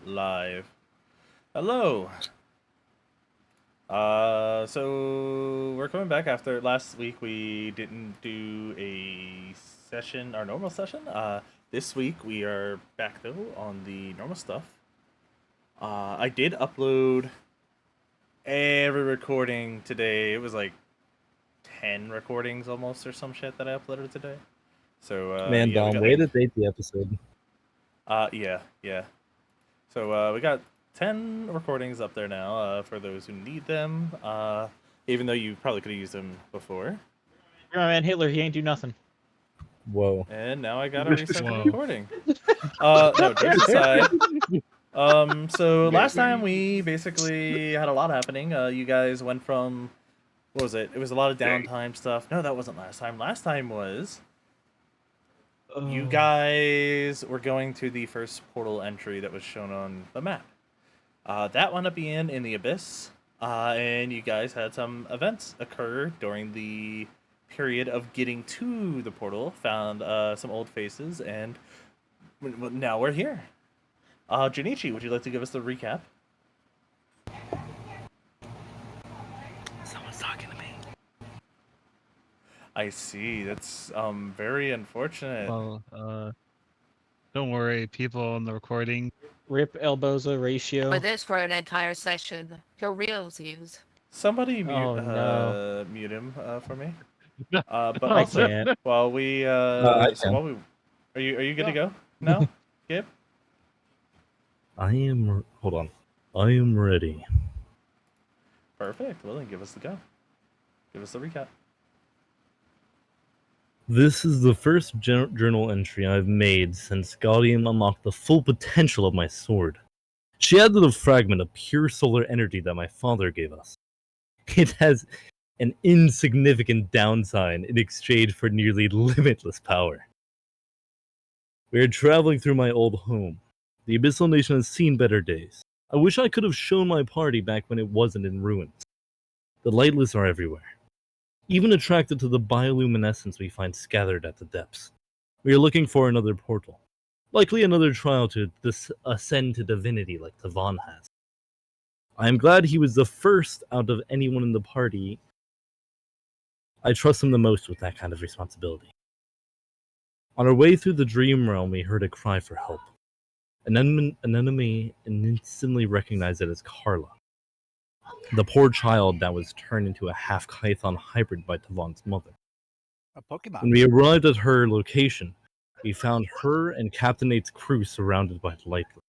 Live. Hello. So we're coming back after last week we didn't do a session, our normal session. This week we are back though on the normal stuff. I did upload every recording today. It was like 10 recordings almost or some shit that I uploaded today. So Man, yeah, Dom, way to date the episode. yeah. So we got 10 recordings up there now for those who need them. Even though you probably could have used them before. Oh, man, Hitler, he ain't do nothing. Whoa. And now I gotta reset the Whoa. recording. No, jokes aside. So last time we basically had a lot happening. You guys went from, what was it? It was a lot of downtime stuff. No, that wasn't last time. Last time was you guys were going to the first portal entry that was shown on the map. That wound up being in the Abyss, and you guys had some events occur during the period of getting to the portal, found some old faces, and now we're here. Junichi, would you like to give us the recap? Someone's talking to me. I see. That's very unfortunate. Well, don't worry, people in the recording. Rip Elboza ratio. But this for an entire session. Your reels use. Somebody mute, Oh, no. mute him for me. No. But I also, can't. while we, I so can. while we, are you good to go now, Gabe? Hold on. I am ready. Perfect. Well, then give us the go. Give us the recap. This is the first journal entry I've made since Gaudium unlocked the full potential of my sword. She added a fragment of pure solar energy that my father gave us. It has an insignificant downside in exchange for nearly limitless power. We are traveling through my old home. The Abyssal Nation has seen better days. I wish I could have shown my party back when it wasn't in ruins. The lightless are everywhere, even attracted to the bioluminescence we find scattered at the depths. We are looking for another portal, likely another trial to ascend to divinity like Tavon has. I am glad he was the first out of anyone in the party. I trust him the most with that kind of responsibility. On our way through the dream realm, we heard a cry for help. An enemy instantly recognized it as Carla, the poor child that was turned into a half-Kython hybrid by Tavon's mother. A Pokemon. When we arrived at her location, we found her and Captain 8's crew surrounded by lightless.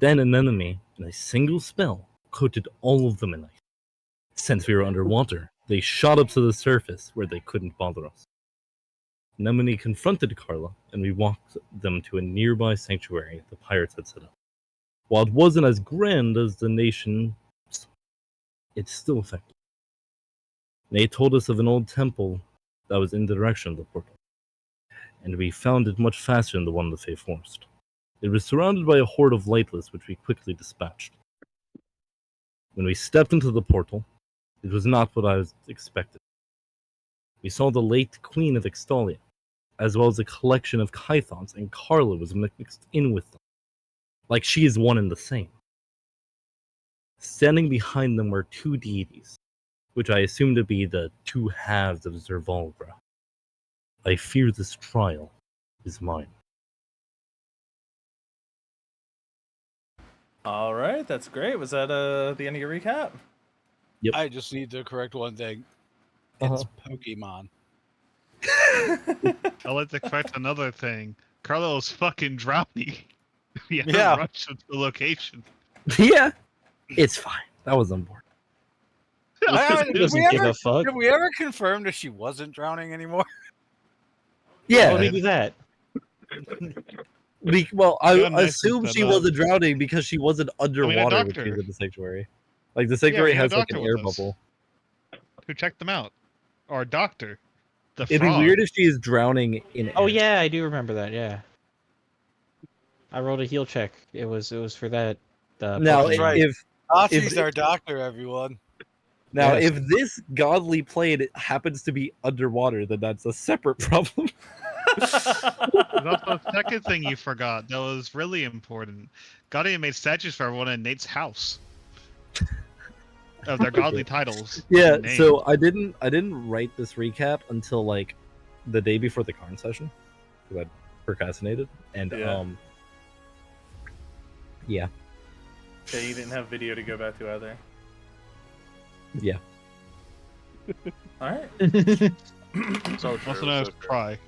Then an enemy, in a single spell, coated all of them in ice. Since we were underwater, they shot up to the surface where they couldn't bother us. Anemone confronted Carla, and we walked them to a nearby sanctuary the pirates had set up. While it wasn't as grand as the nation, it's still effective. They told us of an old temple that was in the direction of the portal, and we found it much faster than the one in the Fey Forest. It was surrounded by a horde of lightless, which we quickly dispatched. When we stepped into the portal, it was not what I was expected. We saw the late Queen of Extalia, as well as a collection of Kythons, and Carla was mixed in with them, like she is one and the same. Standing behind them were two deities, which I assume to be the two halves of Zervalbra. I fear this trial is mine. All right, that's great. Was that the end of your recap? Yep. I just need to correct one thing. Uh-huh. It's Pokemon. Oh, let's expect another thing. Carlos fucking drowning. We had Yeah. to rush to the location. Yeah, it's fine. That was on board. He doesn't give a fuck. Did we ever confirm that she wasn't drowning anymore? Yeah, How did he do that? I Yeah, nice assume set she up. wasn't drowning because she wasn't underwater when she doctor. was in the sanctuary. Like, the sanctuary we had a has like an doctor air with us. bubble. Who checked them out? Or doctor. The It'd frog. be weird if she is drowning in Oh air. yeah, I do remember that. Yeah, I rolled a heal check. It was for that. Now, Pokemon. right. if Archie's If- our doctor, everyone. Yes. if this godly plane happens to be underwater, then that's a separate problem. That's the second thing you forgot that was really important. Guardian made statues for everyone in Nate's house of their godly titles. Yeah, and so names. I didn't write this recap until like the day before the Karn session because I procrastinated and Yeah. yeah. Yeah, you didn't have video to go back to either. Yeah. All right. So true. Also known as so true. Pry.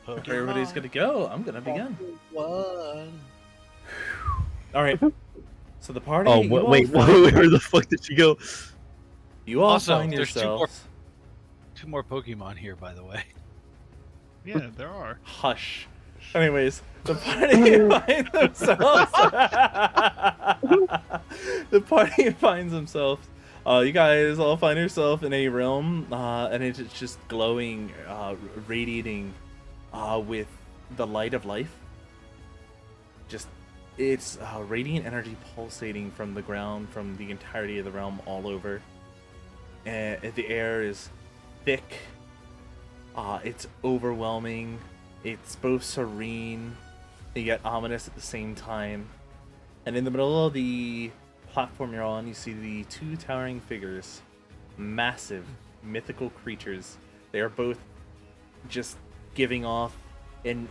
If everybody's gonna go, I'm gonna begin. One. All right. So the party. Oh you all wait, find- where the fuck did she go? You all Also, find there's yourselves. Two more Pokemon here, by the way. Yeah, there are. Hush. Anyways, the party finds themselves. The party finds themselves. You guys all find yourself in a realm, and it's just glowing, radiating, with the light of life. Just, it's radiant energy pulsating from the ground, from the entirety of the realm, all over. And the air is thick. It's overwhelming. It's both serene and yet ominous at the same time. And in the middle of the platform you're on, you see the two towering figures. Massive, mythical creatures. They are both just giving off an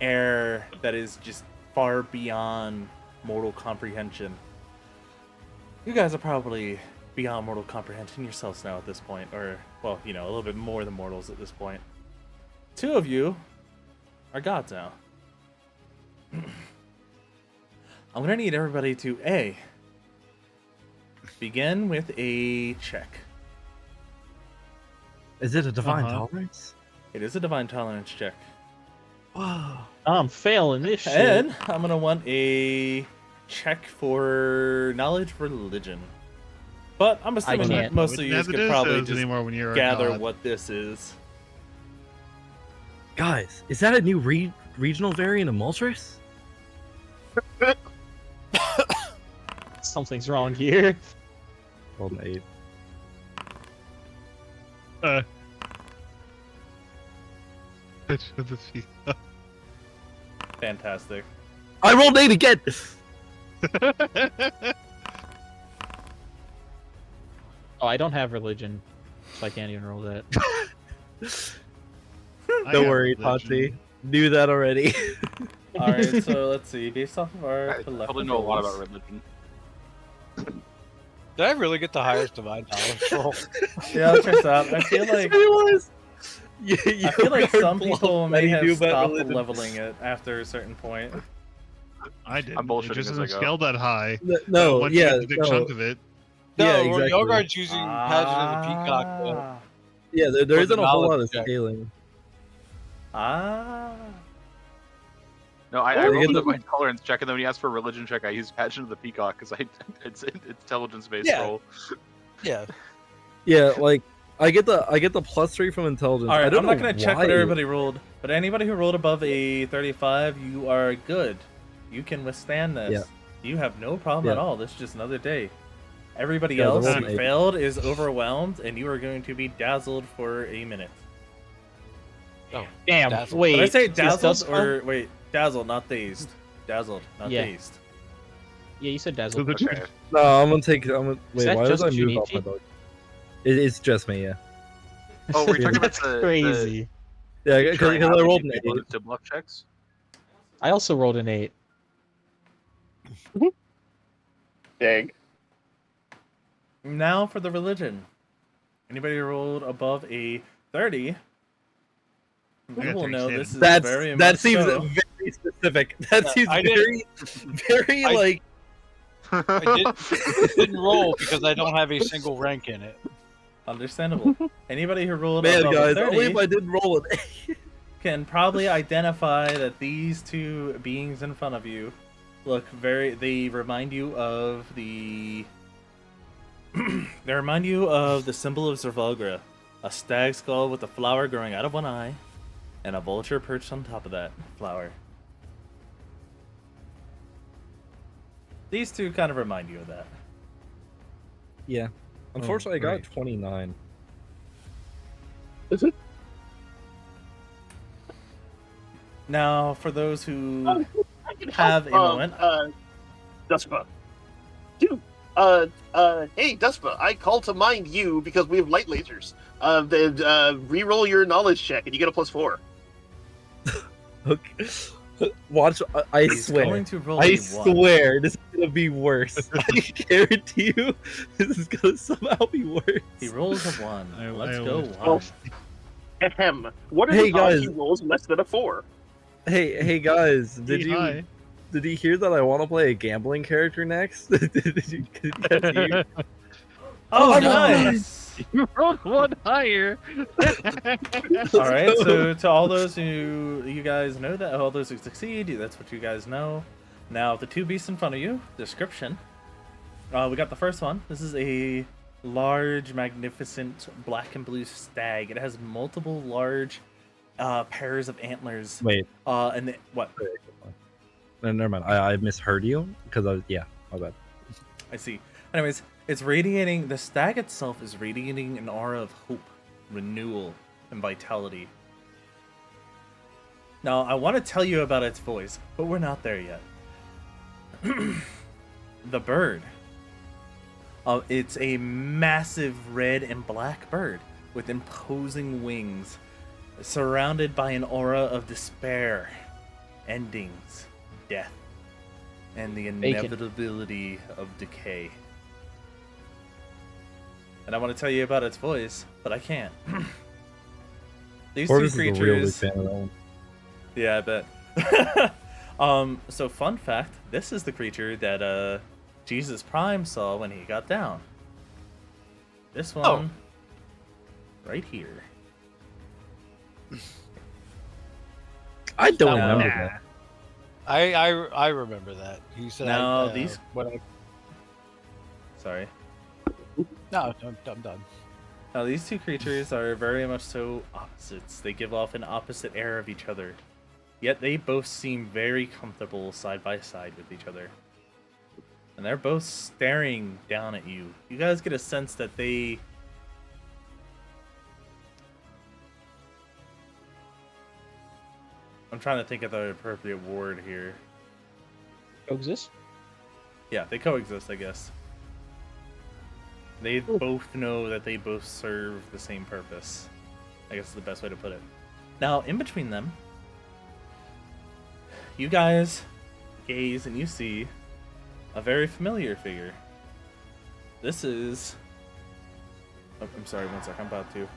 air that is just far beyond mortal comprehension. You guys are probably beyond mortal comprehension yourselves now at this point. Or, well, you know, a little bit more than mortals at this point. Two of you are gods now. I'm gonna need everybody to begin with a check. Is it a divine Uh-huh. tolerance? It is a divine tolerance check. Wow. I'm failing this shit. And I'm gonna want a check for knowledge religion. But I'm assuming that can't. most of It you never could does probably those just anymore when you're a gather god. what this is. Guys, is that a new regional variant of Moltres? Something's wrong here. Rolled an 8. Pitch with the feet. Fantastic. I rolled 8 again! Oh, I don't have religion, so I can't even roll that. I Don't have worry, religion. Tati. Knew that already. Alright, so let's see. Based off of our I collective probably know a lot rolls- about religion. Did I really get the highest divine tolerance roll? Yeah, it checks out. I feel like it was. I feel like some people may have stopped leveling. leveling it after a certain point. I did. I'm It bullshitting just as I doesn't go. scale that high. No, Once you yeah, get the big no, chunk of it. No, yeah, well, exactly. Yogurt's using Pageant of the Peacock. Yeah, there for the isn't a whole lot of knowledge check. scaling. Ah. No, I Oh, rolled you the get divine tolerance check, and then when he asked for a religion check, I used Pageant of the Peacock because it's intelligence based Yeah. roll. Yeah. Yeah, like I get the +3 from intelligence. All I right, don't I'm not know gonna check why. what everybody rolled, but anybody who rolled above a 35, you are good. You can withstand this. Yeah. You have no problem at Yeah. all. This is just another day. Everybody Yeah, the else roll who an 8. failed is overwhelmed, and you are going to be dazzled for a minute. Damn, Dazzled. wait. Did I say is this dazzled fun? or wait, dazzled, not dazed? Dazzled, not Yeah. dazed. Yeah, you said dazzle. So the Okay. No, I'm gonna take. Wait, that why was just I mute off Junichi? my dog? It's just me, yeah. Oh, we're talking about That's the crazy. Yeah, The, because I rolled an 8. to bluff checks. I also rolled an 8. Dang. Now for the religion. Anybody who rolled above a 30, I you got will know 37. this is That's very that much seems so. very specific. That Yeah, seems I very, very I- like. I didn't roll because I don't have a single rank in it. Understandable. Anybody who rolled Man, above guys, a only 30 if I didn't roll an 8. can probably identify that these two beings in front of you look very. They remind you of the. They remind you of the symbol of Zervalgra, a stag skull with a flower growing out of one eye, and a vulture perched on top of that flower. These two kind of remind you of that. Yeah. Unfortunately, I got great. 29. Now, for those who I can have a help, moment, Duspa. Dude, hey, Duspa, I call to mind you because we have light lasers. Reroll your knowledge check and you get a +4. Okay. Watch, I he's swear. going to roll I a 1. swear this is gonna be worse. I guarantee you this is gonna somehow be worse. He rolls a 1. I Let's go always- 1. Ahem. What are Hey, the odds guys. he rolls less than a 4? Hey guys, did Hi. you hear that I want to play a gambling character next? did you hear? Oh, no. nice! You rolled one higher. All right, so to all those who you guys know that all those who succeed, that's what you guys know. Now the 2 beasts in front of you. Description. We got the first one. This is a large, magnificent black and blue stag. It has multiple large pairs of antlers. Wait, What? no, never mind. I misheard you because I was my bad. I see. Anyways, it's radiating. The stag itself is radiating an aura of hope, renewal, and vitality. Now, I want to tell you about its voice, but we're not there yet. The bird. It's a massive red and black bird with imposing wings, surrounded by an aura of despair, endings, death, and the inevitability of decay. And I want to tell you about its voice, but I can't. These Corvus two is a real big creatures. fan of that one. Yeah, I bet. So fun fact, this is the creature that Jesus Prime saw when he got down. This one right here. I don't Nah. remember that. I remember that. He said. Now, I, these- When I, Sorry. no, I'm done. Now these two creatures are very much so opposites. They give off an opposite air of each other. Yet they both seem very comfortable side by side with each other. And they're both staring down at you. You guys get a sense that they... I'm trying to think of the appropriate word here. Coexist? Yeah, they coexist, I guess. They both know that they both serve the same purpose. I guess is the best way to put it. Now, in between them, you guys gaze and you see a very familiar figure. This is... Oh, I'm sorry, one sec, I'm about to...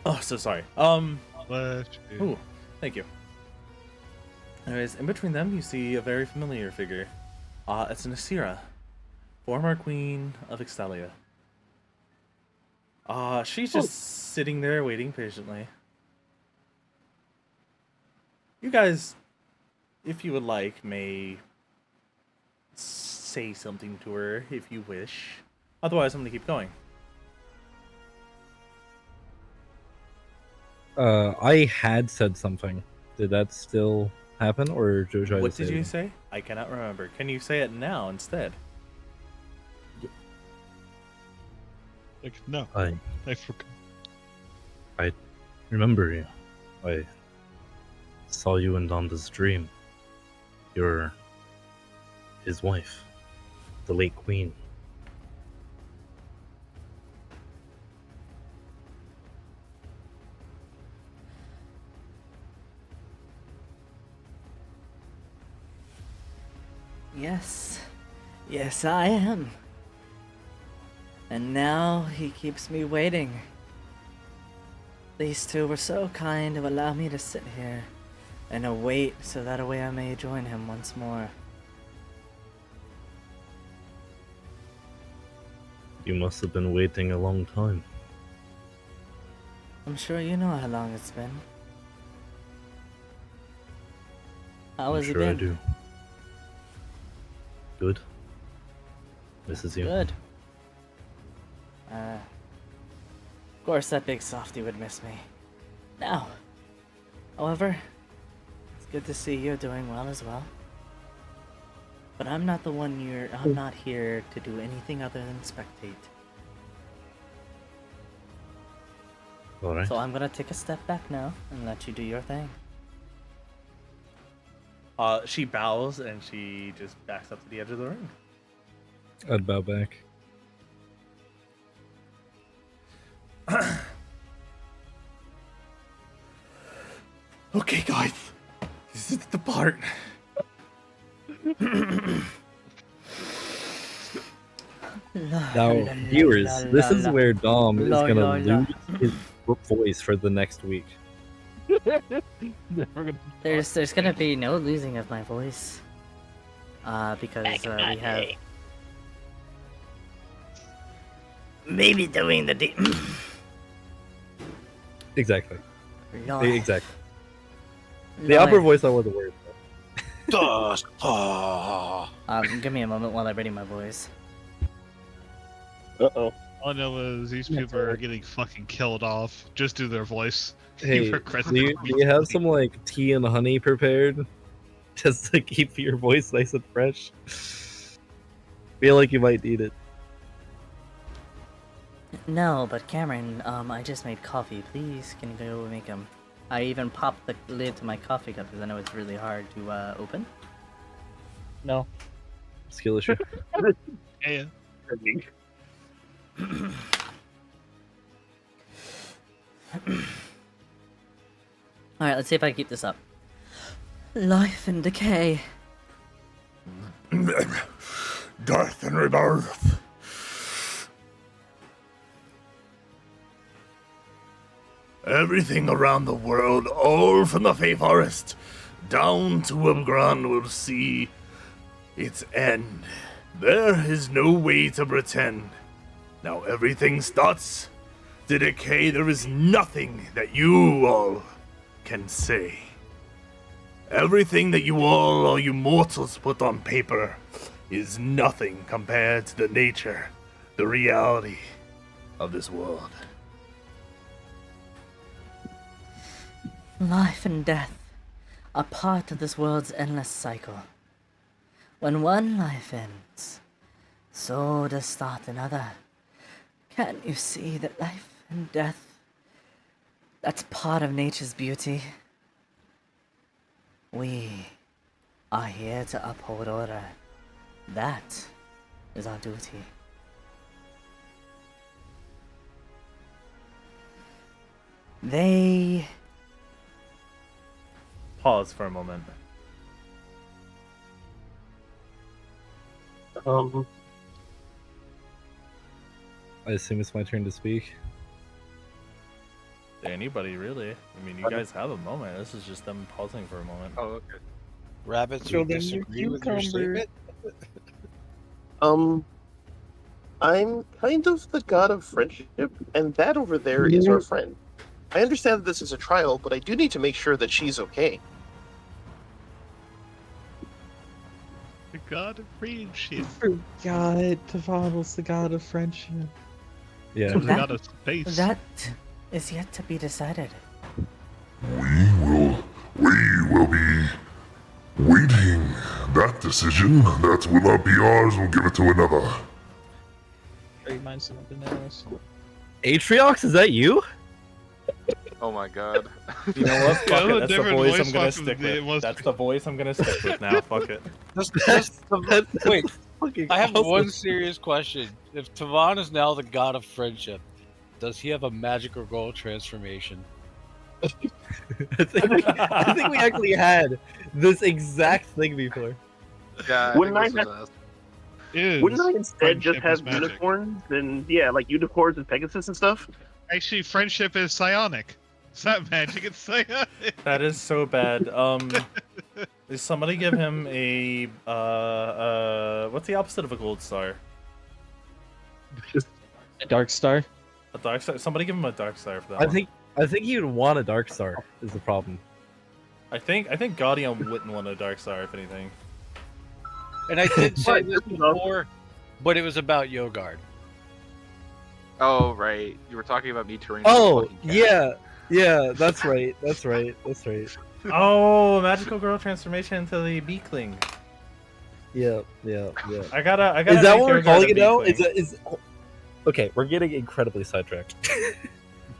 Oh, so sorry. Bless you. Ooh, thank you. Anyways, in between them, you see a very familiar figure. It's Nasira, former queen of Ixtalia. She's just sitting there waiting patiently. You guys, if you would like, may say something to her if you wish. Otherwise, I'm gonna keep going. I had said something. Did that still happen, or should I What just did say you it? say? I cannot remember. Can you say it now instead? Like, no, I I forgot. remember you. I saw you in Donda's dream. You're his wife, the late queen. Yes. Yes, I am. And now he keeps me waiting. These two were so kind to allow me to sit here and await so that way I may join him once more. You must have been waiting a long time. I'm sure you know how long it's been. How I'm has he sure I been? do. Good. Misses you. Good. Of course that big softy would miss me. Now, however, it's good to see you're doing well as well. But I'm not I'm not here to do anything other than spectate. Alright. So I'm gonna take a step back now and let you do your thing. She bows and she just backs up to the edge of the ring. I'd bow back. Okay, guys, this is the part. Now, viewers, this is where Dom is gonna lose his voice for the next week. There's gonna be no losing of my voice. Because we have maybe doing the Exactly. Lord. Exactly. The upper voice I wasn't worried Give me a moment while I ready my voice. Uh-oh. All I know is these people are getting fucking killed off. Just do their voice. Hey, You do regret you have some like tea and honey prepared? Just to keep your voice nice and fresh? Feel like you might need it. No, but Cameron, I just made coffee. Please, can you go make them? I even popped the lid to my coffee cup because I know it's really hard to open. No. Skill issue. Yeah. Alright, let's see if I can keep this up. Life and decay. Death and rebirth. Everything around the world, all from the Fey Forest, down to Umgran will see its end. There is no way to pretend. Now everything starts to decay. There is nothing that you all can say. Everything that you all you mortals put on paper is nothing compared to the nature, the reality of this world. Life and death are part of this world's endless cycle. When one life ends, so does start another. Can't you see that life and death, that's part of nature's beauty? We are here to uphold order. That is our duty. They... Pause for a moment. I assume it's my turn to speak. Anybody really? I mean, you guys have a moment. This is just them pausing for a moment. Oh, okay. Rabbits, So you then disagree with your cucumber. statement? I'm kind of the god of friendship, and that over there is our friend. I understand that this is a trial, but I do need to make sure that she's okay. The god of friendship. God, Tavanos, the god of friendship. Yeah. The god of space. That is yet to be decided. We will be waiting that decision. That will not be ours. We'll give it to another. Remind something else. Atriox, is that you? Oh my god. You know what? Fuck Yeah, it. That's the different voice voice I'm gonna box stick it with. was- That's the voice I'm gonna stick with now. Fuck it. Wait, Fucking I have awesome. one serious question. If Tavan is now the god of friendship, does he have a magical girl transformation? I think we actually had this exact thing before. Yeah, Wouldn't I I think this have- was us. Wouldn't I instead just friendship have is magic. unicorns and like unicorns and Pegasus and stuff? Actually, friendship is psionic. It's not magic, it's psionic. That is so bad. Is somebody give him a what's the opposite of a gold star? Dark Star. A dark star. Somebody give him a dark star for that. I think he would want a dark star. Is the problem? I think Gaudium wouldn't want a dark star if anything. And I did say this before, but it was about Yogard. Oh, right. You were talking about me turning. Oh, into a fucking cat. yeah, that's right. That's right. Oh, magical girl transformation into the beakling. Yeah. I gotta. Is that make what we're Yogard calling a it now? beakling. Okay, we're getting incredibly sidetracked.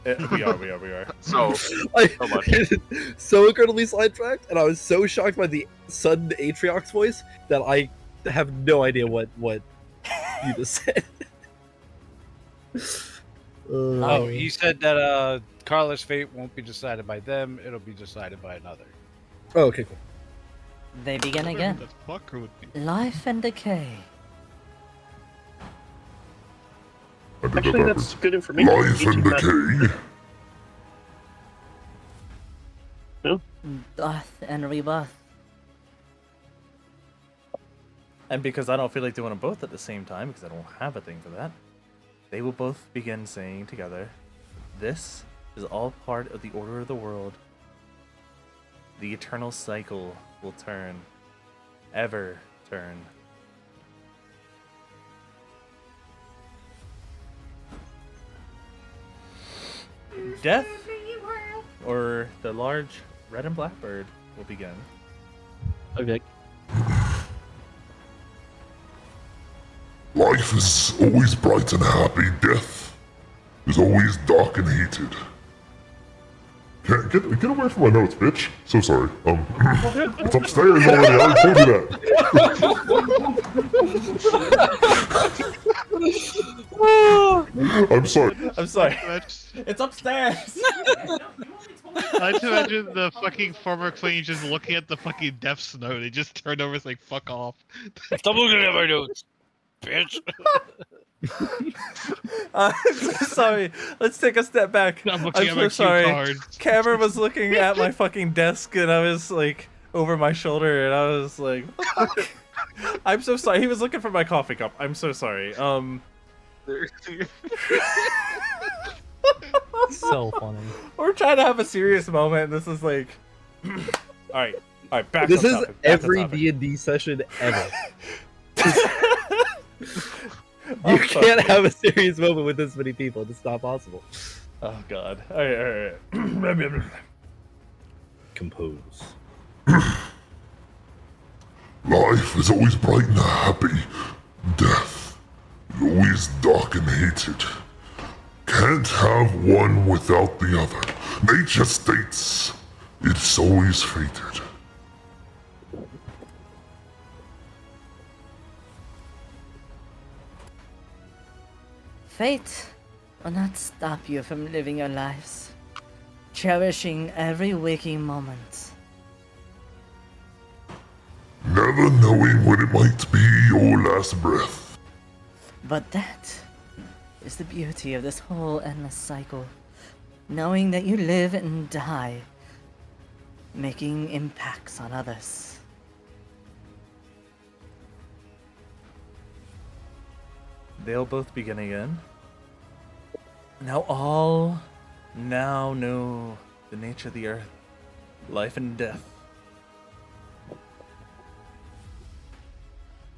We are. So, I, so much. so incredibly sidetracked, and I was so shocked by the sudden Atriox voice that I have no idea what you just said. Oh, he said that Carla's fate won't be decided by them; it'll be decided by another. Oh, okay, cool. They begin Whoever again. the fucker would be. Life and decay. I did that Actually, backwards. that's good information. Life and decay. Death and rebirth. And because I don't feel like doing them both at the same time, because I don't have a thing for that, they will both begin saying together, "This is all part of the order of the world. The eternal cycle will turn, ever turn." Death, or the large red and black bird, will begin. Okay. Life is always bright and happy. Death is always dark and hated. Get away from my notes, bitch. So sorry. It's upstairs already. I already told you that. I'm sorry. I'm sorry. That's- It's upstairs. I like to imagine the fucking former queen just looking at the fucking death's note. They just turned over and like, fuck off. Stop looking at my notes, bitch. I'm so sorry. Let's take a step back. I'm looking at so my cue sorry. cards. Cameron was looking at my fucking desk, and I was like over my shoulder, and I was like, "What the fuck?" I'm so sorry. He was looking for my coffee cup. I'm so sorry. So funny. We're trying to have a serious moment. This is like, all right. Back. This on is topic, back on every topic. D&D session ever. Oh, You fuck can't me. have a serious moment with this many people. It's not possible. Oh god. All right. Compose. Life is always bright and happy. Death is always dark and hated. Can't have one without the other. Nature states it's always fated. Fate will not stop you from living your lives, cherishing every waking moment. Never knowing when it might be your last breath. But that is the beauty of this whole endless cycle. Knowing that you live and die, making impacts on others. They'll both begin again. Now all now know the nature of the earth, life and death.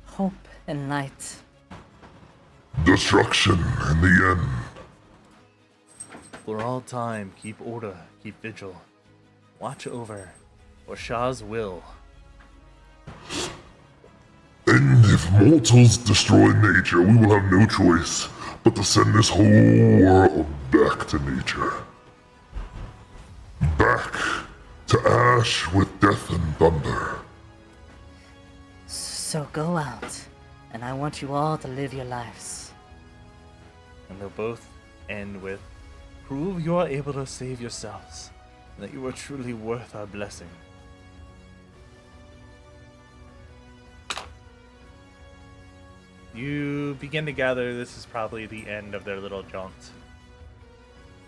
Hope and light. Destruction in the end. For all time, keep order, keep vigil. Watch over, for Shah's will. And if mortals destroy nature, we will have no choice but to send this whole world back to nature. Back to ash with death and thunder. So go out, and I want you all to live your lives. And they'll both end with, prove you are able to save yourselves, and that you are truly worth our blessing. You begin to gather this is probably the end of their little jaunt.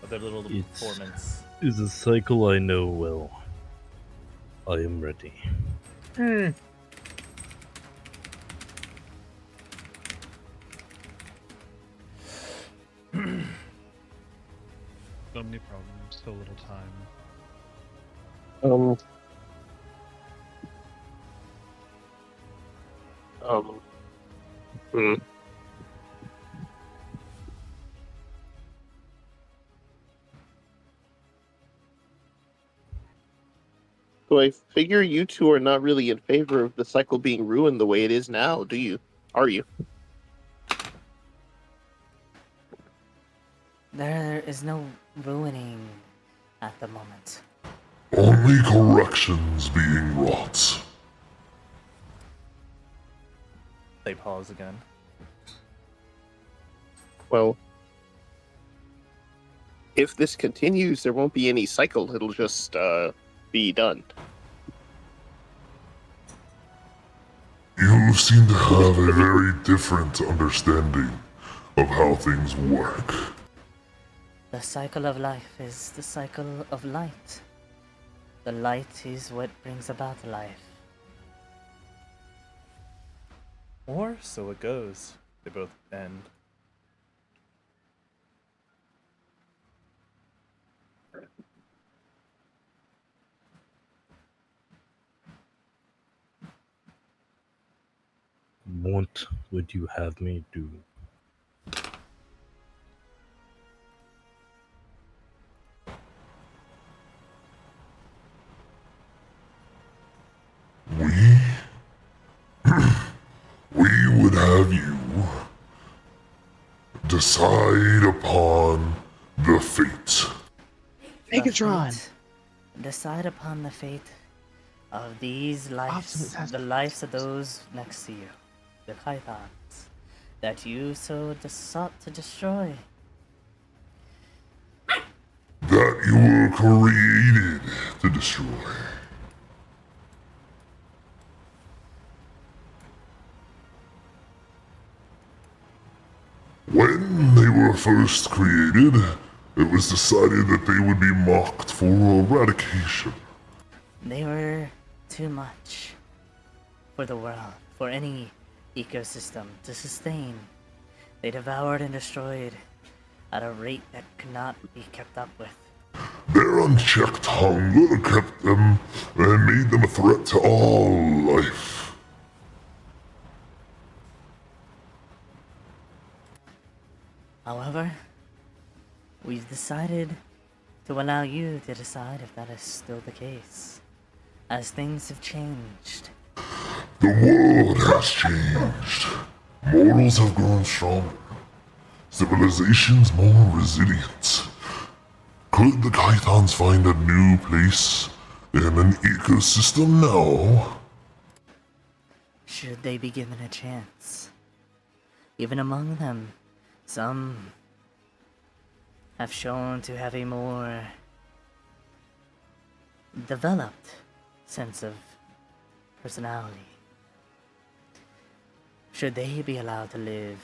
Of their little performance. Is a cycle I know well. I am ready. So many problems, so little time. So I figure you two are not really in favor of the cycle being ruined the way it is now, do you? Are you? There is no ruining at the moment. Only corrections being wrought. They pause again. Well, if this continues, there won't be any cycle. It'll just be done. You seem to have a very different understanding of how things work. The cycle of life is the cycle of light. The light is what brings about life. Or so it goes. They both end. What would you have me do? We would have you decide upon the fate. Megatron! Decide upon the fate of these Optimus lives, has the lives of those next to you, the Pythons, that you so sought to destroy. That you were created to destroy. When they were first created, it was decided that they would be marked for eradication. They were too much for the world, for any ecosystem to sustain. They devoured and destroyed at a rate that could not be kept up with. Their unchecked hunger kept them and made them a threat to all life. However, we've decided to allow you to decide if that is still the case, as things have changed. The world has changed. Mortals have grown stronger. Civilizations more resilient. Could the Kythons find a new place in an ecosystem now? Should they be given a chance? Even among them, some have shown to have a more developed sense of personality. Should they be allowed to live?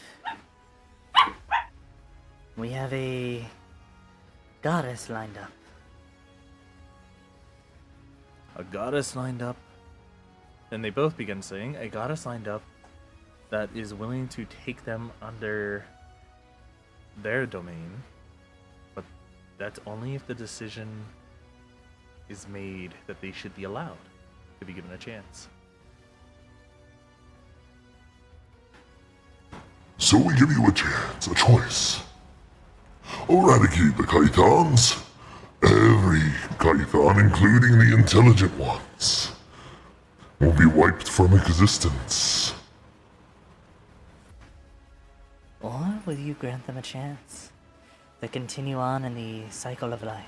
We have a goddess lined up. A goddess lined up. And they both begin saying, a goddess lined up that is willing to take them under their domain. But that's only if the decision is made that they should be allowed to be given a chance. So we give you a chance, a choice. Eradicate the Kythons. Every Kython, including the intelligent ones, will be wiped from existence. Or will you grant them a chance to continue on in the cycle of life?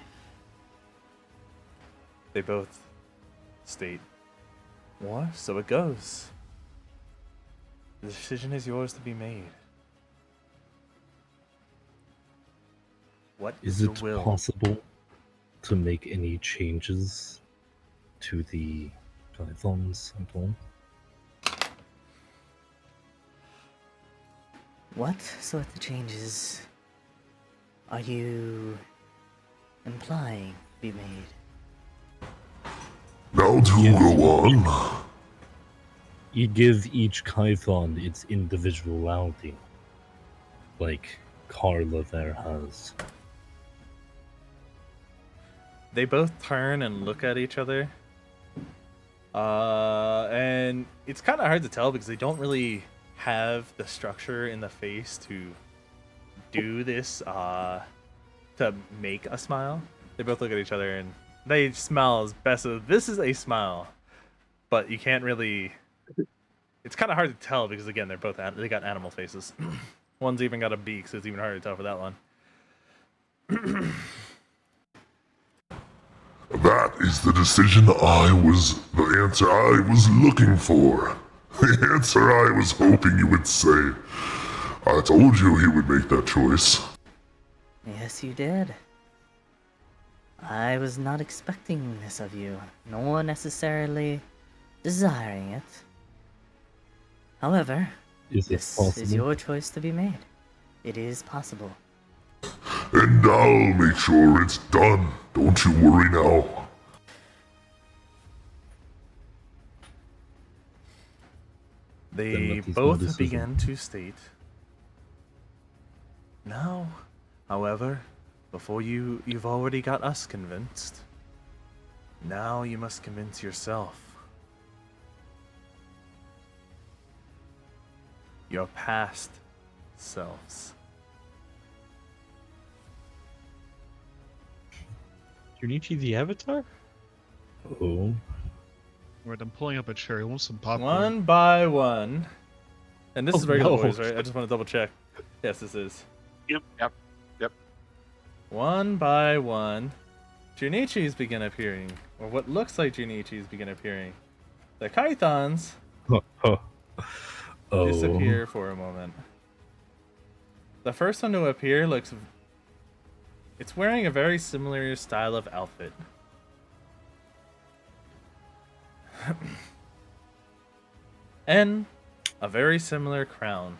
They both state, or so it goes. The decision is yours to be made. What Is your it will? possible to make any changes to the Pythons at all? What sort of changes are you implying be made? Now to go on. You give each Kython its individuality, like Carla there has. They both turn and look at each other. And it's kind of hard to tell because they don't really have the structure in the face to do this, to make a smile. They both look at each other and they smile as best as this is a smile, but you can't really. It's kind of hard to tell because again, they got animal faces. One's even got a beak, so it's even harder to tell for that one. That is the answer I was looking for. The answer I was hoping you would say. I told you he would make that choice. Yes, you did. I was not expecting this of you, nor necessarily desiring it. However, Is it this possible? is your choice to be made. It is possible. And I'll make sure it's done. Don't you worry now. They Then that is my both decision. begin to state. Now, however, before you've already got us convinced. Now you must convince yourself. Your past selves. Junichi the Avatar? Oh. Right, I'm pulling up a chair. I want some popcorn. One by one. And this Oh, is regular no. voice, right? I just want to double check. Yes, this is. Yep. One by one, Junichis begin appearing, or what looks like Junichis begin appearing. The Kaithans Oh. disappear for a moment. The first one to appear looks... It's wearing a very similar style of outfit. And a very similar crown.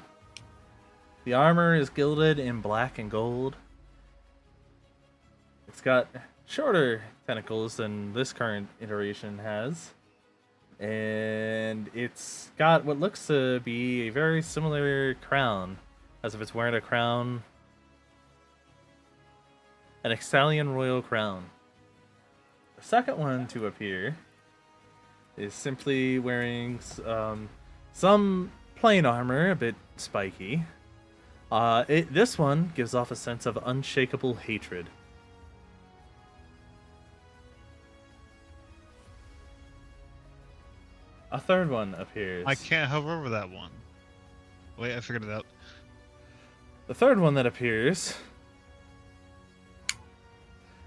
The armor is gilded in black and gold. It's got shorter tentacles than this current iteration has. And it's got what looks to be a very similar crown, as if it's wearing a crown. An Exalian royal crown. The second one to appear is simply wearing some plain armor, a bit spiky. This one gives off a sense of unshakable hatred. A third one appears. I can't hover over that one. Wait, I figured it out. The third one that appears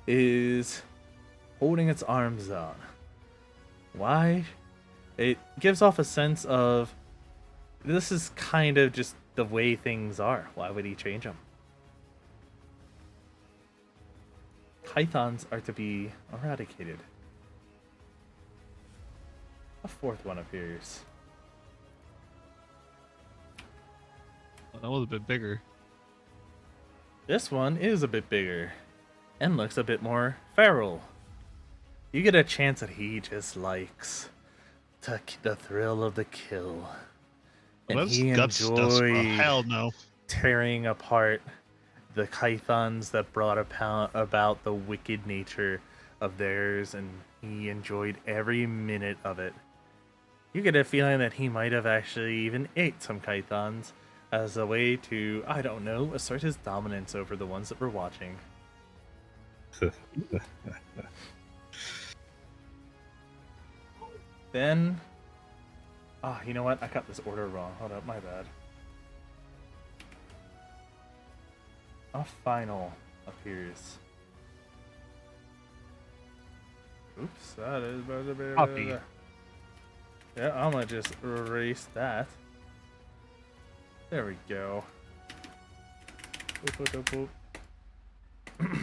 is holding its arms out. Why? It gives off a sense of this is kind of just the way things are. Why would he change them? Pythons are to be eradicated. A fourth one appears. That was a bit bigger. This one is a bit bigger and looks a bit more feral. You get a chance that he just likes the thrill of the kill. And Well, that's he guts stuff, bro. enjoys Hell no. tearing apart the Kythons that brought about the wicked nature of theirs, and he enjoyed every minute of it. You get a feeling that he might have actually even ate some Kythons as a way to, I don't know, assert his dominance over the ones that were watching. Then, you know what? I got this order wrong. Hold up, my bad. A final appears. Oops, that is... Copy. Yeah, I'm gonna just erase that. There we go. Boop, boop, boop, boop.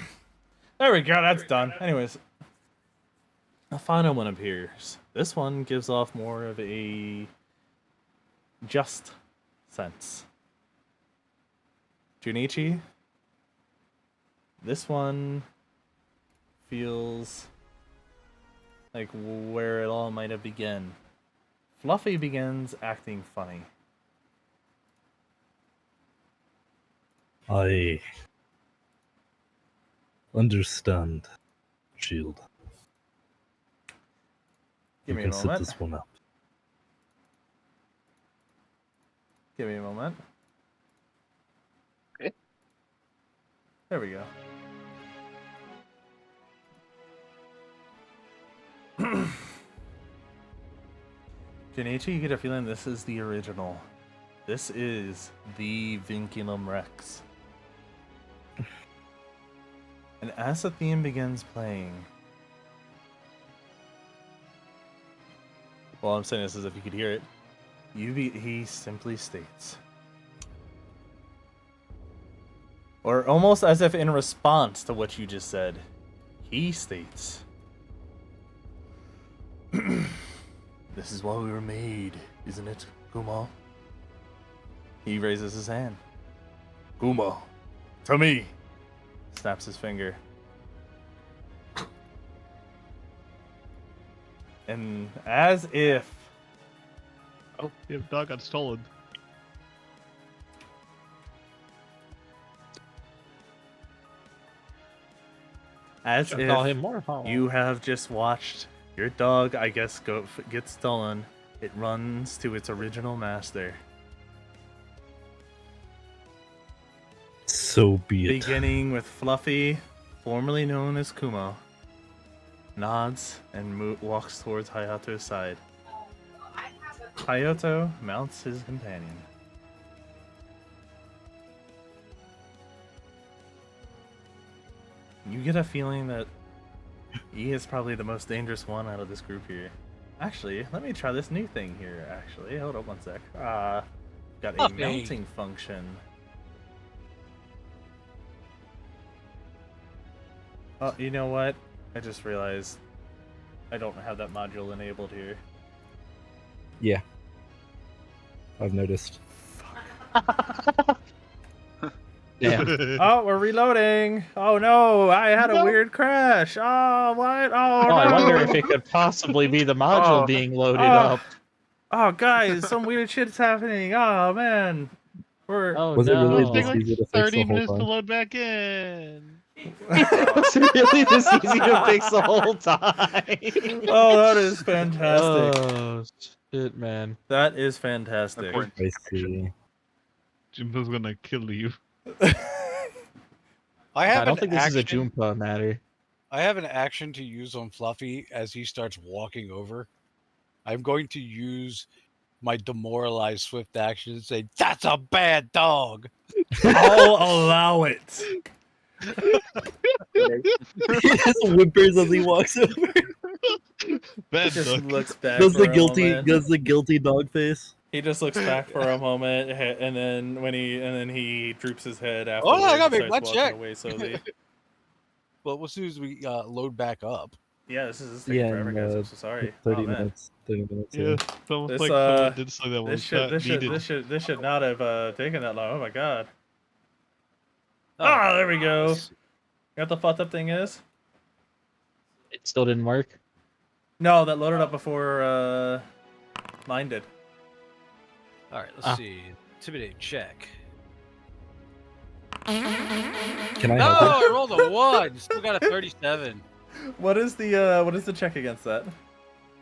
There we go, that's done. Anyways, a final one appears. This one gives off more of a just sense. Junichi, this one feels like where it all might have begun. Fluffy begins acting funny. I understand, Shield. Give You me a can sit moment. this one up. Give me a moment. Okay. There we go. Junichi, you get a feeling this is the original. This is the Vinculum Rex. And as the theme begins playing, Well, I'm saying this as if you could hear it. He simply states, or almost as if in response to what you just said, he states, "This is why we were made, isn't it, Kuma?" He raises his hand. "Kuma, to me." Snaps his finger. And as if... Oh, the dog got stolen. As Should if call him more. you have just watched your dog, I guess, get stolen. It runs to its original master. So be it. Beginning with Fluffy, formerly known as Kumo, nods and walks towards Hayato's side. Hayato mounts his companion. You get a feeling that he is probably the most dangerous one out of this group here. Actually, let me try this new thing here, actually. Hold up one sec. Got a mounting function. Oh, you know what? I just realized I don't have that module enabled here. Yeah. I've noticed. Damn. Oh, we're reloading. Oh no, I had a weird crash. Oh, what? Oh, no. I wonder if it could possibly be the module being loaded up. Oh, guys, some weird shit's happening. Oh, man. Was it really It'll take this like easy to fix 30 the whole minutes to time? load back in. It's really this easy to fix the whole time. Oh, that is fantastic. Oh, shit, man. That is fantastic. I see. Jimbo's gonna kill you. I don't think this is a Junpa matter. I have an action to use on Fluffy as he starts walking over. I'm going to use my demoralized swift action and say, "That's a bad dog." I'll allow it. He just whimpers as he walks over. Bad Just dog. looks back Does for the a guilty moment. dog face? He just looks back for a moment, and then he droops his head after. Oh, I gotta and make my starts check. walking away slowly. Well, as soon as we load back up. Yeah, this is taking forever, guys. I'm so sorry. 30 Oh, man. minutes. 30 minutes. Yeah, it's almost This, like someone did something that was not needed. This should not have taken that long. Oh my god. Oh, There we go. nice. You know what the fucked up thing is? It still didn't work. No, that loaded up before mine did. All right, let's see. Intimidate check. Can I No, help I rolled a 1. Still got a 37. What is the check against that?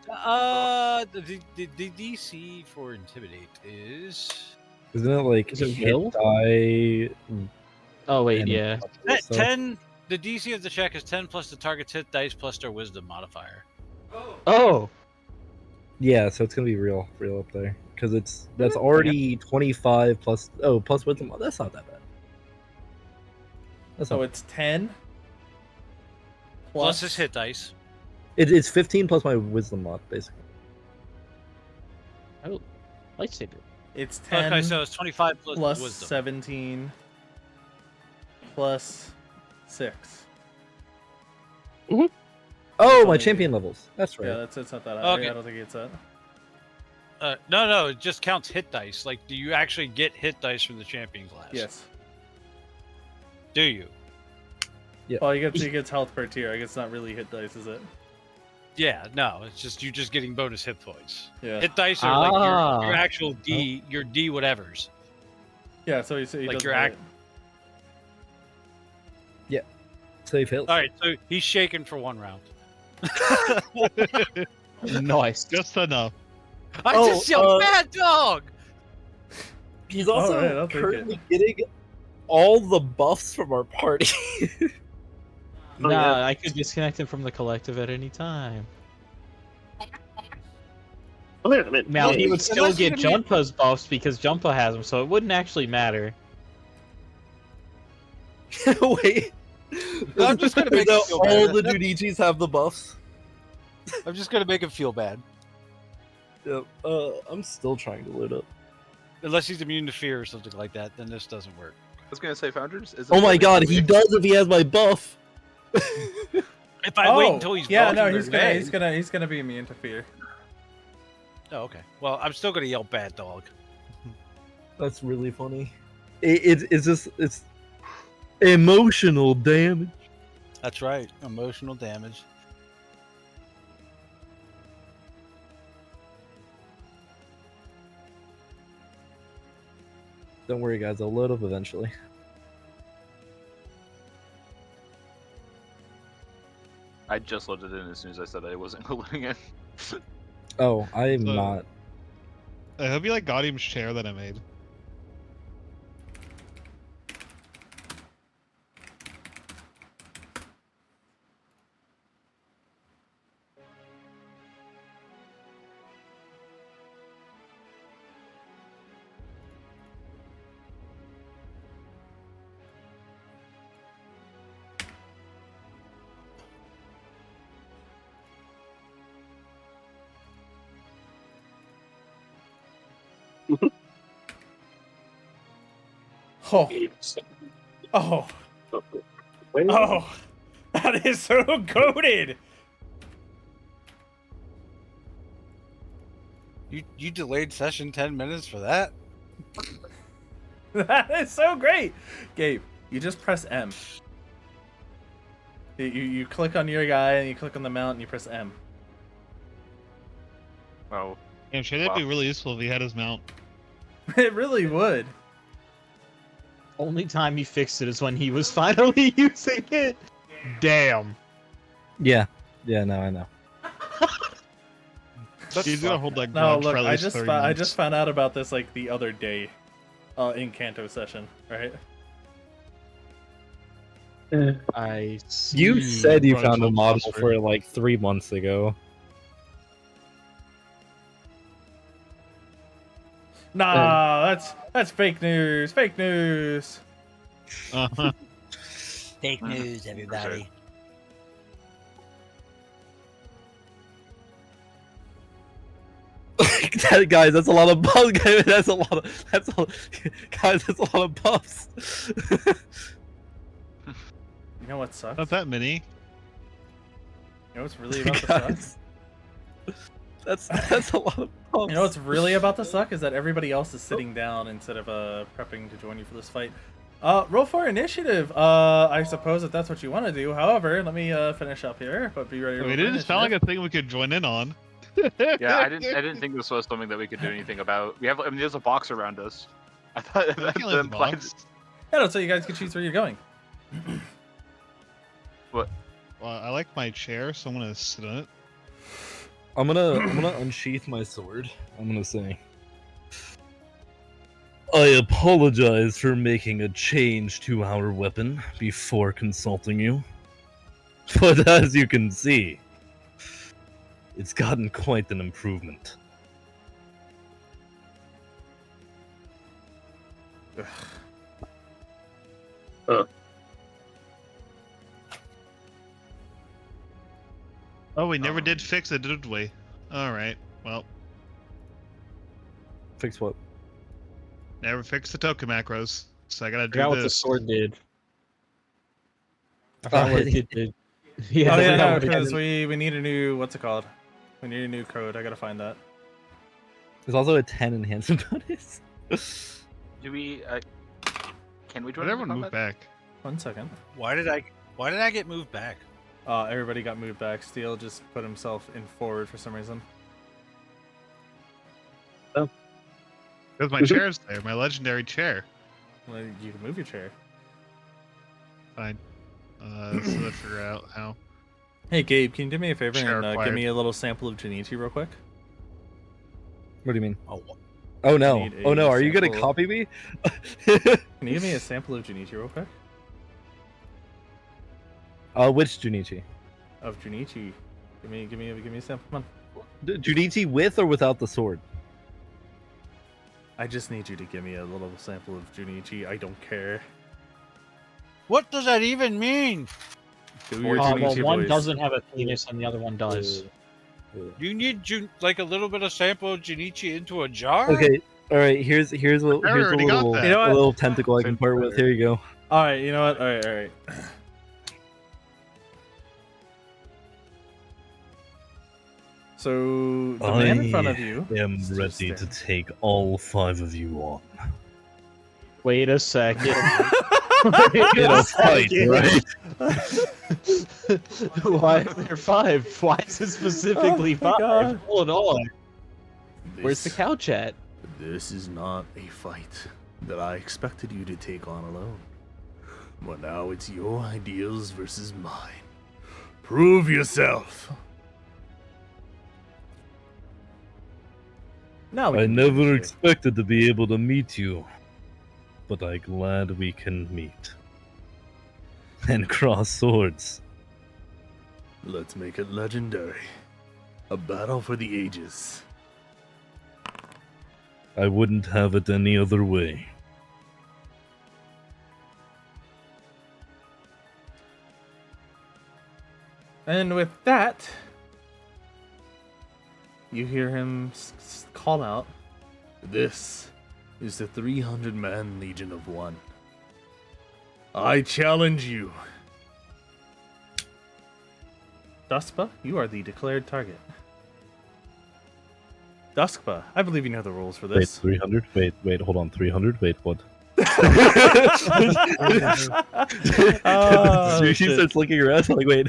The DC for intimidate is Isn't it like Is it hit will? die? Oh, wait, and yeah. stuff? 10. The DC of the check is 10 plus the target's hit dice plus their wisdom modifier. Oh! Yeah, so it's gonna be real up there because that's already 25 plus plus wisdom. Oh, that's not that bad. That's So not. it's 10 Plus his hit dice. It's 15 plus my wisdom mod basically. Oh, lightsaber. It's 10 Okay, so it's 25 plus plus wisdom. 17 plus 6. Oh, It's my only- champion levels. That's right. Yeah, it's not that high. Okay. I don't think it's that. No, it just counts hit dice. Like, do you actually get hit dice from the champion class? Yes. Do you? Oh, he gets health per tier. I guess it's not really hit dice, is it? Yeah, no. It's just you're just getting bonus hit points. Yeah. Hit dice are like Ah. your actual D, your D whatevers. Yeah, so he Like doesn't your hit act- it. Save health. All right, so he's shaken for 1 round. Nice. Just enough. I just yelled bad dog. He's All also right, I'll take currently getting all the buffs from our party. Nah, I could disconnect him from the collective at any time. Oh, wait a minute. Now, he Hey, would still get Junpa's buffs because Junpa has them, so it wouldn't actually matter. Wait. I'm just gonna make So it feel all bad. the Junichis have the buffs. I'm just gonna make him feel bad. Yep. I'm still trying to load up. Unless he's immune to fear or something like that, then this doesn't work. I was gonna say, Founders. Is Oh my god, he does if he has my buff. If I wait until he's yeah, walking no, their he's gonna be immune to fear. Oh, okay. Well, I'm still gonna yell "bad dog." That's really funny. It's just it's emotional damage. That's right, emotional damage. Don't worry, guys. I'll load up eventually. I just loaded it in as soon as I said I wasn't loading it. Oh, I am So- not. I hope you like Gaudium's chair that I made. Oh, oh, oh! That is so goated. You delayed session 10 minutes for that? That is so great, Gabe. You just press M. You click on your guy and you click on the mount and you press M. Oh, I'm sure that'd be really useful if he had his mount. It really would. Only time he fixed it is when he was finally using it. Damn. Yeah. Yeah. No, I know. He's gonna hold that No, grudge look, for at I least just 30 I minutes. just found out about this like the other day, in Kanto session, right? I see. You said you Grudge found a will model prosper. for it like 3 months ago. Nah, that's fake news. Fake news. Uh-huh. Fake news, everybody. Guys, that's a lot of buffs. That's a lot of. Guys, that's a lot of buffs. You know what sucks? Not that many. You know what's really about to suck? Guys, that's a lot of buffs. You know what's really about to suck is that everybody else is sitting down instead of prepping to join you for this fight. Roll for initiative. I suppose if that's what you want to do. However, let me finish up here. But be ready. To I mean, it didn't sound like a thing we could join in on. yeah, I didn't think this was something that we could do anything about. We have, I mean, there's a box around us. I thought I that can't leave the implied. box. Yeah, no, so you guys can choose where you're going. What? Well, I like my chair, so I'm gonna sit on it. I'm gonna unsheath my sword. I'm gonna say, I apologize for making a change to our weapon before consulting you, but as you can see, it's gotten quite an improvement. Oh, we never did fix it, did we? Alright, well, Fix what? never fixed the token macros, so I gotta I do forgot what the this. sword did. I forgot what it did. Yeah, Oh I yeah, forgot no, what it because did. we need a new, what's it called? We need a new code. I gotta find that. There's also a 10 enhancement bonus. Do we? Can we join? Did in everyone move combat? back? 1 second. Why did I get moved back? Everybody got moved back. Steel just put himself in forward for some reason. Because my chair's there, my legendary chair. Well, you can move your chair. Fine. So let's figure out how. Hey Gabe, can you do me a favor Sure, and give acquired. me a little sample of Junichi real quick? What do you mean? Oh, Oh no! Need Oh a no! Are you gonna sample. copy me? Can you give me a sample of Junichi real quick? Which Junichi? Of Junichi. Give me a sample. Come on. Junichi with or without the sword? I just need you to give me a little sample of Junichi. I don't care. what does that even mean? Do your Well, Junichi one voice. doesn't have a penis and the other one does. You need like a little bit of sample of Junichi into a jar. Okay, all right. Here's a already got little that. You know what? a little tentacle I can part with. Here you go. All right, you know what? All right. So the man in front of you I am is just ready to there. take all 5 of you on. Wait a second. In a fight, right? Why is there 5? Why is it specifically Oh my 5? God. Hold on. Where's the This- couch at? This is not a fight that I expected you to take on alone. But now it's your ideals versus mine. Prove yourself. No, we I can do never this shit. expected to be able to meet you, but I'm glad we can meet. And cross swords. Let's make it legendary. A battle for the ages. I wouldn't have it any other way. And with that, you hear him call out. This is the 300-man Legion of One. I challenge you. Duskpa, you are the declared target. Duskpa, I believe you know the rules for Wait, this. 300? Wait, hold on. 300? Wait, what? Oh, She shit. starts looking around, like, wait.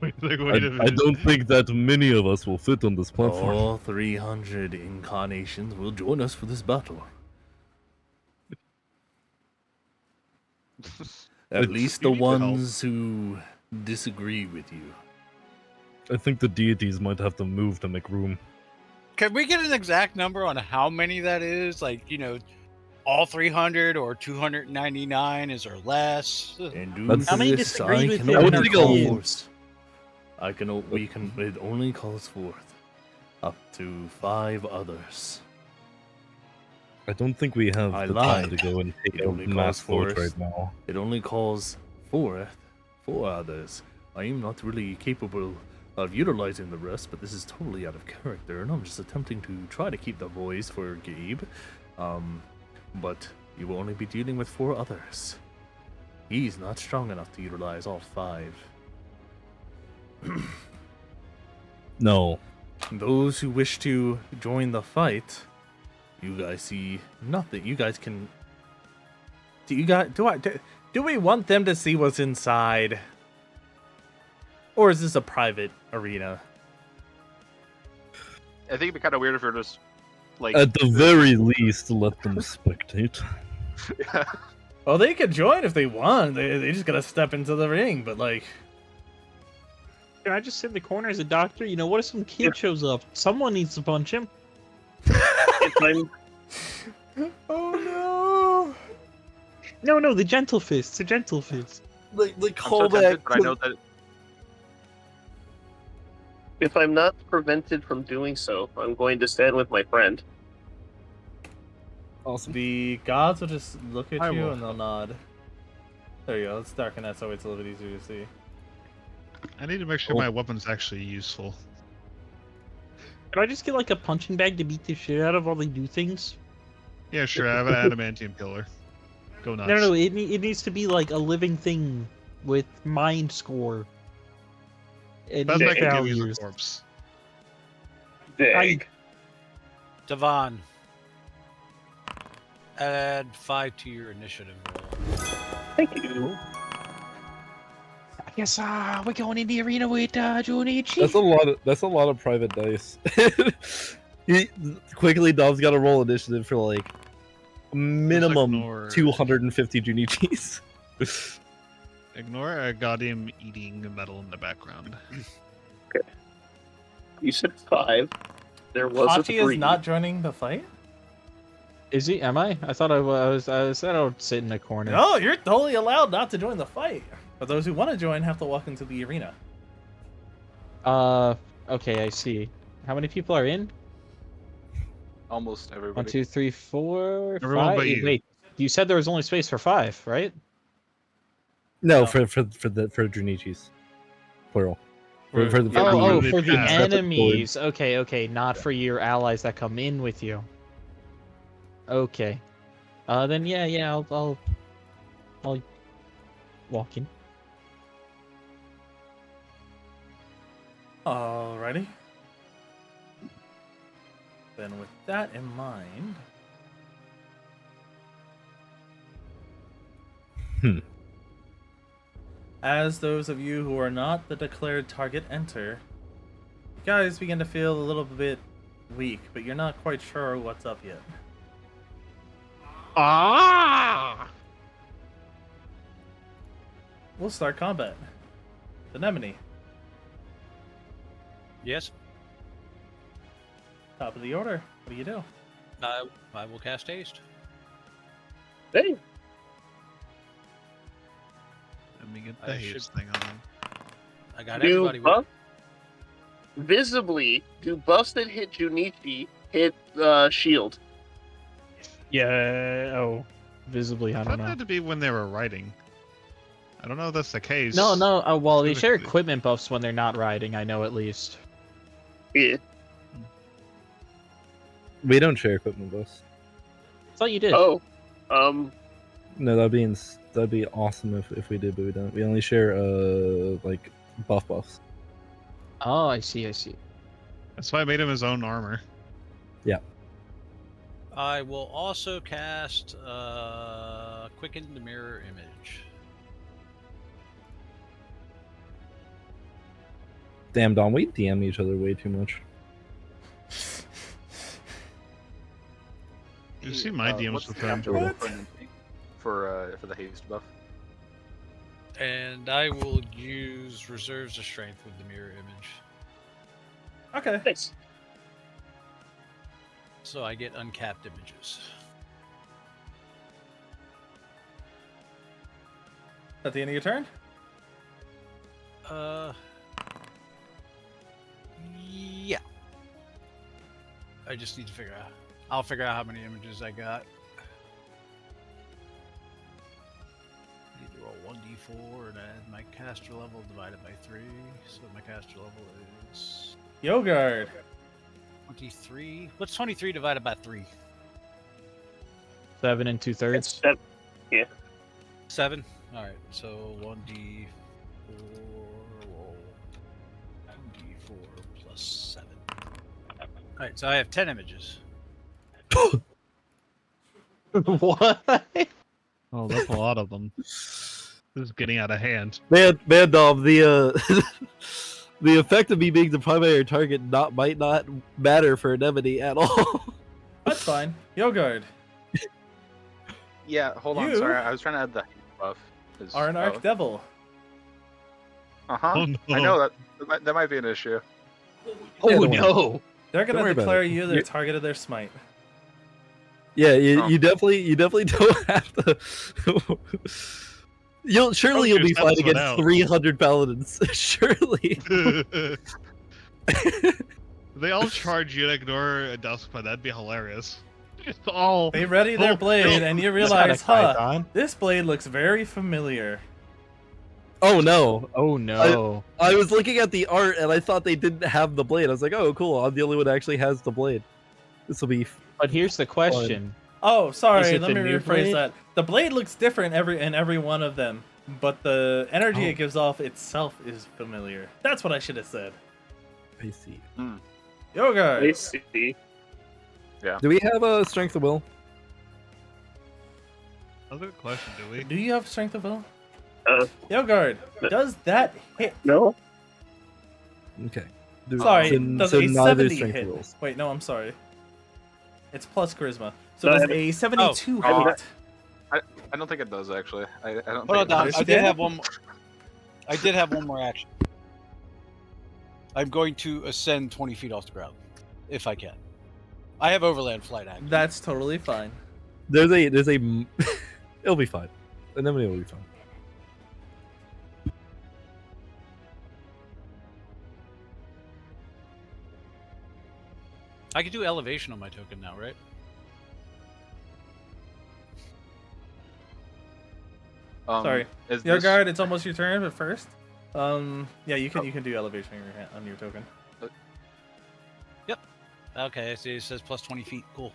Wait a I minute. don't think that many of us will fit on this platform. All 300 incarnations will join us for this battle. At It's- least you the need to help. ones who disagree with you. I think the deities might have to move to make room. Can we get an exact number on how many that is? Like, all 300 or 299 is or less? And due That's- to How many this, disagree I with can you only in our call teams? forth. It only calls forth up to 5 others. I don't think we have I the time lied. to go and take It a only mass calls vote for right now. It only calls forth 4 others. I am not really capable of utilizing the rest, but this is totally out of character, and I'm just attempting to try to keep the voice for Gabe. But you will only be dealing with 4 others. He's not strong enough to utilize all 5. No. Those who wish to join the fight, you guys see nothing. You guys can. Do we want them to see what's inside? Or is this a private arena? I think it'd be kind of weird if you're just like. At the very least, let them spectate. Well, they could join if they want. They just gotta step into the ring, but like. Can I just sit in the corner as a doctor? You know, what if some kid shows up? Someone needs to punch him. If I'm Oh No, the gentle fist. The gentle fist. Like I'm so tempted, but I know that if I'm not prevented from doing so, I'm going to stand with my friend. Awesome. The gods will just look at I you will. and they'll nod. There you go. Let's darken that so it's a little bit easier to see. I need to make sure Oh. my weapon's actually useful. Can I just get like a punching bag to beat the shit out of while they do things? Yeah, sure. I have an adamantium pillar. Go nuts. No, it needs to be like a living thing with mind score. And That's like a values. corpse. Big. Devon, add 5 to your initiative roll. Thank you. I guess we're going in the arena with Junichi. That's a lot of private dice. Quickly, Dom's got to roll initiative for like minimum ignore- 250 Junichis. Ignore a goddamn eating metal in the background. You said 5. There was Hachi a 3. is not joining the fight? Is he? Am I? I thought I said I would sit in the corner. No, you're totally allowed not to join the fight. But those who want to join have to walk into the arena. Okay, I see. How many people are in? almost everybody. 1, 2, 3, 4, Everyone 5. but you. Wait, you said there was only space for 5, right? No, No. for Junichis. Plural. For the Oh, the for the attack. enemies. Okay, not for your allies that come in with you. Okay. Then yeah, I'll walk in. Alrighty. Then with that in mind... As those of you who are not the declared target enter, you guys begin to feel a little bit weak, but you're not quite sure what's up yet. Ah! We'll start combat. Anemone, Yes, top of the order. What do you do? I will cast haste. Hey, Let me get I the haste thing on. I got do everybody with buff visibly? Do buffs that hit Junichi hit shield? Yeah. Oh, visibly. I I don't thought that know. had to be when they were writing. I don't know if that's the case. No. Well, they share specifically. equipment buffs when they're not riding. I know at least. Yeah. We don't share equipment buffs. I thought you did. Oh, No, that'd be awesome if we did, but we don't. We only share like buffs. Oh, I see. That's why I made him his own armor. I will also cast Quicken the Mirror Image. Damn, Don, we DM each other way too much. You see my DMs what's with the him. actual for the haste buff? And I will use Reserves of Strength with the Mirror Image. Okay. nice. So I get uncapped images. At the end of your turn? Yeah. I just need to figure out. I'll figure out how many images I got. Need to roll 1d4 and add my caster level divided by 3. So my caster level is Yogurt. 23. What's 23 divided by 3? 7 2/3. Yeah. 7? Alright, so 1d4 roll 1d4 plus 7. Alright, so I have 10 images. What? Oh, that's a lot of them. This is getting out of hand. Man, Dom, the the effect of me being the primary target might not matter for Anemone at all. That's fine. Yogurt. Yeah, hold on. You- Sorry, I was trying to add the haste buff. Are an archdevil. Uh huh. Oh, no. I know that might be an issue. Oh don't worry. no! They're Don't gonna worry about declare it. you the target of their smite. Yeah, Oh. you definitely don't have to. Surely you'll be Focus, fighting that's what against out. 300 paladins. Surely. They all charge you and ignore a Dustpa. That'd be hilarious. Just all. They ready their Oh, blade, no. and you It's got a realize, huh, Kaizen. this blade looks very familiar. Oh no! Oh no! I was looking at the art and I thought they didn't have the blade. I was like, oh cool, I'm the only one that actually has the blade. This will be. But here's the question: Oh, Is sorry, it let the me new rephrase blade? that. The blade looks different in every one of them, but the energy Oh. it gives off itself is familiar. That's what I should have said. I see. Yogurt. I see. Do we have a strength of will? That's a good question, do we? Do you have strength of will? Uh, Yogurt, does that hit? No. Okay. Sorry, so, does so a neither 70 strength hit? of wills. Wait, no, I'm sorry. It's plus charisma. So No, I does haven't- a 72 Oh, hit? I don't think it does actually. I don't Hold think on, it Don. does. I did have one. I did have one more action. I'm going to ascend 20 feet off the ground, if I can. I have overland flight action. That's totally fine. There's a it'll be fine. Anemone will be fine. I can do elevation on my token now, right? Sorry. Is this- Yogurt, it's almost your turn, but first, Yeah, you can do elevation on your on your token. Okay, I see. It says plus 20 feet. Cool.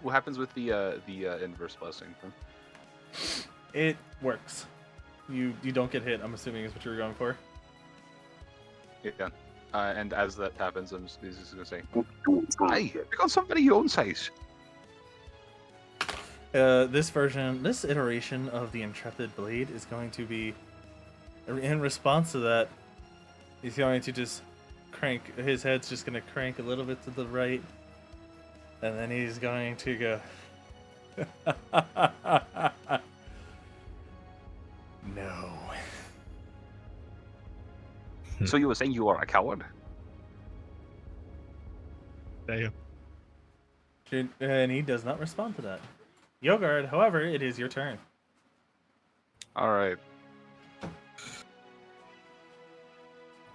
What happens with the inverse blessing? It works. You don't get hit. I'm assuming is what you were going for. Yeah. And as that happens, I'm just gonna say, "Hey, pick on somebody your own size." This iteration of the Intrepid Blade is going to be, in response to that, he's going to just crank, his head's just going to crank a little bit to the right, and then he's going to go, no. So you were saying you are a coward? Damn. And he does not respond to that. Yogard, however, it is your turn. All right.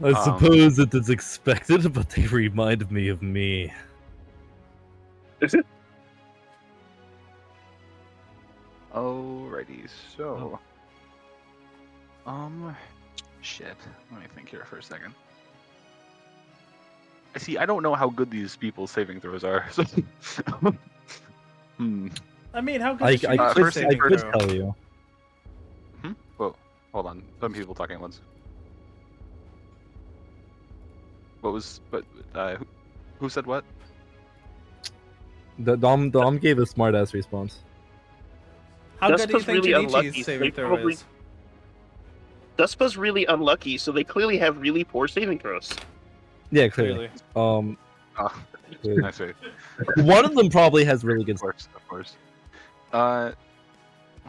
I suppose it is expected, but they remind me of me. Is it? Alrighty, so... Shit. Let me think here for a second. I don't know how good these people's saving throws are. So... I mean, how good I is your could saving throw? tell you. Whoa, hold on. Some people talking at once. What was... who said what? Dom gave a smart-ass response. How good do you Duspa's think really Junichi's unlucky. saving throw is? Duspa's really unlucky, so they clearly have really poor saving throws. Yeah, clearly. Oh, Good. I see. One of them probably has really good. Of course. Let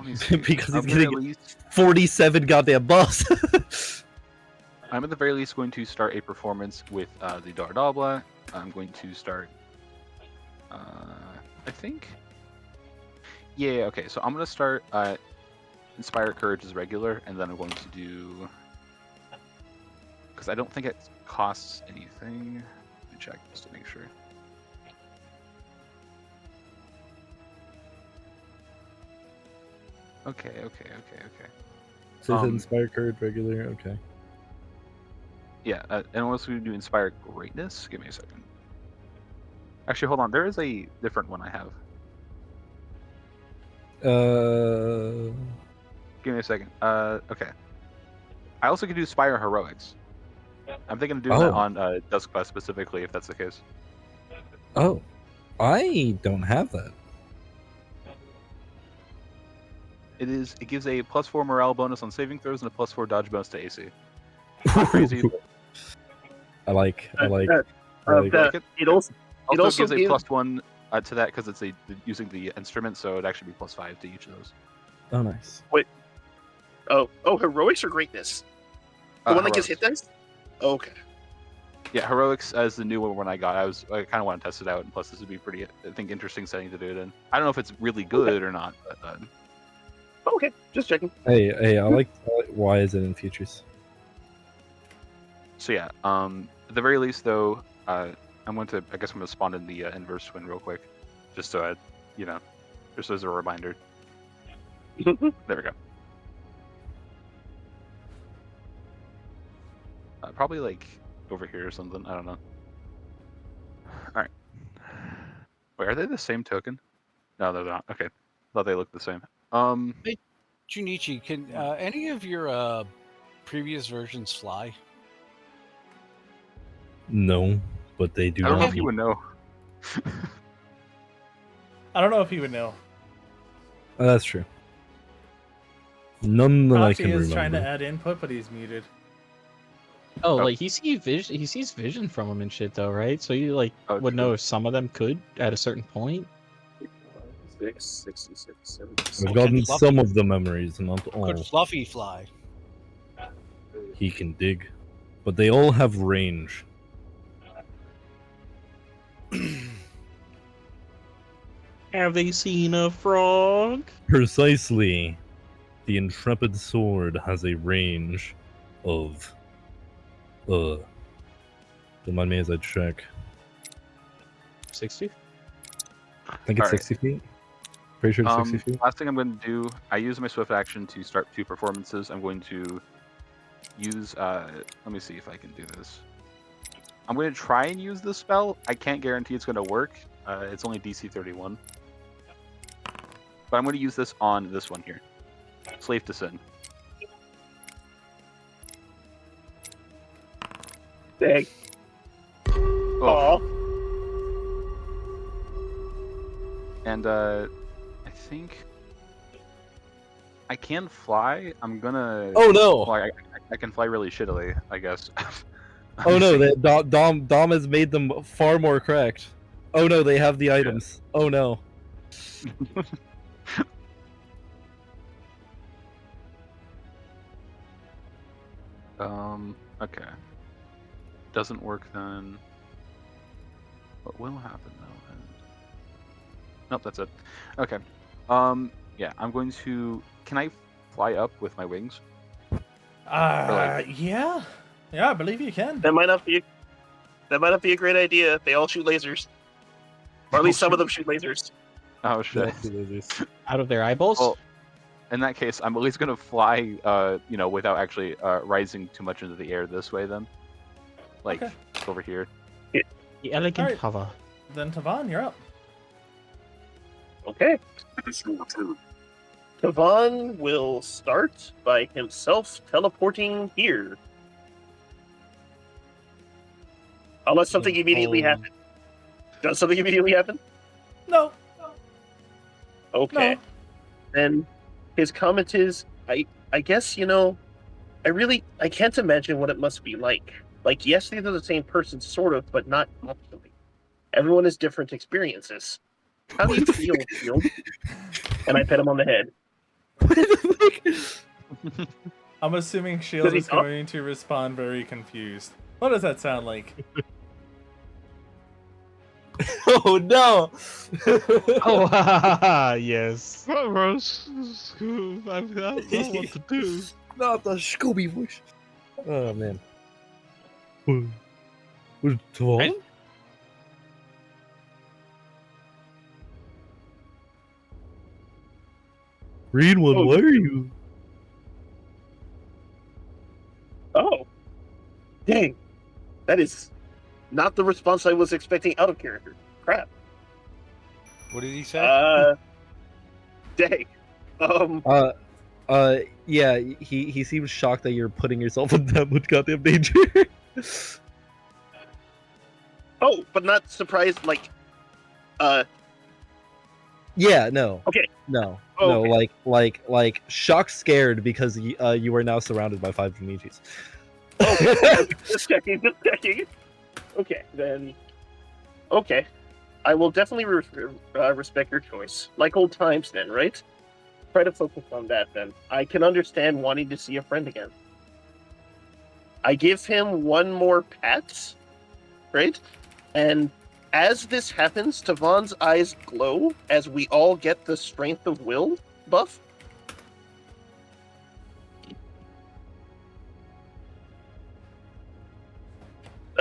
me see. Because I'm he's at the getting least- 47 goddamn buffs. I'm at the very least going to start a performance with the Dardabla. I'm going to start. I think. Yeah. Okay. So I'm going to start. Inspire Courage is regular, and then I'm going to do. Because I don't think it costs anything. Let me check just to make sure. Okay. So is it Inspire Courage regular? Okay. Yeah, and also we do Inspire Greatness. Give me a second. Actually, hold on. There is a different one I have. Give me a second. Okay. I also can do Spire Heroics. I'm thinking of doing that on Duskquest specifically, if that's the case. Oh, I don't have that. It gives a +4 morale bonus on saving throws and a +4 dodge bonus to AC. Not crazy. I like It it also gives a gives- +1 to that because it's using the instrument, so it'd actually be +5 to each of those. Oh, nice. Wait. Oh, heroics or greatness? The one that gives hit Heroics. dice? Okay. Yeah, heroics as the new one I got. I kind of want to test it out, and plus this would be pretty, I think, interesting setting to do it in. I don't know if it's really good or not, but Okay, just checking. Hey, I like why is it in futures? so yeah. At the very least, though, I'm going to spawn in the inverse twin real quick, just so just as a reminder. There we go. Probably like over here or something. I don't know. All right. Wait, are they the same token? No, they're not. Okay, thought they looked the same. Hey, Junichi, can any of your previous versions fly? No, but they do. I don't know have if you would know. I don't know if he would know. Oh, that's true. None that I Proxy can is remember. trying to add input, but he's muted. Oh, like he sees vision from them and shit though, right? So you would know if some of them could at a certain point. 66, 7. I've gotten some of the memories, not all. Could Fluffy fly? He can dig, but they all have range. Have they seen a frog? Precisely. The Intrepid Sword has a range of... Remind me as I check. 60? I think it's Alright. 60 feet. Pretty sure it's 60 feet. Last thing I'm going to do, I use my swift action to start 2 performances. I'm going to use. Let me see if I can do this. I'm going to try and use this spell. I can't guarantee it's going to work. It's only DC 31. But I'm going to use this on this one here. Slave to Sin. Dang. Oh. And I think I can fly. I'm gonna. Oh no! Well, I can fly really shittily, I guess. Oh no! Dom has made them far more correct. Oh no! They have the items. Oh no! Okay. Doesn't work then. What will happen though? Nope, that's it. Okay. Yeah, I'm going to. Can I fly up with my wings? Yeah. Yeah, I believe you can. That might not be a great idea. They all shoot lasers. Or at least some of them shoot lasers. Oh shit. Out of their eyeballs? Well, in that case, I'm at least gonna fly, without actually rising too much into the air this way then. Like, over here. The elegant Alright. hover. Then Tavon, you're up. Okay. Tavon will start by himself teleporting here. Unless something immediately happens. Does something immediately happen? No. Okay. No. Then his comment is, I guess, I can't imagine what it must be like. Like, yes, these are the same person, sort of, but not actually. Everyone has different experiences. How do you feel, Shield? And I pet him on the head. I'm assuming Shield is going to respond very confused. What does that sound like? Oh no! Oh, yes. Rose, I don't know what to do. Not the Scooby voice. Oh man. Was Tavon? Greenwood, where are you? Oh. Dang. That is not the response I was expecting out of character. Crap. What did he say? Dang. Yeah, he seems shocked that you're putting yourself in that much goddamn danger. Oh, but not surprised, like, Yeah, no. Okay. No. Oh, No, okay. like shocked scared because you are now surrounded by 5 Junichis. Oh, just checking. Okay, then. Okay. I will definitely respect your choice. Like old times, then, right? Try to focus on that, then. I can understand wanting to see a friend again. I give him one more pat, right? And as this happens, Tavon's eyes glow as we all get the strength of will buff.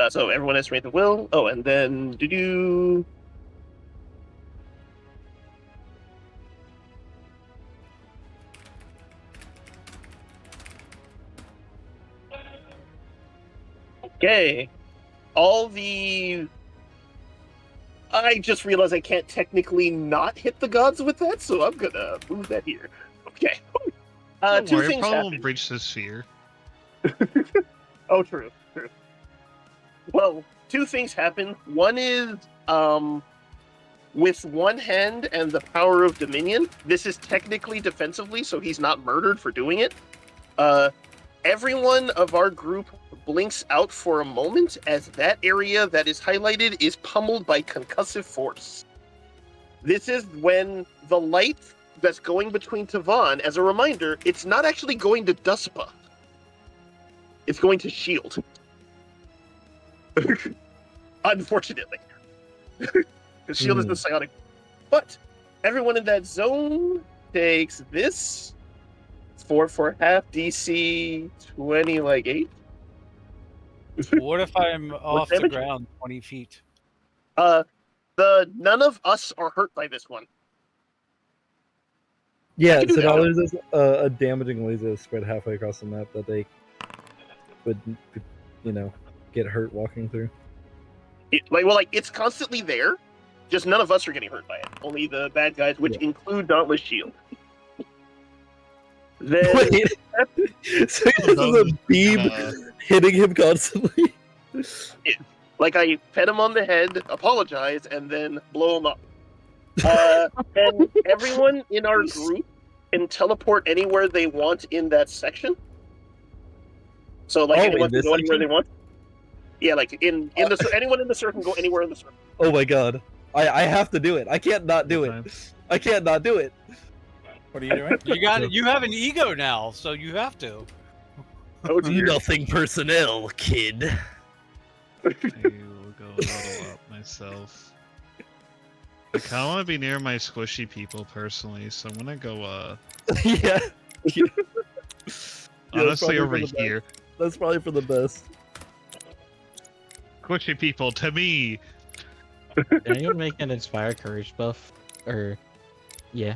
So everyone has strength of will. Oh, and then Okay. I just realized I can't technically not hit the gods with that, so I'm gonna move that here. Okay. Don't Two worry, things probably happen. won't breach the sphere. Oh, true. Well, two things happen. One is, with one hand and the power of Dominion, this is technically defensively, so he's not murdered for doing it. Everyone of our group blinks out for a moment as that area that is highlighted is pummeled by concussive force. This is when the light that's going between Tavon, as a reminder, it's not actually going to Duspa. It's going to Shield. Unfortunately. Because Shield is the psionic. But everyone in that zone takes this. 4 for half, DC 20, like 8. What if I'm off the damage? ground 20 feet? None of us are hurt by this one. Yeah, can do so that. now there's this, a damaging laser spread halfway across the map that they would, get hurt walking through? It's constantly there. Just none of us are getting hurt by it. Only the bad guys, which include Dauntless Shield. Then, Wait, so this is a beam hitting him constantly? I pet him on the head, apologize, and then blow him up. And everyone in our group can teleport anywhere they want in that section. So, anyone can go anywhere they want. Yeah, anyone in the circle can go anywhere in the circle. Oh my god. I have to do it. I can't not do it. I can't not do it. What are you doing? You have an ego now, so you have to. Oh dear. Nothing personnel, kid. I will go level up myself. I kind of want to be near my squishy people personally, so I'm gonna go. Yeah. Honestly, over here. That's probably for the best. Squishy people to me. Can anyone make an Inspire Courage buff? Yeah.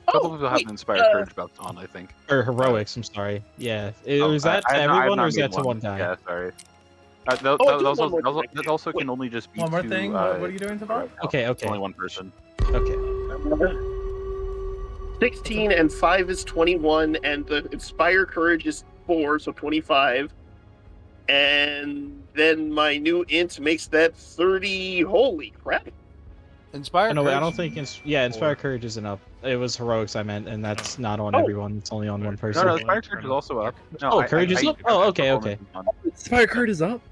A couple people have an Inspired Courage buff on, I think. Or Heroics, I'm sorry. Yeah. Is that to everyone, or is that to one guy? Yeah, sorry. That also can only just be one more to, thing. What are you doing, Tavon? Okay. Only one person. Okay. 16 and 5 is 21, and the Inspire Courage is 4, so 25. And then my new int makes that 30. Holy crap! Inspire. No, I don't think. Inspire Courage isn't up. It was Heroics I meant, and that's not on everyone. It's only on one person. No, Inspire Courage is also up. No, Courage is up. Oh, okay. Inspire Courage is up.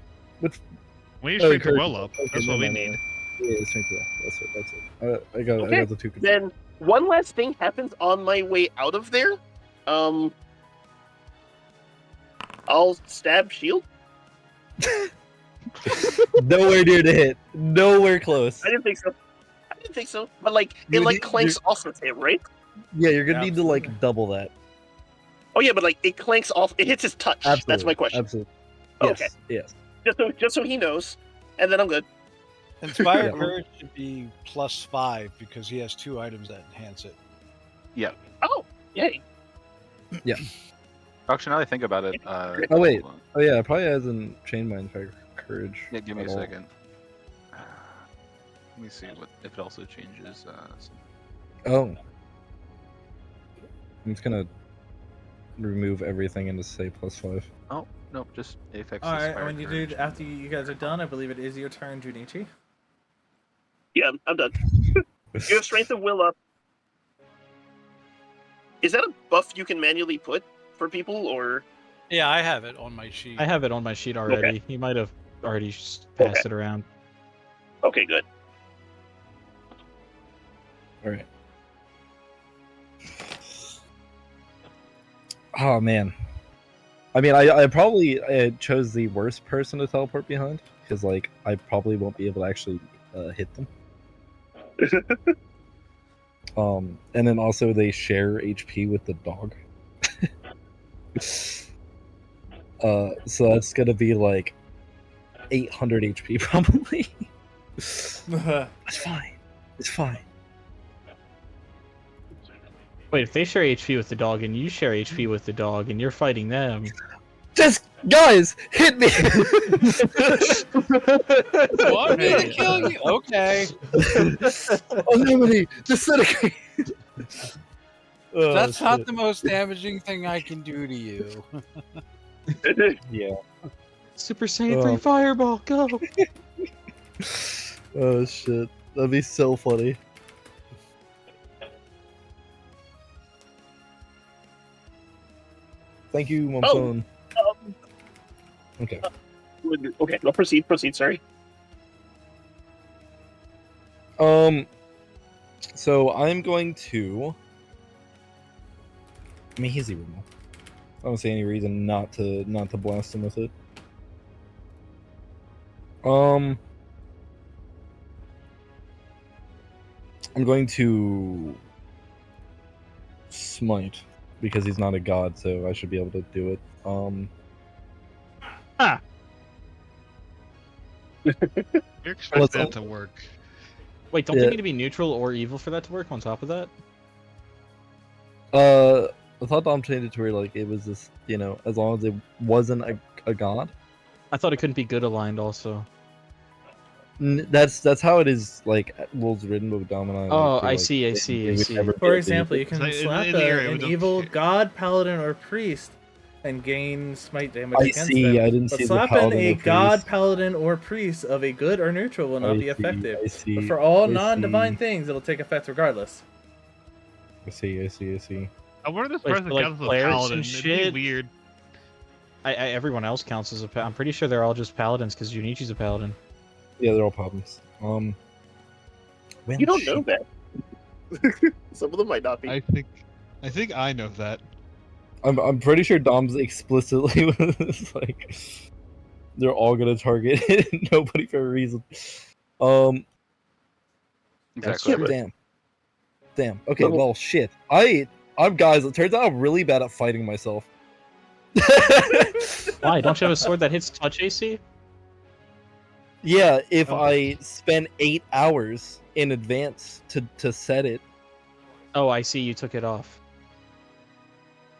We need to strength will up. That's what we need. Yeah, strength will. That's it. I got the two. Then one last thing happens on my way out of there. I'll stab shield. Nowhere near to hit. Nowhere close. I didn't think so. But it clanks off of him, right? Yeah, you're gonna need to double that. Oh yeah, but it clanks off. It hits his touch. Absolutely. That's my question. Absolutely. Okay. Yes. Just so he knows, and then I'm good. Inspire Courage should be +5 because he has 2 items that enhance it. Yeah. Oh, yay. Yeah. Actually, now that I think about it. Oh wait. Oh yeah, it probably hasn't changed my Inspire Courage. Yeah, give me a second. Let me see if it also changes. Oh. I'm just gonna remove everything and just say +5. Oh no, just Apex. All right, when you do after you guys are done, I believe it is your turn, Junichi. Yeah, I'm done. You have Strength of Will up. Is that a buff you can manually put for people, or? Yeah, I have it on my sheet. I have it on my sheet already. Okay. He might have already passed it around. Okay, good. All right. Oh man. I mean, I probably chose the worst person to teleport behind because I probably won't be able to actually hit them. And then also they share HP with the dog. So that's gonna be 800 HP probably. It's fine. It's fine. Wait, if they share HP with the dog and you share HP with the dog and you're fighting them. Just guys, hit me! Want me to kill you? Okay. Anemone, disintegrate! That's not the most damaging thing I can do to you. Yeah. Super Saiyan 3 Fireball, go! Oh shit. That'd be so funny. Thank you, Momson. Okay. Okay, no, proceed, sorry. So I'm going to... I mean, he's evil. I don't see any reason not to blast him with it. I'm going to smite because he's not a god, so I should be able to do it. You expect that to work. Wait, don't they need to be neutral or evil for that to work on top of that? I thought Dom changed it to where like it was just as long as it wasn't a god. I thought it couldn't be good aligned also. That's how it is like rules written with Dom and I. Oh, like, I like, see, I they- see, they I would see. never For be example, you able can in slap the area, an we don't evil care. god, paladin, or priest and gain smite damage I against see, them. I didn't But see the slapping paladin a or god, priest. paladin, or priest of a good or neutral will not I be see, effective. I see, But for all I non-divine see. things, it'll take effect regardless. I see. I wonder this Wait, person for, like, counts as a clerics paladin. and It'd shit? be weird. Everyone else counts as I'm pretty sure they're all just paladins because Junichi's a paladin. Yeah, they're all paladins. You don't know that. Some of them might not be. I think I know that. I'm pretty sure Dom's explicitly was like they're all gonna target nobody for a reason. Exactly. Damn. Okay, Level- well shit. I'm guys, it turns out I'm really bad at fighting myself. Why? Don't you have a sword that hits touch AC? Yeah, if Oh. I spend 8 hours in advance to set it. Oh, I see. You took it off.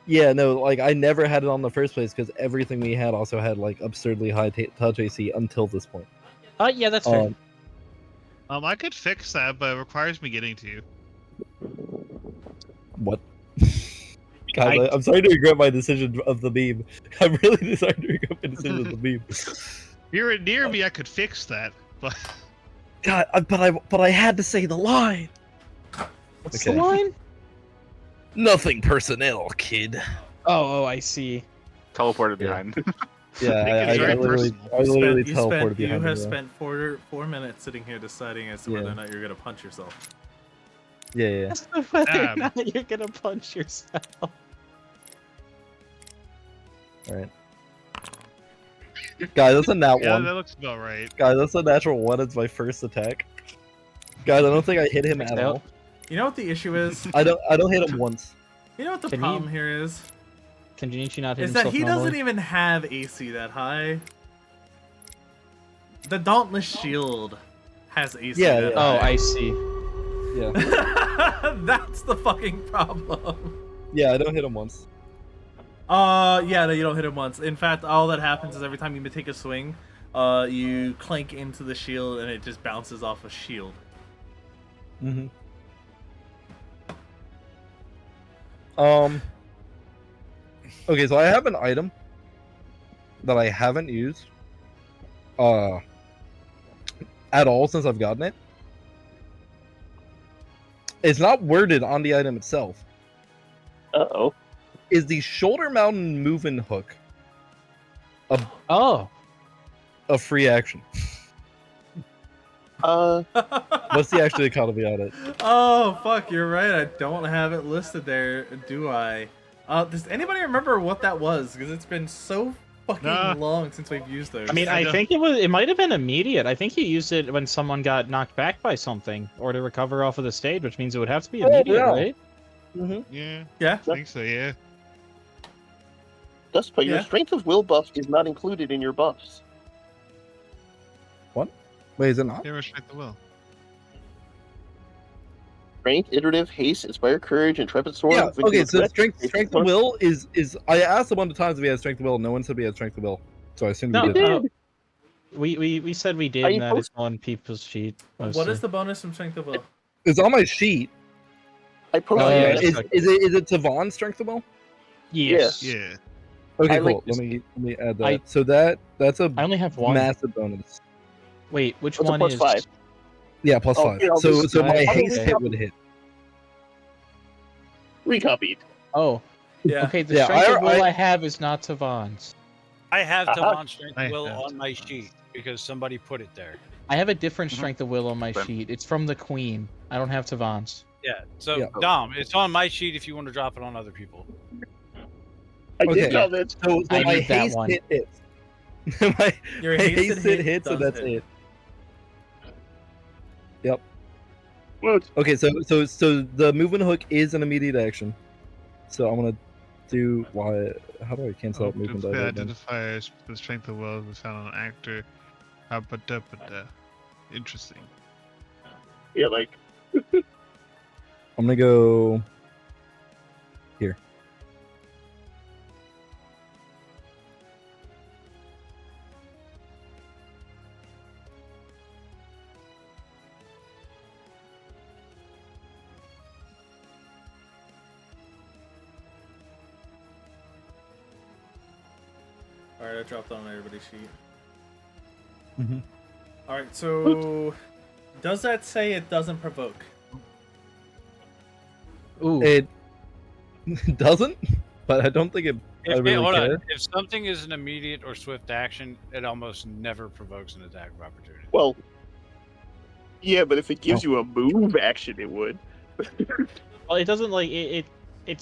Yeah, no, like I never had it on the first place because everything we had also had like absurdly high touch AC until this point. Yeah, that's fair. I could fix that, but it requires me getting to you. What? God, I'm starting to regret my decision of the meme. I'm really starting to regret my decision of the meme. If you were near me, I could fix that. But God, but I had to say the line. What's the line? Nothing personnel, kid. Oh, I see. Teleported behind. Yeah, I it's very literally personal. teleported behind You have him, yeah. spent 4 minutes sitting here deciding as to whether or not you're gonna punch yourself. Yeah. Whether or Damn. not you're gonna punch yourself. Alright. Guys, that's a nat yeah, one. that looks about right. Guys, that's a natural one. It's my first attack. Guys, I don't think I hit him at all. You know what the issue is? I don't hit him once. You know what the Can problem you- here is? Can Junichi not hit Is that himself he normally? doesn't even have AC that high. The Dauntless Shield has AC Yeah, that yeah. Oh, high. I see. Yeah. That's the fucking problem. Yeah, I don't hit him once. Yeah, no, you don't hit him once. In fact, all that happens is every time you take a swing, you clank into the shield and it just bounces off a shield. Mm-hmm. Okay, so I have an item that I haven't used at all since I've gotten it. It's not worded on the item itself. Uh-oh. Is the shoulder mountain moving hook Oh, a free action? What's the actual economy on it? Oh, fuck, you're right. I don't have it listed there, do I? Does anybody remember what that was? Because it's been so fucking long since we've used those. I mean, I think it might have been immediate. I think you used it when someone got knocked back by something, or to recover off of the stage, which means it would have to be immediate, yeah. right? Mm-hmm. Yeah, Yeah. I think so. Yeah. Thus, but your Yeah. strength of will buff is not included in your buffs. What? Wait, is it not? Yeah, respect the will. Strength, iterative, haste, inspire courage, intrepid sword. Yeah. victory Okay. of So threat, strength of will is. I asked a bunch of times if he had strength of will. No one said we had strength of will. So I assumed No, we did. we said we did, Are you and that is post- on people's sheet. What mostly. is the bonus from Strength of Will? It's on my sheet. I posted yeah, it. it's Is it Tavon's strength of will? Yes. Yeah. Okay, I like cool. this. Let me add that. I- So that's a I only have one. massive bonus. Wait, which What's a one plus is? 5? Yeah, plus Oh, 5. here, I'll So just- my I'll haste just hit would hit. Recopied. Oh, Yeah. okay. The Yeah, strength of will I- I have is not Tavon's. I have Uh-huh. Tavon's strength I of will have on my sheet because somebody put it there. I have a different strength of will on my Same. sheet. It's from the Queen. I don't have Tavon's. Yeah. So Yeah. Dom, it's on my sheet if you want to drop it on other people. I Okay. did comment. So I my need that haste one. hit hits. my Your my hasted hit hits, and does that's hit. it. Yep. Woot. Okay, so the movement hook is an immediate action. So I'm gonna do why? How do I cancel out movement? The die again? identifiers the strength of will is found on an actor. Interesting. Yeah, like, I'm gonna go here. All right, I dropped on everybody's sheet. Mhm. All right, so does that say it doesn't provoke? Ooh. It doesn't, but I don't think I If, really hold care. on. If something is an immediate or swift action, it almost never provokes an attack of opportunity. Well, yeah, but if it gives Oh. you a move action, it would. Well, it doesn't like it What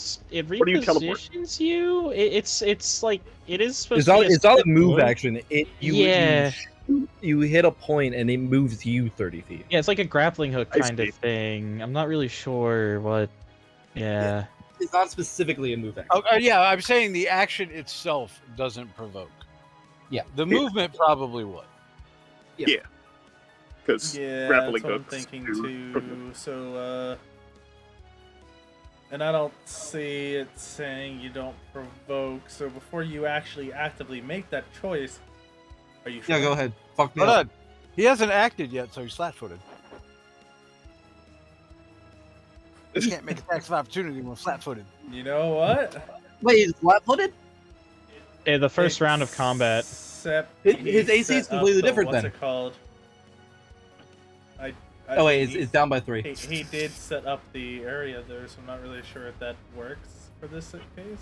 do you teleport? repositions you. It's like it is supposed It's to not. be a It's not a swift move action. Yeah. You hit a point and it moves you 30 feet. Yeah, it's like a grappling hook I kind see. of thing. I'm not really sure what. Yeah. It's not specifically a move action. Oh, yeah, I'm saying the action itself doesn't provoke. Yeah. The movement probably would. Yeah. Because Yeah, grappling that's what I'm hooks thinking do provoke. too. So, and I don't see it saying you don't provoke. So before you actually actively make that choice, are you sure? Yeah, go ahead. Fuck me Hold up. on. He hasn't acted yet, so he's flat-footed. You can't make attacks of opportunity when flat-footed. You know what? Wait, he's flat-footed? Yeah, the first round of combat. Except His he AC is set up completely the- different what's then. it called? Oh wait, he- it's down by 3. He did set up the area there, so I'm not really sure if that works for this case.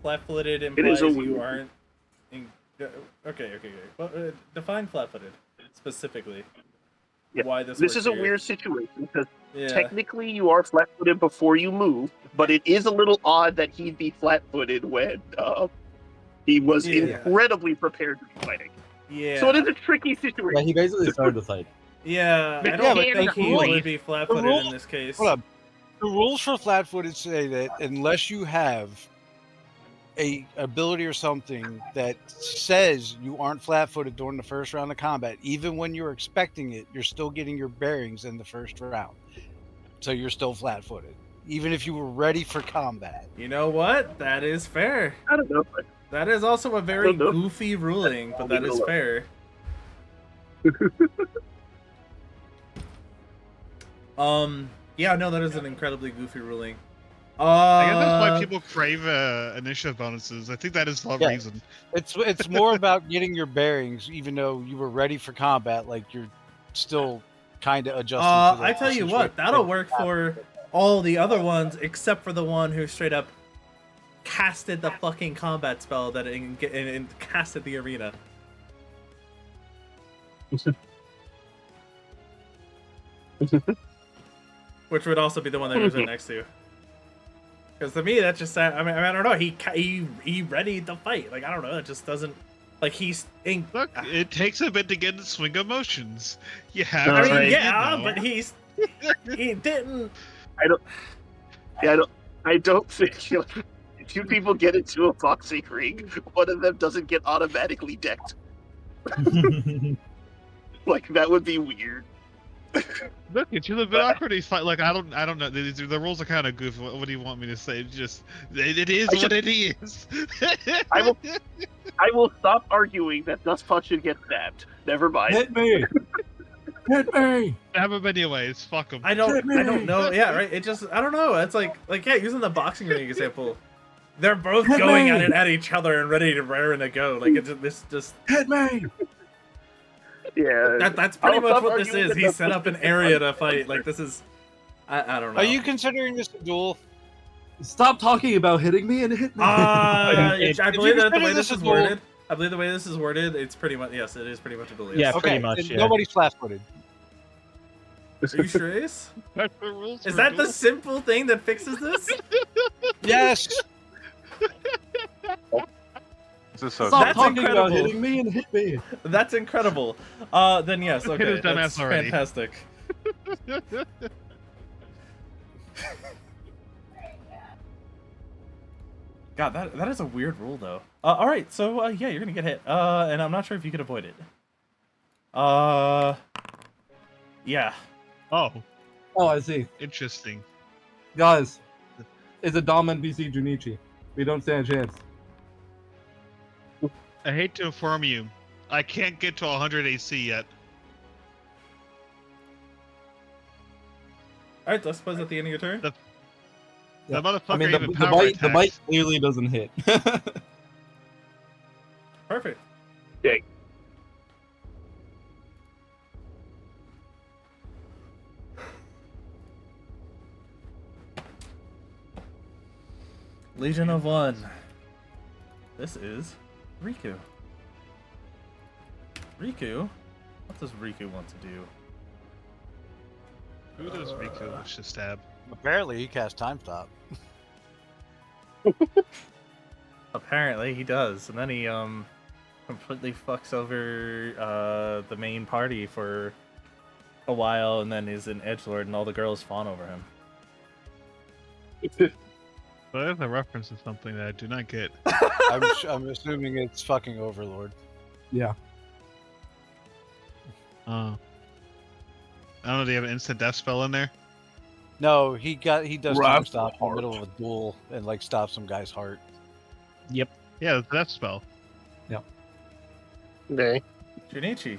Flat-footed implies a you weird- aren't. Okay. Well, define flat-footed specifically. Yeah. Why this? This works is a here. weird situation because Yeah. technically you are flat-footed before you move, but it is a little odd that he'd be flat-footed when he was Yeah. incredibly prepared to be fighting. Yeah. So it is a tricky situation. Yeah, he basically started the fight. Yeah. But I yeah, don't but think thank he you. would be flat-footed rule- in this case. Hold on. The rules for flat-footed say that unless you have a ability or something that says you aren't flat-footed during the first round of combat, even when you're expecting it, you're still getting your bearings in the first round. So you're still flat-footed, even if you were ready for combat. You know what? That is fair. I don't know. That is also a very don't know. goofy ruling, but that is fair. Yeah, no, that is an incredibly goofy ruling. I guess that's why people crave initiative bonuses. I think that is the Yeah. reason. It's more about getting your bearings, even though you were ready for combat. Like you're still kind of adjusting. to the I tell you situation. what, that'll work for all the other ones except for the one who straight up casted the fucking combat spell that and casted the arena. Which would also be the one that goes right next to. Because to me, that just I mean, I don't know. He readied the fight. Like I don't know. It just doesn't like he's in. Look, it takes a bit to get in the swing of motions. You have. I to, mean, you yeah, know. but he didn't. I don't think if two people get into a boxing ring, one of them doesn't get automatically decked. Like that would be weird. Look, it's a little bit awkward. He's fight like I don't know. The rules are kind of goofy. What do you want me to say? Just it is what it is. I will stop arguing that Dustpunch should get stabbed. Never mind. Hit me! Hit me! Have him anyways. Fuck him. I don't know. Yeah, right. It just I don't know. It's like yeah, using the boxing ring example, they're both Hit going me! at it at each other and ready to raring to go. Like it's just Hit me! Yeah. that's pretty I'll much stop what this arguing is. that He set up an area to fight. Like this is I don't know. Are you considering this a duel? Stop talking about hitting me and hit me! I believe that the consider way this this a is duel- worded. I believe the way this is worded. It's pretty much yes. It is pretty much a duel. Yes. Yeah, Okay, pretty much. then Yeah. nobody's flat-footed. Are you sure, Ace? That's the rules Is for that a the duel. simple thing that fixes this? Yes. This is so Stop That's talking about incredible. hitting me and hit me! That's incredible. Then yes, Hit okay, his dumb that's ass already. fantastic. God, that is a weird rule though. All right, so yeah, you're gonna get hit. And I'm not sure if you could avoid it. Yeah. Oh, Oh, I see. interesting. Guys, it's a Dom NPC Junichi. We don't stand a chance. I hate to inform you, I can't get to 100 AC yet. All right, let's suppose at the end of your turn. The motherfucker I mean, even the power bite attacks. clearly doesn't hit. Perfect. Okay. Legion of One. This is Riku. Riku? What does Riku want to do? Who does Riku wish to stab? Apparently, he cast Time Stop. Apparently he does, and then he completely fucks over the main party for a while, and then is an edgelord, and all the girls fawn over him. But there's a reference to something that I do not get. I'm assuming it's fucking Overlord. Yeah. I don't know. Do you have an instant death spell in there? No, he does Wrath Time Stop in the Heart. middle of a duel and like stop some guy's heart. Yep. Yeah, the death spell. Okay. Junichi.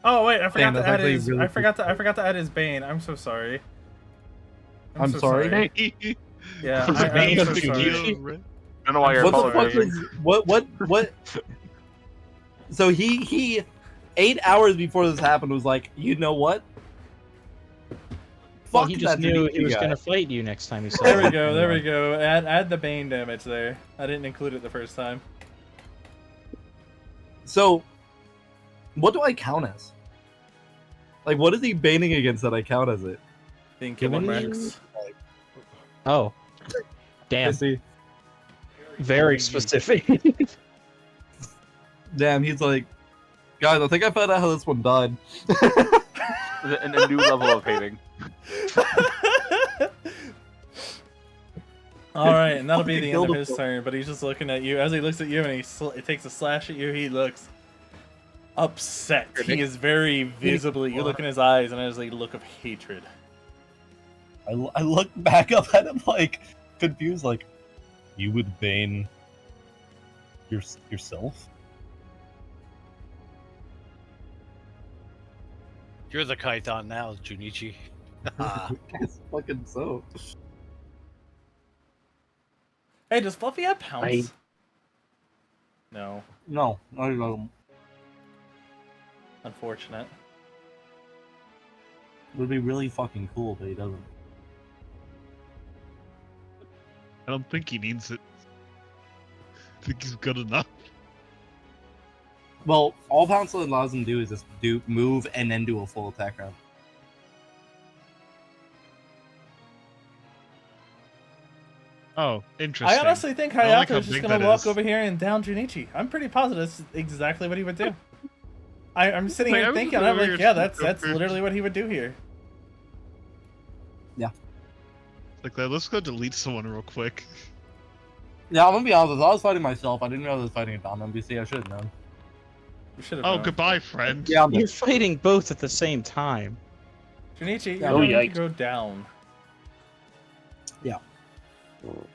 Oh wait, I forgot Damn, to that's add actually his. really I forgot to add his bane. I'm so sorry. I'm so sorry? Yeah, Was I, it me? I'm so Was it sorry. you? I don't know why you're What the fuck apologizing. is what? So he 8 hours before this happened was like, you know what? Well, Fuck he just that knew he Junichi was guy. gonna fight you next time he saw There we you. go. There we go. Add the bane damage there. I didn't include it the first time. So, what do I count as? Like, what is he baning against that I count as it? Being killing Junichi? Rex. Oh. I Damn. see. Very specific. Damn, he's like, guys, I think I found out how this one died. And a new level of hating. All right, and that'll be Fucking the end of killed his him. turn. But he's just looking at you as he looks at you, and he takes a slash at you. He looks upset. He is very visibly. You look in his eyes, and there's a look of hatred. I look back up at him like confused, like, you would bane yourself? You're the Kython now, Junichi. It's fucking so. Hey, does Fluffy have pounce? No, No, I don't. unfortunate. It would be really fucking cool, but he doesn't. I don't think he needs it. I think he's good enough. Well, all Pounce allows him to do is just move and then do a full attack round. Oh, interesting. I honestly think I like Hayato how is just big gonna that walk is. over here and down Junichi. I'm pretty positive that's exactly what he would do. I'm sitting Like, here I was thinking, gonna I'm like, wear yeah, some that's Joker. literally what he would do here. Like, let's go delete someone real quick. Yeah, I'm gonna be honest. I was fighting myself. I didn't know I was fighting a Dom NPC. I should have known. You should have. Oh, known. goodbye, friend. Yeah, I'm You're fighting both at the same time. Junichi, you're Oh, going to yikes. go down.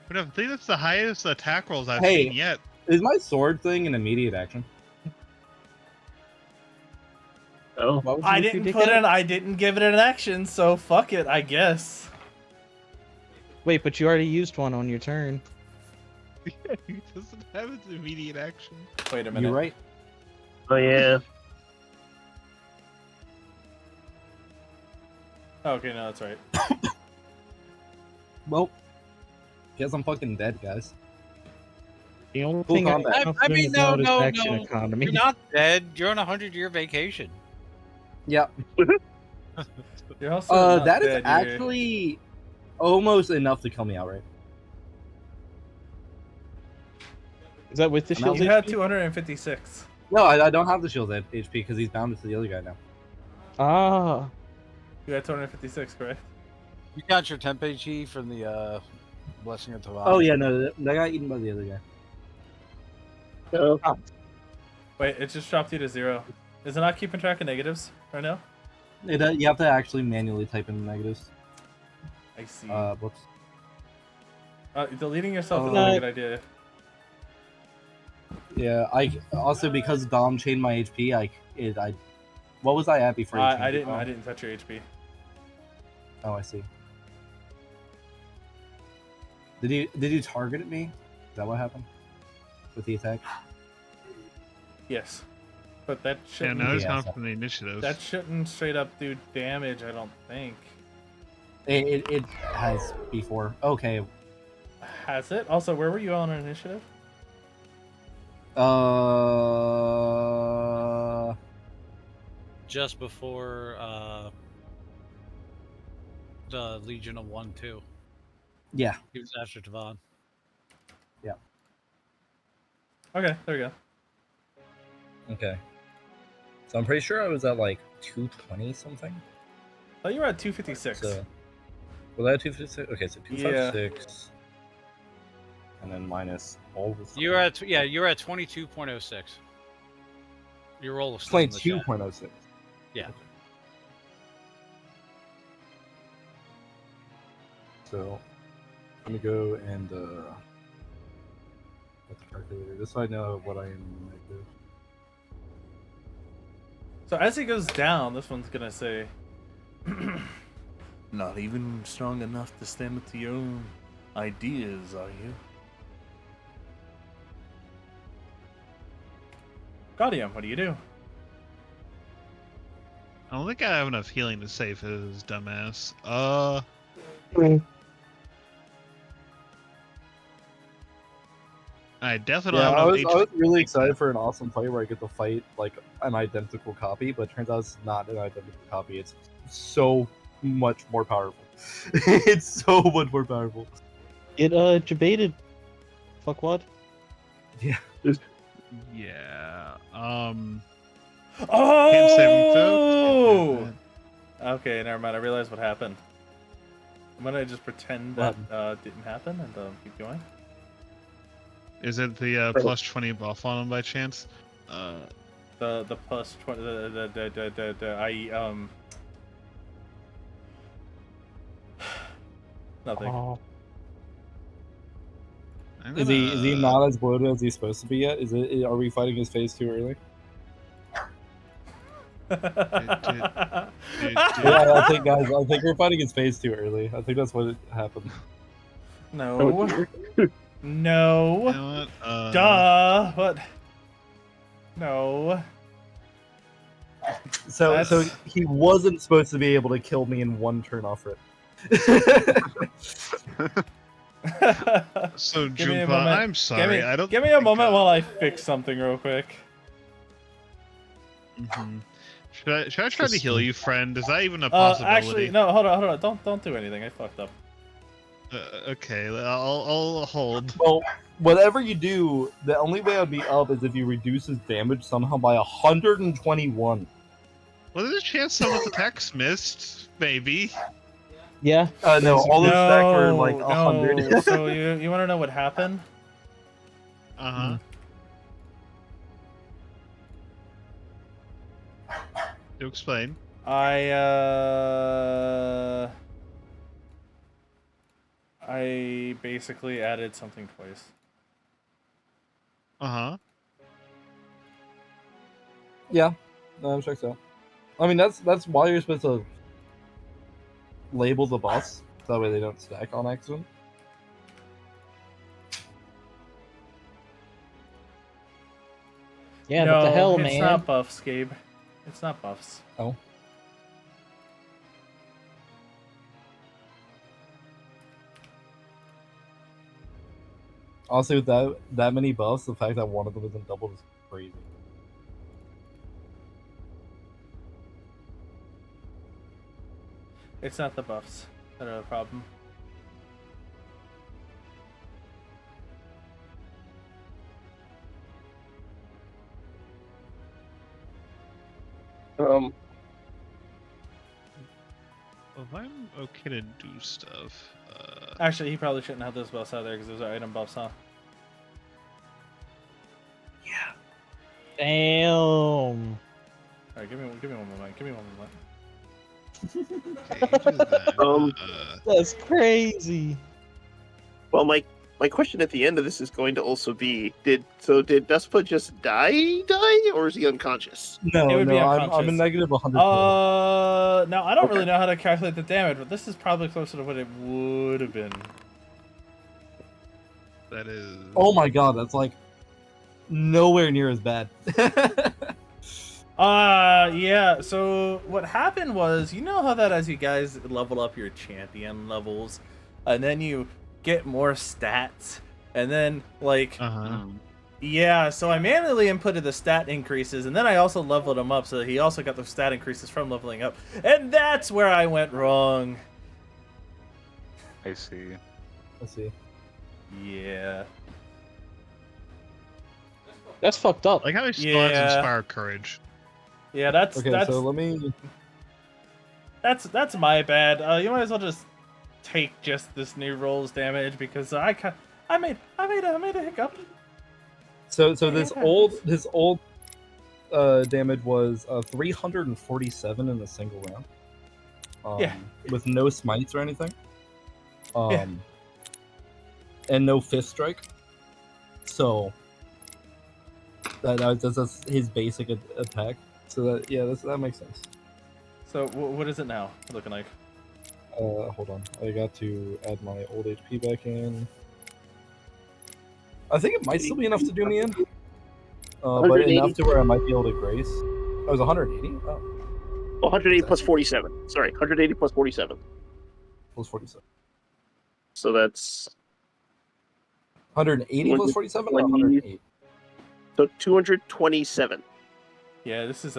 But I think that's the highest attack rolls I've Hey. seen yet. Is my sword thing an immediate action? Oh. What was I the didn't dickhead? put in. I didn't give it an action, so fuck it, I guess. Wait, but you already used one on your turn. He doesn't have its immediate action. Wait a minute. You're right. Oh yeah. Oh, okay, no, that's right. Well, guess I'm fucking dead, guys. The only Full thing I'm combat. confident about is action economy. You're not dead. You're on a 100-year vacation. Yeah. You're also not That is dead, you're- actually almost enough to kill me outright. Is that with the I'm out. shield? You had HP? 256. No, I don't have the shield at HP because he's bounded to the other guy now. Ah. You had 256, correct? You got your temp HE from the Blessing of Tavai. Oh yeah, no, that got eaten by the other guy. Oh. Wait, it just dropped you to 0. Is it not keeping track of negatives right now? You have to actually manually type in the negatives. I see. Whoops. Deleting yourself is Uh, not a good idea. Yeah, I also because Dom chained my HP. What was I at before? he I chained didn't. Dom? I didn't touch your HP. Oh, I see. Did you target at me? that what happened with the attack? Yes. But that Yeah, shouldn't, now he's Yeah, gone so- from the initiative. that shouldn't straight up do damage, I don't think. It has before. Okay. Has it? Also, where were you on initiative? Just before the Legion of 1-2. Yeah. He was after Tavon. Yeah. Okay, there we go. Okay. So I'm pretty sure I was at like 220 something. Oh, you were at 256. So was I at 256? Okay, so 256. And then minus all this. You were at you were at 22.06. Your roll was still in the chat. 22.06. Yeah. So let me go and get the calculator. Just so I know what I am negative. So as he goes down, this one's gonna say, Not even strong enough to stand up to your own ideas, are you? Gaudium, what do you do? I don't think I have enough healing to save his dumbass. I definitely Yeah, don't I have was enough really excited for an awesome fight where I get to fight like an identical copy, but it turns out it's not an identical copy. It's so much more powerful. It's so much more powerful. It debated. Fuck what? Yeah. Yeah. Oh! Okay, never mind. I realized what happened. I'm gonna just pretend that didn't happen and keep going. Is it the plus 20 buff on him by chance? The plus 20. Nothing. Oh. Is he not as bloated as he's supposed to be yet? Are we fighting his phase too early? Yeah, I think we're fighting his phase too early. I think that's what happened. No. No. You know what? Duh. What? No. So he wasn't supposed to be able to kill me in one turn off it. So Give me a Junpa, moment. I'm sorry. I don't. Give me a moment while I fix something real quick. Should I try to heal you, friend? Is that even a possibility? Actually, no. Hold on. Don't do anything. I fucked up. Okay, I'll hold. Well, whatever you do, the only way I'd be up is if you reduce his damage somehow by 121. Well, there's a chance some of the attacks missed, maybe. Yeah. No, all those stack were like 100. No. So you want to know what happened? Uh-huh. To explain. I basically added something twice. Uh-huh. Yeah, no, I'm sure so. I mean, that's why you're supposed to label the buffs, so that way they don't stack on accident. Yeah, no, what the hell, it's man? not buffs, Gabe. It's not buffs. Oh. Honestly, with that many buffs, the fact that one of them isn't doubled is crazy. It's not the buffs that are the problem. Well, I'm okay to do stuff. Actually, he probably shouldn't have those buffs out there because those are item buffs, huh? Damn. Alright, give me one moment. Give me one moment. That's crazy. Well, my question at the end of this is going to also be: Did Despa just die, or is he unconscious? No, It would be I'm unconscious. a negative 100. Now I don't really know how to calculate the damage, but this is probably closer to what it would have been. That is. Oh my god, that's like nowhere near as bad. Yeah, so what happened was, you know how that as you guys level up your champion levels, and then you get more stats, and then, like, yeah, so I manually inputted the stat increases, and then I also leveled him up, so he also got the stat increases from leveling up, and that's where I went wrong. I see. I see. Yeah. That's fucked up. Like how he still has Inspire Courage. Yeah, that's Okay, so let me. That's my bad. You might as well just take just this new roll's damage because I made a hiccup. So this old damage was 347 in a single round. Yeah. With no smites or anything. And no fifth strike. So that's his basic attack. So that makes sense. So what is it now looking like? Hold on. I got to add my old HP back in. I think it might still be enough to do me in. But enough to where I might be able to grace. Oh, it was 180? Oh. 180 plus 47. Sorry, 180 plus 47. Plus 47. So that's 180 plus 47 or 108? So 227. Yeah, this is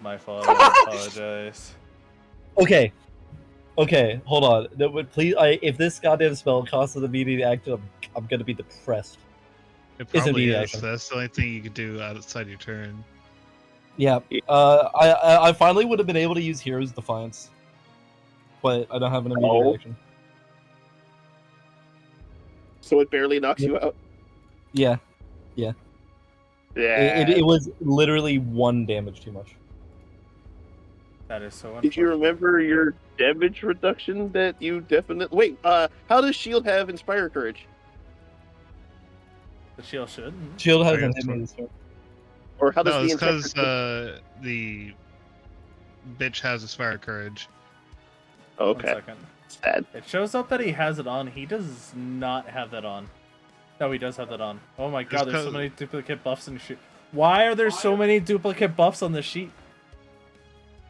my fault. I apologize. Okay, hold on. No, but please, if this goddamn spell costs an immediate action, I'm gonna be depressed. It It's probably immediate is. action. That's the only thing you could do outside your turn. Yeah. I finally would have been able to use Hero's Defiance, but I don't have an immediate action. So it barely knocks you out. Yeah. Yeah. It was literally 1 damage too much. That is so. Did you remember your damage reduction that you definitely wait? How does Shield have Inspire Courage? The shield should. Shield hasn't hit me this turn. Or how does No, the it's because Inspector... the bitch has Inspire Courage. Okay. 1 second. Sad. It shows up that he has it on. He does not have that on. No, he does have that on. Oh my god, there's so many duplicate buffs in the sheet. Why are there so many duplicate buffs on the sheet?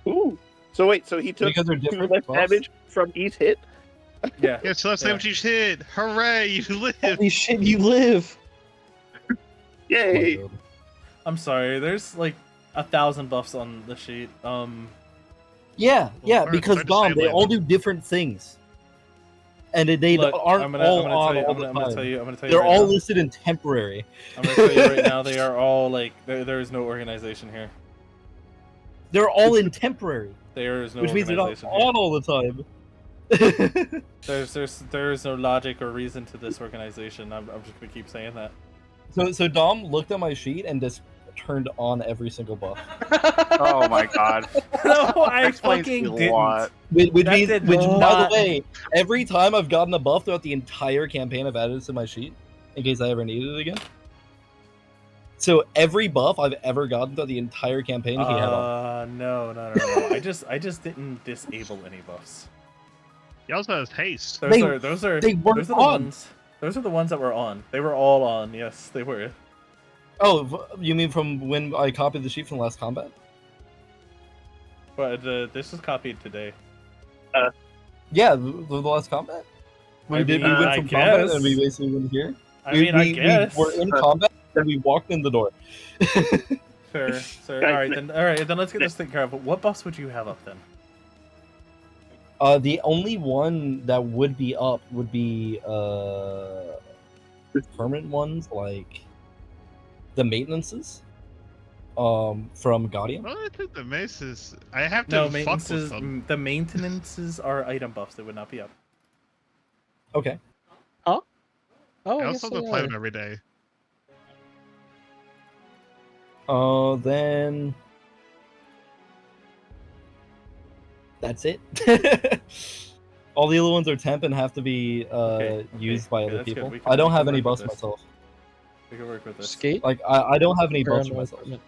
Ooh. So wait, so he took Because they're 2 different less buffs? damage from each hit? Yeah. Yeah, so less damage each hit. Hooray, you live! Holy shit, you live! Yay! I'm sorry, there's like 1,000 buffs on the sheet. Yeah, Well, because just Bomb, say they like- all do different things. And they Look, aren't I'm gonna all tell on you- all I'm the gonna time. tell you They're right all now. listed in temporary. I'm gonna tell you right now, they are all like there is no organization here. They're all in temporary. There is no which means they're not organization here. on all the time. There is no logic or reason to this organization. I'm just gonna keep saying that. So Dom looked at my sheet and just turned on every single buff. Oh my god. No, I That explains fucking a didn't. lot. Which That means, did by not- the way, every time I've gotten a buff throughout the entire campaign, I've added it to my sheet in case I ever needed it again. So every buff I've ever gotten throughout the entire campaign, he had on. No. I just didn't disable any buffs. He also has haste. Those They are weren't those are the on. ones. Those are the ones that were on. They were all on. Yes, they were. Oh, you mean from when I copied the sheet from last combat? But this was copied today. Yeah, the last combat. We I did. mean, We went I from combat guess. and we basically went here. I mean, I guess. we were in combat and we walked in the door. Sure. All right, then let's get this thing care of. What buffs would you have up then? The only one that would be up would be permanent ones like the maintenances. From Gaudium. Well, I think the maces. I have to No, fuck with maintenances. them. The maintenances are item buffs. They would not be up. Okay. Oh, I I also guess have to they play are. them every day. Then that's it. All the other ones are temp and have to be used by other that's good. people. We can- I don't we have can any work with buffs this. myself. We can work with this. Skate? Like I don't have any Or buffs for no myself. equipment?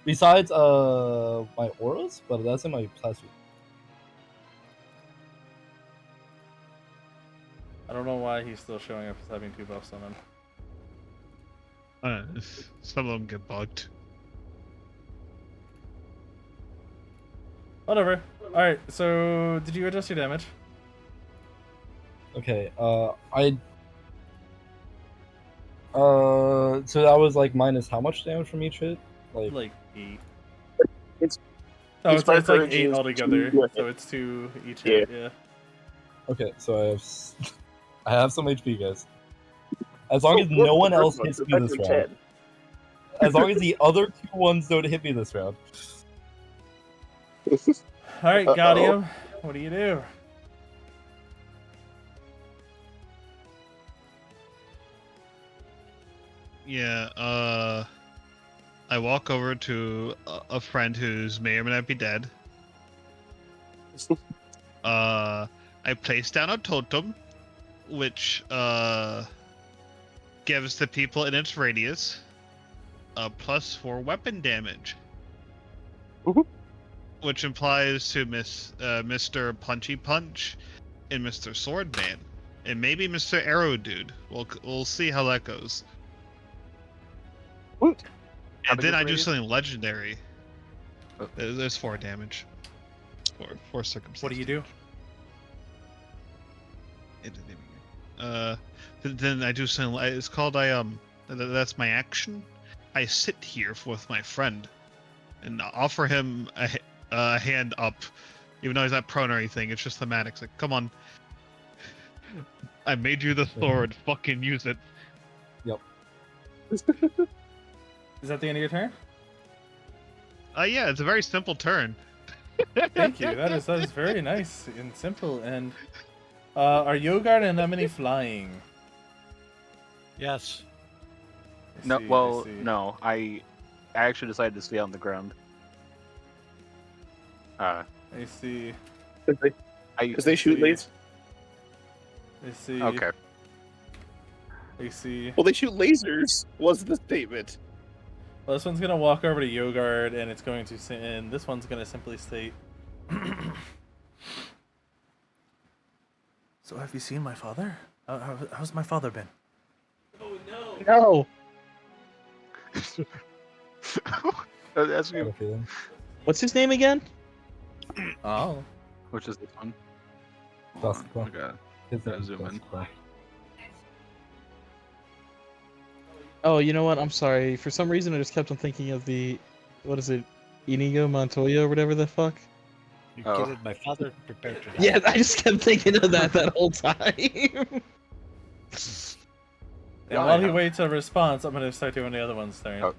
Besides my auras, but that's in my class. I don't know why he's still showing up as having 2 buffs on him. Some of them get bugged. Whatever. Alright, so did you adjust your damage? Okay, so that was like minus how much damage from each hit? Like 8. It's Oh, it's Inspire like Courage 8 is altogether, 2 so it's 2 each hit, yeah. Okay, so I have some HP, guys. As long as no one else hits me this round. As long as the other 2 ones don't hit me this round. Alright, Gaudium, what do you do? Yeah, I walk over to a friend who's may or may not be dead. I place down a totem, which gives the people in its radius a +4 weapon damage. Which implies to Mr. Punchy Punch and Mr. Swordman. And maybe Mr. Arrow Dude. We'll see how that goes. And then I do something legendary. There's 4 damage. 4 circumstances. What do you do? Then I do something. It's called that's my action. I sit here with my friend, and offer him a hand up, even though he's not prone or anything. It's just thematic. It's like, come on, I made you the sword. Fucking use it. Yep. Is that the end of your turn? Yeah, it's a very simple turn. Thank you. That is very nice and simple. And are Yogard and Emily flying? Yes. No. I actually decided to stay on the ground. I see. Because they shoot lasers. I see. Okay. I see. Well, they shoot lasers. Was the statement. Well, this one's gonna walk over to Yogard, and it's going to and this one's gonna simply state. So, have you seen my father? How's my father been? Oh no! No. That's me. What's his name again? Oh. Which is this one? Duskfall. Okay. Zoom in. Oh, you know what? I'm sorry. For some reason, I just kept on thinking of what is it? Inigo Montoya or whatever the fuck? You get it, my father prepared to die. Yeah, I just kept thinking of that whole time. And while he waits a response, I'm gonna start doing the other one's turn. Oh.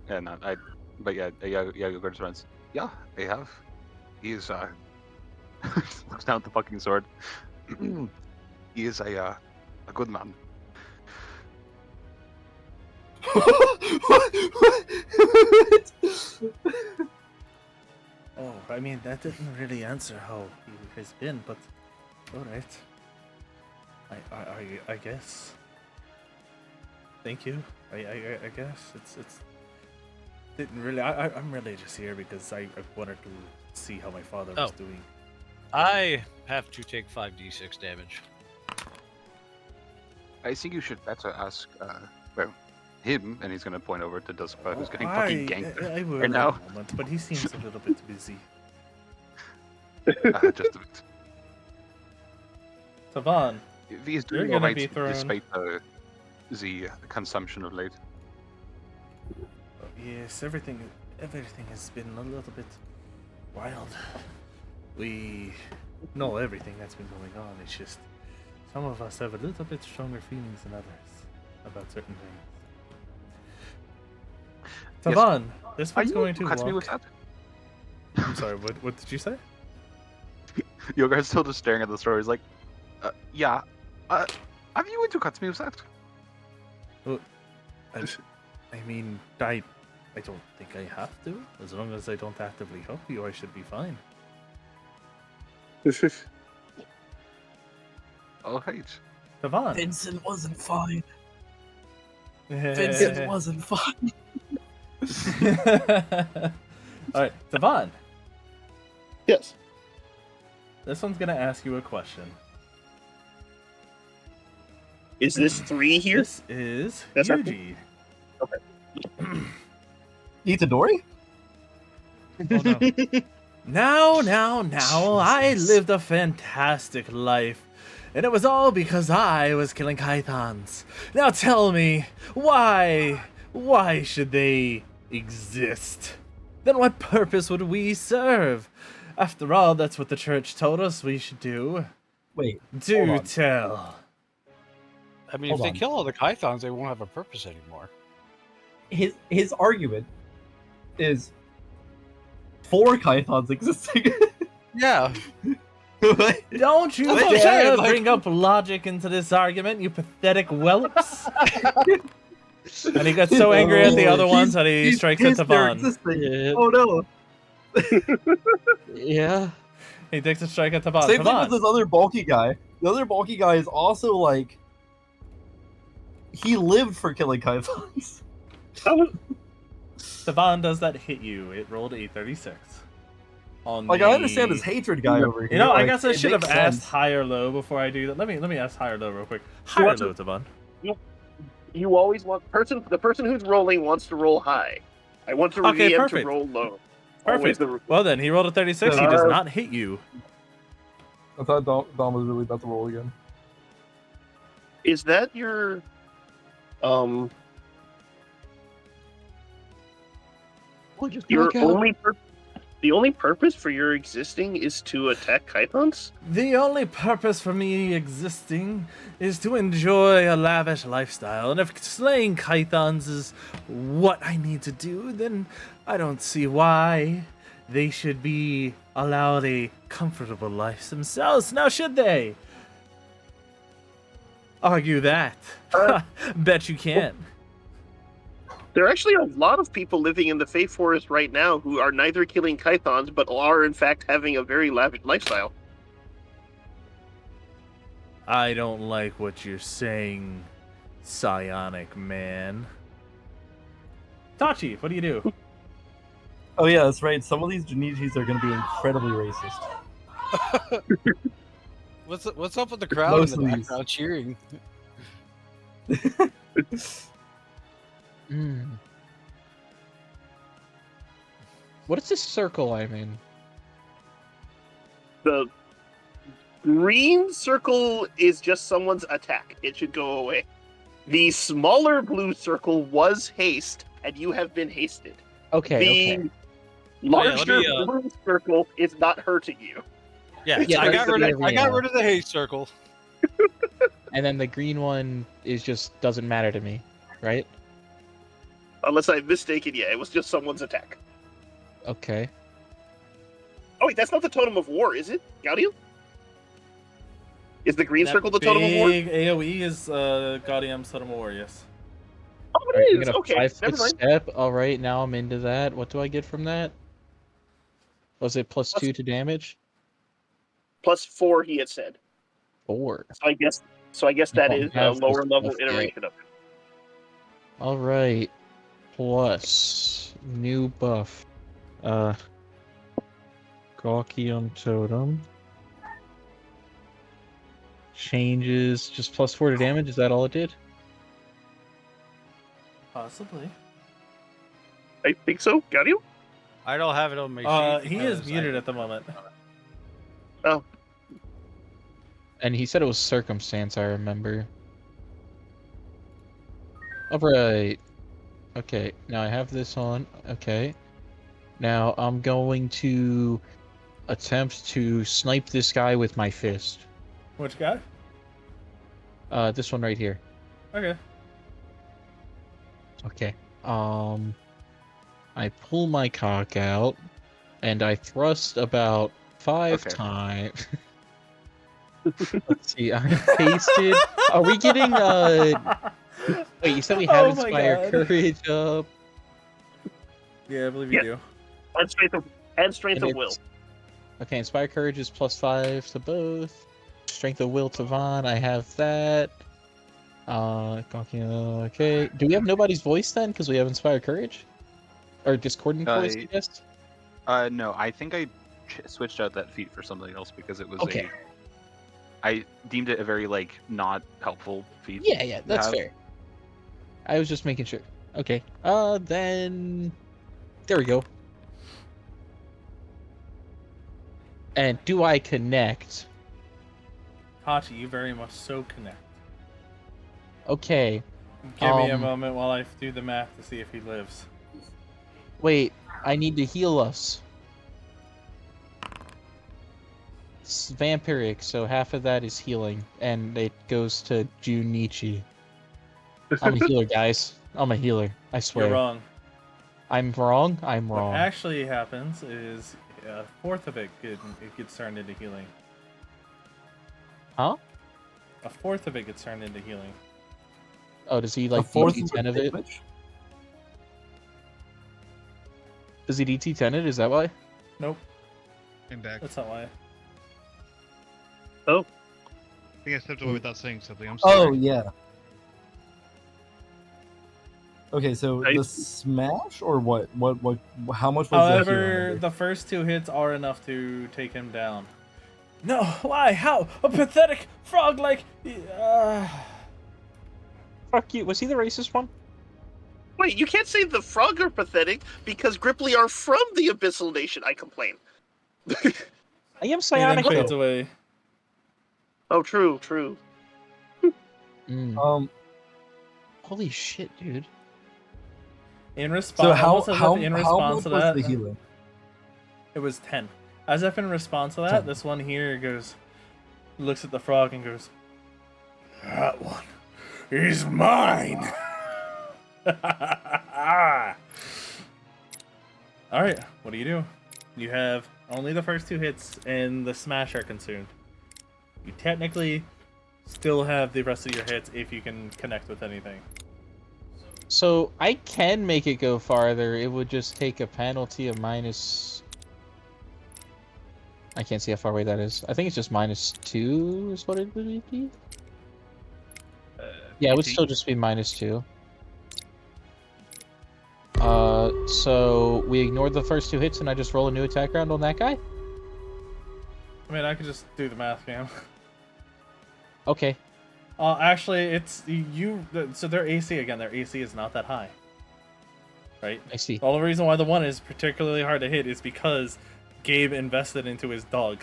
Yeah, no, but yeah, Yogard's runs. Yeah, they have. He's looks down at the fucking sword. He is a good man. Oh, I mean, that didn't really answer how he has been, but alright. I guess. Thank you. I guess. It's didn't really I'm really just here because I wanted to see how my father was doing. I have to take 5d6 damage. I think you should better ask him, and he's gonna point over to Duskfall, who's getting fucking ganked I will right now. in a moment, but he seems a little bit busy. Just a bit. Tavan, He's doing alright despite the consumption of late. Yes, everything has been a little bit wild. We know everything that's been going on. It's just some of us have a little bit stronger feelings than others about certain things. Tavan, this one's going to cut me with walk. that? I'm sorry. What did you say? Yogard's still just staring at the story. He's like, yeah. Have you into cuts me with that? Well, I mean, I don't think I have to. As long as I don't actively help you, I should be fine. All right. Tavan. Vincent wasn't fine. Vincent wasn't fine. Alright, Tavan. Yes. This one's gonna ask you a question. Is this 3 here? This is That's our- Yuji. Itadori? Oh, no. Now, I lived a fantastic life. And it was all because I was killing Kythons. Now tell me, why should they exist? Then what purpose would we serve? After all, that's what the church told us we should do. Wait. Do hold on. tell. I mean, Hold if they on. kill all the Kythons, they won't have a purpose anymore. His argument is 4 Kythons existing. Yeah. Don't you That's what I'm dare saying, like- bring up logic into this argument, you pathetic whelps. And he got so angry at the other ones that he strikes at Tavan. Yeah. Oh no. Yeah. He takes a strike at Tavan. Same thing with Tavan. this other bulky guy. The other bulky guy is also like he lived for killing Kythons. Tavan, does that hit you? It rolled a 36. On Like the... I understand this hatred guy over here. You know, I like, guess I it should have makes asked sense. high or low before I do that. Let me ask high or low real quick. High or what's low, it- Tavan? You always want the person who's rolling wants to roll high. I want the Okay, DM perfect. to roll low. Always Perfect. Well then, he rolled a 36. He does not hit you. I thought Dom was really about to roll again. Is that your your the only purpose for your existing is to attack Kythons? The only purpose for me existing is to enjoy a lavish lifestyle, and if slaying Kythons is what I need to do, then I don't see why they should be allowed a comfortable life themselves, now should they? Argue that. Bet you can. There are actually a lot of people living in the Fae Forest right now who are neither killing Kythons, but are in fact having a very lavish lifestyle. I don't like what you're saying, psionic man. Tachi, what do you do? Oh yeah, that's right. Some of these Junichis are going to be incredibly racist. What's up with the crowd Most in the of these. background cheering? What is this circle I'm in? The green circle is just someone's attack. It should go away. The smaller blue circle was haste, and you have been hasted. Okay, The larger let me, blue circle is not hurting you. Yeah, Yeah, I that's got the rid of the hate circle. And then the green one is just doesn't matter to me, right? Unless I'm mistaken, yeah, it was just someone's attack. Okay. Oh wait, that's not the Totem of War, is it? Gaudium? Is the green That circle the Totem of War? big AoE is Gaudium's Totem of War, yes. Oh, Alright, it I is. got a Okay, 5-foot never mind. step. Alright, now I'm into that. What do I get from that? Was it plus 2 to damage? +4, he had said. 4. So I guess that Oh, is a have lower this level stuff, yeah. iteration of it. Alright. Plus new buff. Gawkium Totem. Changes just +4 to damage, is that all it did? Possibly. I think so. Gaudium? I don't have it on my sheet. He is because muted at the moment. Oh. And he said it was circumstance, I remember. Alright. Okay, now I have this on. Okay. Now I'm going to attempt to snipe this guy with my fist. Which guy? This one right here. Okay. Okay. I pull my cock out, and I thrust about 5 Okay. times. Let's see, I pasted. Are we getting Wait, you said we have Oh my Inspire God. Courage up. Yeah, I believe you Yeah. do. And strength And of will. it's- Okay, Inspire Courage is +5 to both. Strength of Will to Vaughn, I have that. Okay. Do we have nobody's voice then? Because we have Inspire Courage? Or Discordant voice, I guess? No, I think I switched out that feat for something else because it was Okay. I deemed it a very like not helpful feat. Yeah, to that's have. fair. I was just making sure. Okay. Then there we go. And do I connect? Hachi, you very much so connect. Okay. Give me a moment while I do the math to see if he lives. Wait, I need to heal us. It's vampiric, so half of that is healing, and it goes to Junichi. I'm a healer, guys. I'm a healer. I swear. You're wrong. I'm wrong? I'm What wrong. actually happens is a fourth of it gets turned into healing. Huh? A fourth of it gets turned into healing. Oh, does he like fourth DT of 10 of it? damage? Does he DT 10 it? Is that why? Nope, Came back. that's not why. Oh, I think I stepped away without saying something. I'm sorry. Oh yeah. Okay, so I- the smash or what? How much was However, the first 2 hits are enough to take him down. No, why? How? A pathetic frog-like. Fuck you. Was he the racist one? wait, you can't say the frog are pathetic because Gripply are from the Abyssal Nation, I complain. I am He then psionic. fades though. away. Oh, true. Mm. Holy shit, dude. In response, So how almost as if in much response to was that, the healing? it was 10. As if in response to that, 10. this one here looks at the frog and goes, That one is mine. Alright, what do? You have only the first 2 hits and the smash are consumed. You technically still have the rest of your hits if you can connect with anything. So I can make it go farther. It would just take a penalty of minus. I can't see how far away that is. I think it's just -2 is what it would be. Yeah, it would still just be -2. So we ignored the first 2 hits and I just roll a new attack round on that guy? I mean, I could just do the math, fam. Okay. Actually, it's so their AC, again, their AC is not that high. Right? I see. The only reason why the one is particularly hard to hit is because Gabe invested into his dog.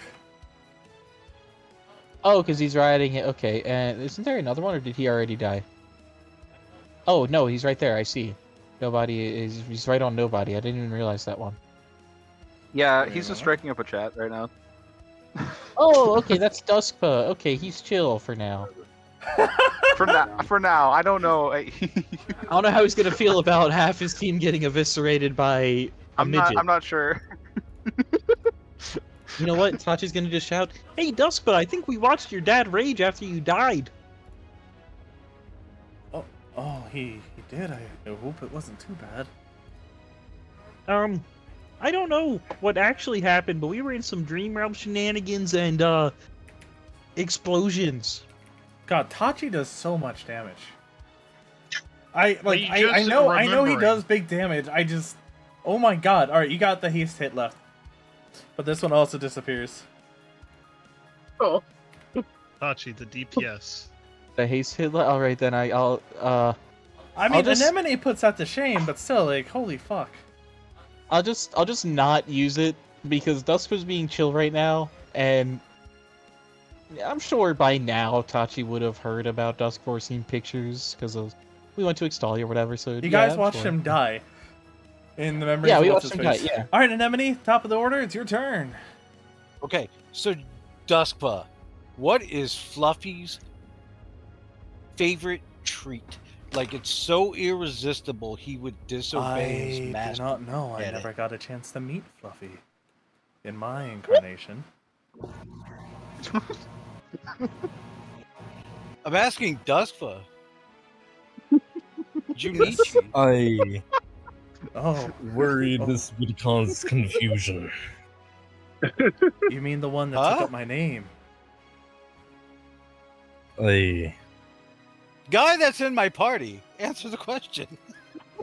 Oh, because he's riding it. Okay, and isn't there another one, or did he already die? Oh, no, he's right there. I see. He's right on nobody. I didn't even realize that one. Yeah, he's just striking up a chat right now. Oh, okay, that's Duskpa. Okay, he's chill for now. For now, I don't know. I don't know how he's gonna feel about half his team getting eviscerated by a I'm midget. not sure. You know what? Tachi's gonna just shout, "Hey, Duskpa! I think we watched your dad rage after you died." Oh, he did. I hope it wasn't too bad. I don't know what actually happened, but we were in some Dream Realm shenanigans and explosions. God, Tachi does so much damage. I just know he remembering. does big damage. I just, oh my god! All right, you got the haste hit left, but this one also disappears. Oh, Tachi, the DPS. The haste hit. All right, then I'll. I mean, just- Anemone puts that to shame, but still, like, holy fuck. I'll just not use it because Duskpa's being chill right now, and I'm sure by now Tachi would have heard about Duskfor, seen pictures because we went to Extali or whatever. So You guys watched him die in the memories. Yeah, of we what's watched his him face. die, yeah. All right, Anemone, top of the order. It's your turn. Okay, so Duskpa, what is Fluffy's favorite treat? Like, it's so irresistible he would disobey his I master. do not know. I Get it. never got a chance to meet Fluffy in my incarnation. I'm asking Duskpa. Junichi. I Oh, worried this would cause confusion. you mean the one that Huh? took up my name? I Guy that's in my party. Answer the question.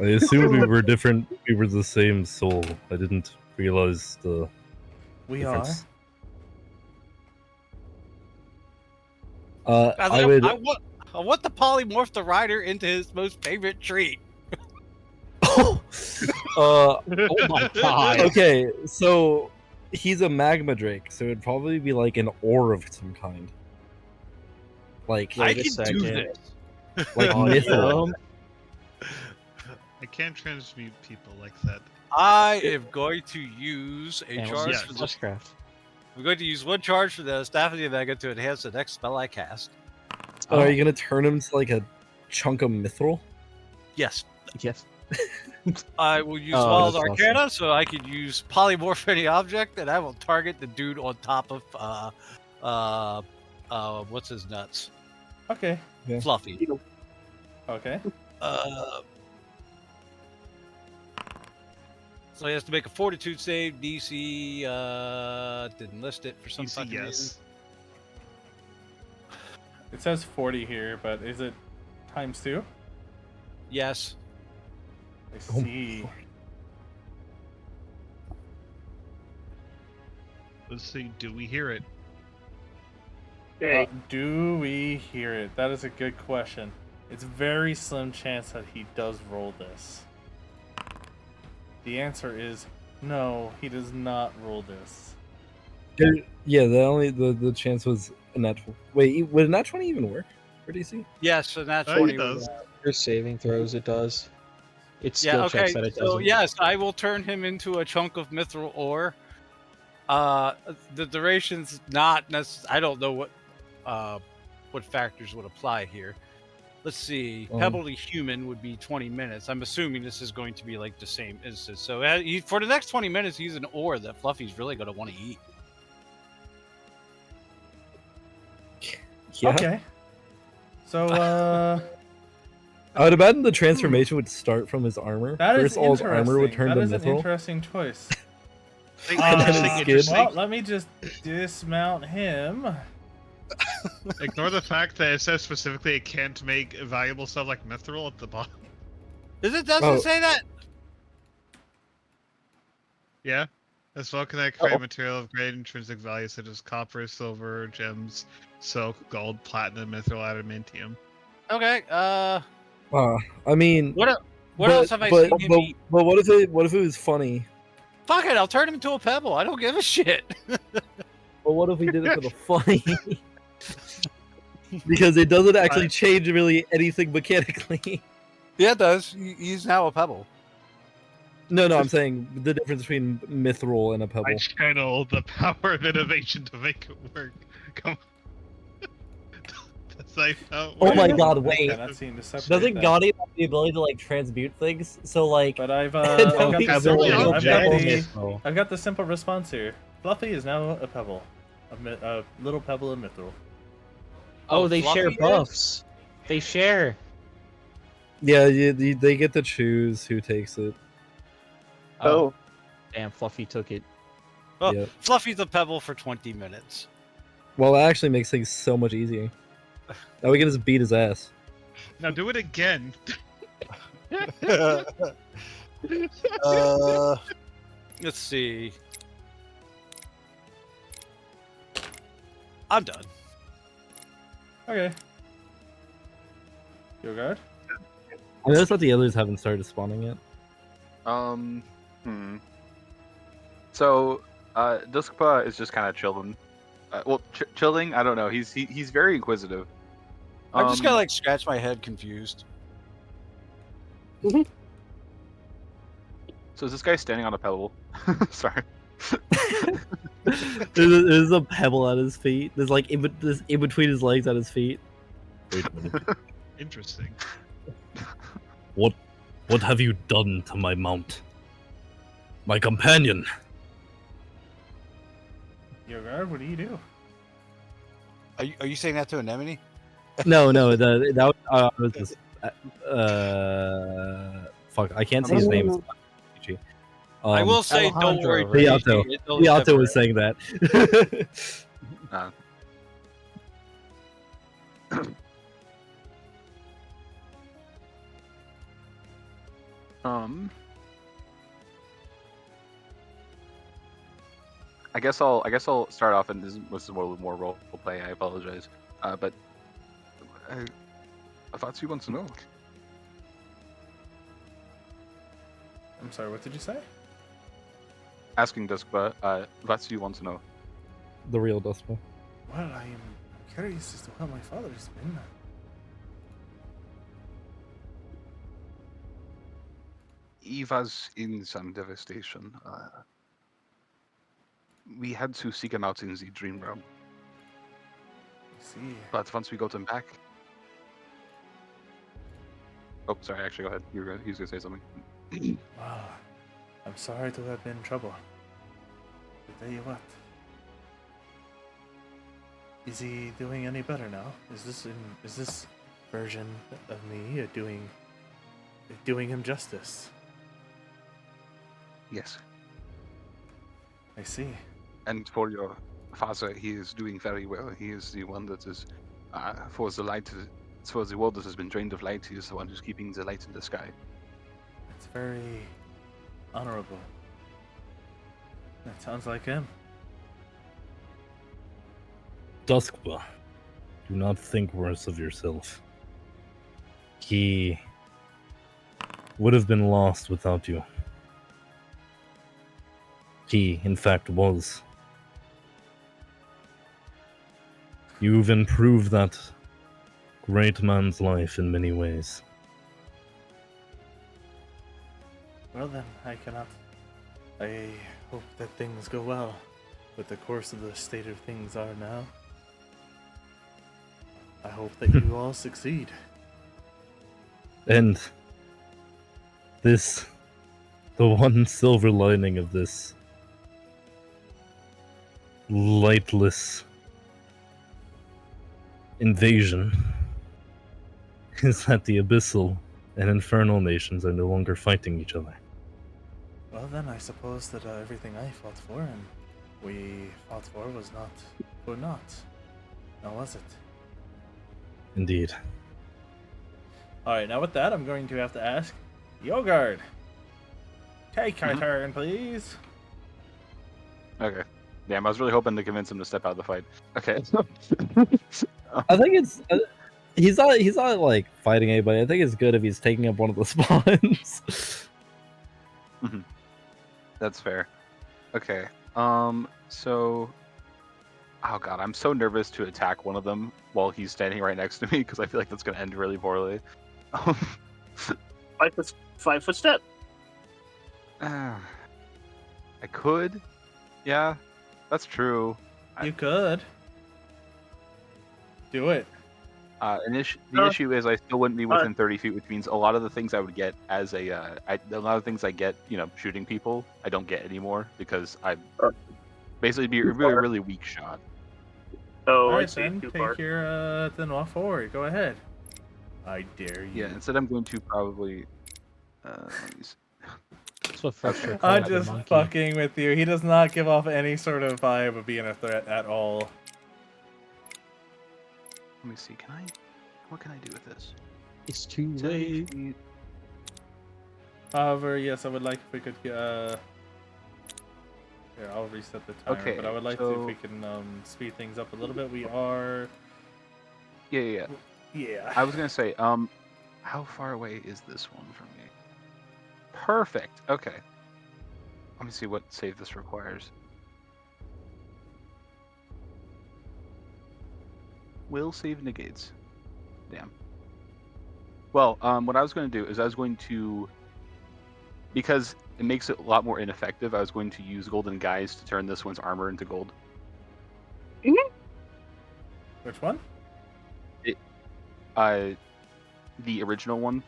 assumed we were different. We were the same soul. I didn't realize the We difference. I would. I want to polymorph the rider into his most favorite treat. Oh my god. Okay, so he's a magma drake, so it'd probably be like an ore of some kind. Like I can do this. Like mithril. I can't transmute people like that. I am going to use a And charge yes. for this. I'm going to use 1 charge for the Staff of the Omega to enhance the next spell I cast. Are you gonna turn him to like a chunk of mithril? Yes. Yes. I will use Oh, Wild that's Arcana, so I can use polymorph any object, and I will target the dude on top of what's his nuts? Okay. Fluffy. Okay. So he has to make a Fortitude save. DC didn't list it for some DC, fucking reason. yes. It says 40 here, but is it times 2? Yes. I see. Let's see. Do we hear it? Do we hear it? That is a good question. It's very slim chance that he does roll this. The answer is no, he does not roll this. Yeah, the chance was a nat 20. Wait, would a nat 20 even work for DC? Yes, so that's Oh, 20 it does. Your saving throws, it does. It's Yeah, skill okay. checks that it So doesn't. yes, I will turn him into a chunk of mithril ore. The duration's not necessarily. I don't know what factors would apply here. Let's see. Pebble to human would be 20 minutes. I'm assuming this is going to be like the same instance. So for the next 20 minutes, he's an ore that Fluffy's really going to want to eat. Yeah. Okay. So, I would imagine the transformation would start from his armor. that is First, all his armor would interesting. turn That to is an mithril. interesting choice. Interesting. Well, let me just dismount him. Ignore the fact that it says specifically it can't make valuable stuff like mithril at the bottom. Doesn't it Oh. say that? Yeah. As well can I create material of great intrinsic value such as copper, silver, gems, silk, gold, platinum, mithril, adamantium. Okay. I mean, What but- else have I but, seen him but, eat? but what if it was funny? Fuck it, I'll turn him into a pebble. I don't give a shit. But what if we did it for the funny? Because it doesn't actually change really anything mechanically. Yeah, it does. He's now a pebble. No, I'm saying the difference between mithril and a pebble. I channel the power of innovation to make it work. Come on. That's like how it Oh my works. god, wait. Cannot seem to separate Doesn't that. Gaudi have the ability to like transmute things? So like But I've No, got we the have simple, a little I've got the simple response here. Fluffy is now a pebble, a little pebble of mithril. Oh, they Fluffy share is? buffs. They share. yeah, they get to choose who takes it. Oh, Damn, Fluffy took it. Well, Yeah. Fluffy's a pebble for 20 minutes. Well, that actually makes things so much easier. Now we can just beat his ass. Now do it again. Let's see. I'm done. Okay. Your guard. I noticed that the others haven't started spawning yet. So, Duskpa is just kind of chilling. Chilling. I don't know. He's very inquisitive. I'm just gonna like scratch my head, confused. So is this guy standing on a pebble? Sorry. There's a pebble at his feet. There's like in between his legs at his feet. Wait a minute. Interesting. What have you done to my mount? My companion. Your guard. What do you do? Are you saying that to Anemone? No, that was just fuck. I can't see his name. It's PG. I will say, don't worry. Beato. Beato was saying that. I guess I'll start off, and this is more role play. I apologize, but Avatsu wants to know. I'm sorry, what did you say? Asking Duskba, Avatsu wants to know. The real Dustbowl. Well, I am curious as to how my father's been. Eva's in some devastation. We had to seek him out in the dream realm. I see. But once we got him back... Oh, sorry, actually, go ahead. He was going to say something. Wow. I'm sorry to have been in trouble. But tell you what. Is he doing any better now? Is this version of me doing him justice? Yes. I see. And for your father, he is doing very well. He is the one that is, for the light, for the world that has been drained of light, he is the one who's keeping the light in the sky. It's very honorable. That sounds like him. Duskba, do not think worse of yourself. He would have been lost without you. He, in fact, was. You've improved that great man's life in many ways. Well then, I hope that things go well with the course of the state of things are now. I hope that you all succeed. And the one silver lining of this lightless invasion is that the Abyssal and Infernal nations are no longer fighting each other. Well then, I suppose that everything I fought for and we fought for was not for naught. Now was it? Indeed. Alright, now with that, I'm going to have to ask Yogard. Take your turn, please. Okay. Damn, I was really hoping to convince him to step out of the fight. Okay. I think it's he's not like fighting anybody. I think it's good if he's taking up one of the spawns. That's fair. Okay. So... Oh god, I'm so nervous to attack one of them while he's standing right next to me because I feel like that's going to end really poorly. 5 foot step. I could. Yeah, that's true. You could. Do it. The issue is I still wouldn't be within 30 feet, which means a lot of the things I would get as a lot of things I get, shooting people, I don't get anymore because I basically be a really, really weak shot. Oh, Alright, I see. then Too take far. your then walk forward. Go ahead. I dare you. Yeah, instead I'm going to probably. Let me see. That's what Fletcher I'm called the just monkey. fucking with you. He does not give off any sort of vibe of being a threat at all. Let me see. What can I do with this? It's too late. However, yes, I would like if we could. Here, I'll reset the timer. Okay, but I would like to if so- we can speed things up a little bit. We are. Yeah. Yeah. I was gonna say, how far away is this one from me? Perfect. Okay. Let me see what save this requires. Will save negates. Damn. Well, what I was going to do is I was going to, because it makes it a lot more ineffective, I was going to use Golden Guise to turn this one's armor into gold. Which one? The original one.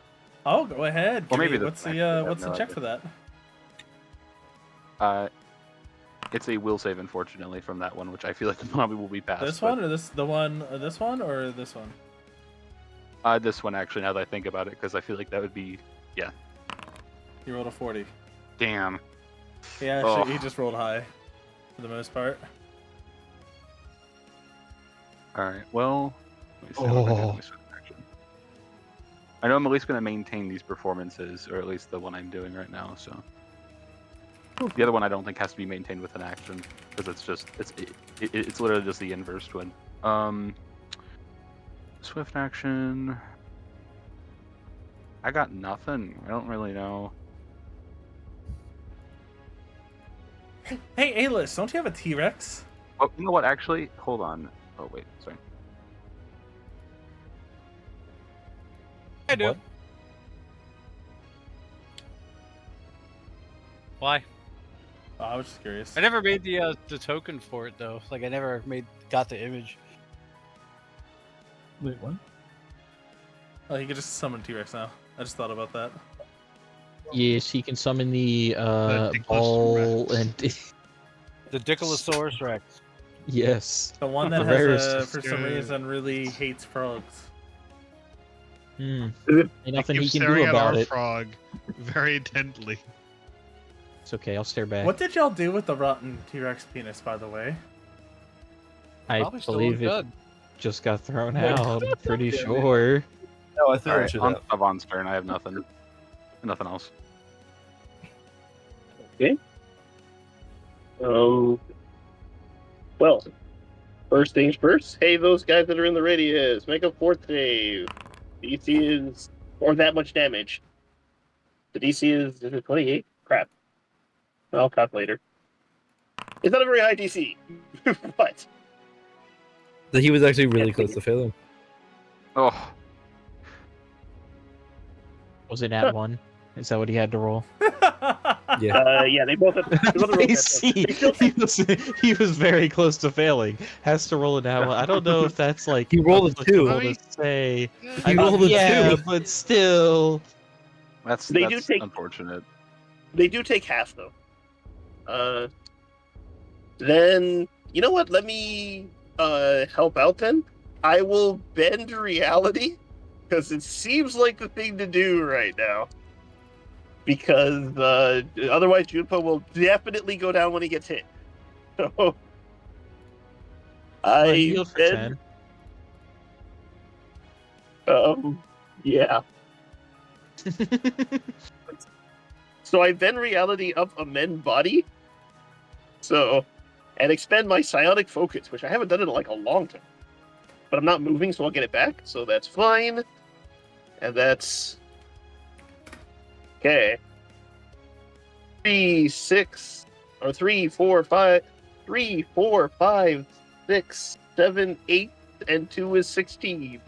Oh, go ahead. Or maybe what's actually, I have what's the no check idea. for that? It's a will save, unfortunately, from that one, which I feel like probably will be passed. This but- one or this this one or this one? This one, actually, now that I think about it, because I feel like that would be, yeah. He rolled a 40. Damn. He actually he Ugh. just rolled high, for the most part. Alright, well, let me see what I can do with this action. I know I'm at least going to maintain these performances, or at least the one I'm doing right now, so. The other one I don't think has to be maintained with an action, because it's just, it's literally just the inverse twin. Swift action. I got nothing. I don't really know. Hey, A-List, don't you have a T-Rex? Oh, you know what? Actually, hold on. Oh wait, sorry. I do. What? Why? Oh, I was just curious. I never made the token for it though. Like I never got the image. Wait, what? Oh, you could just summon T-Rex now. I just thought about that. Yes, he can summon the Dickless ball Rex. and The Diclosaurus Rex. yes. The one that The has, rarest. for some reason, really hates frogs. Hmm. Is Ain't nothing he Keep can do staring at about our it. frog very intently. It's okay. I'll stare back. What did y'all do with the rotten T-Rex penis, by the way? I Probably still believe look it good. just got thrown Yeah. out. I'm pretty sure. No, I threw All it right, to on that. Avon's turn. I have nothing. Nothing else. Okay. Well, first things first. Hey, those guys that are in the radius, make a fourth save. DC is or that much damage. The DC is it 28? Crap. I'll calculate later. It's not a very high DC, but He was actually really close to failing. Oh, Was it at one? Is that what he had to roll? Yeah. yeah, they both have I see. He was very close to failing. Has to roll it now. I don't know if that's like He rolled a two. applicable to say. He rolled a yeah, two. but still. that's They do take- unfortunate. They do take half though. Then you know what? Let me help out then. I will bend reality because it seems like the thing to do right now. Because otherwise Junpo will definitely go down when he gets hit. So Well, I he healed for bend, 10. yeah. So I bend reality up a men body. So and expend my psionic focus, which I haven't done in like a long time. But I'm not moving, so I'll get it back. So that's fine. And that's okay. 3, 6, or 3, 4, 5, 3, 4, 5, 6, 7, 8, and 2 is 16.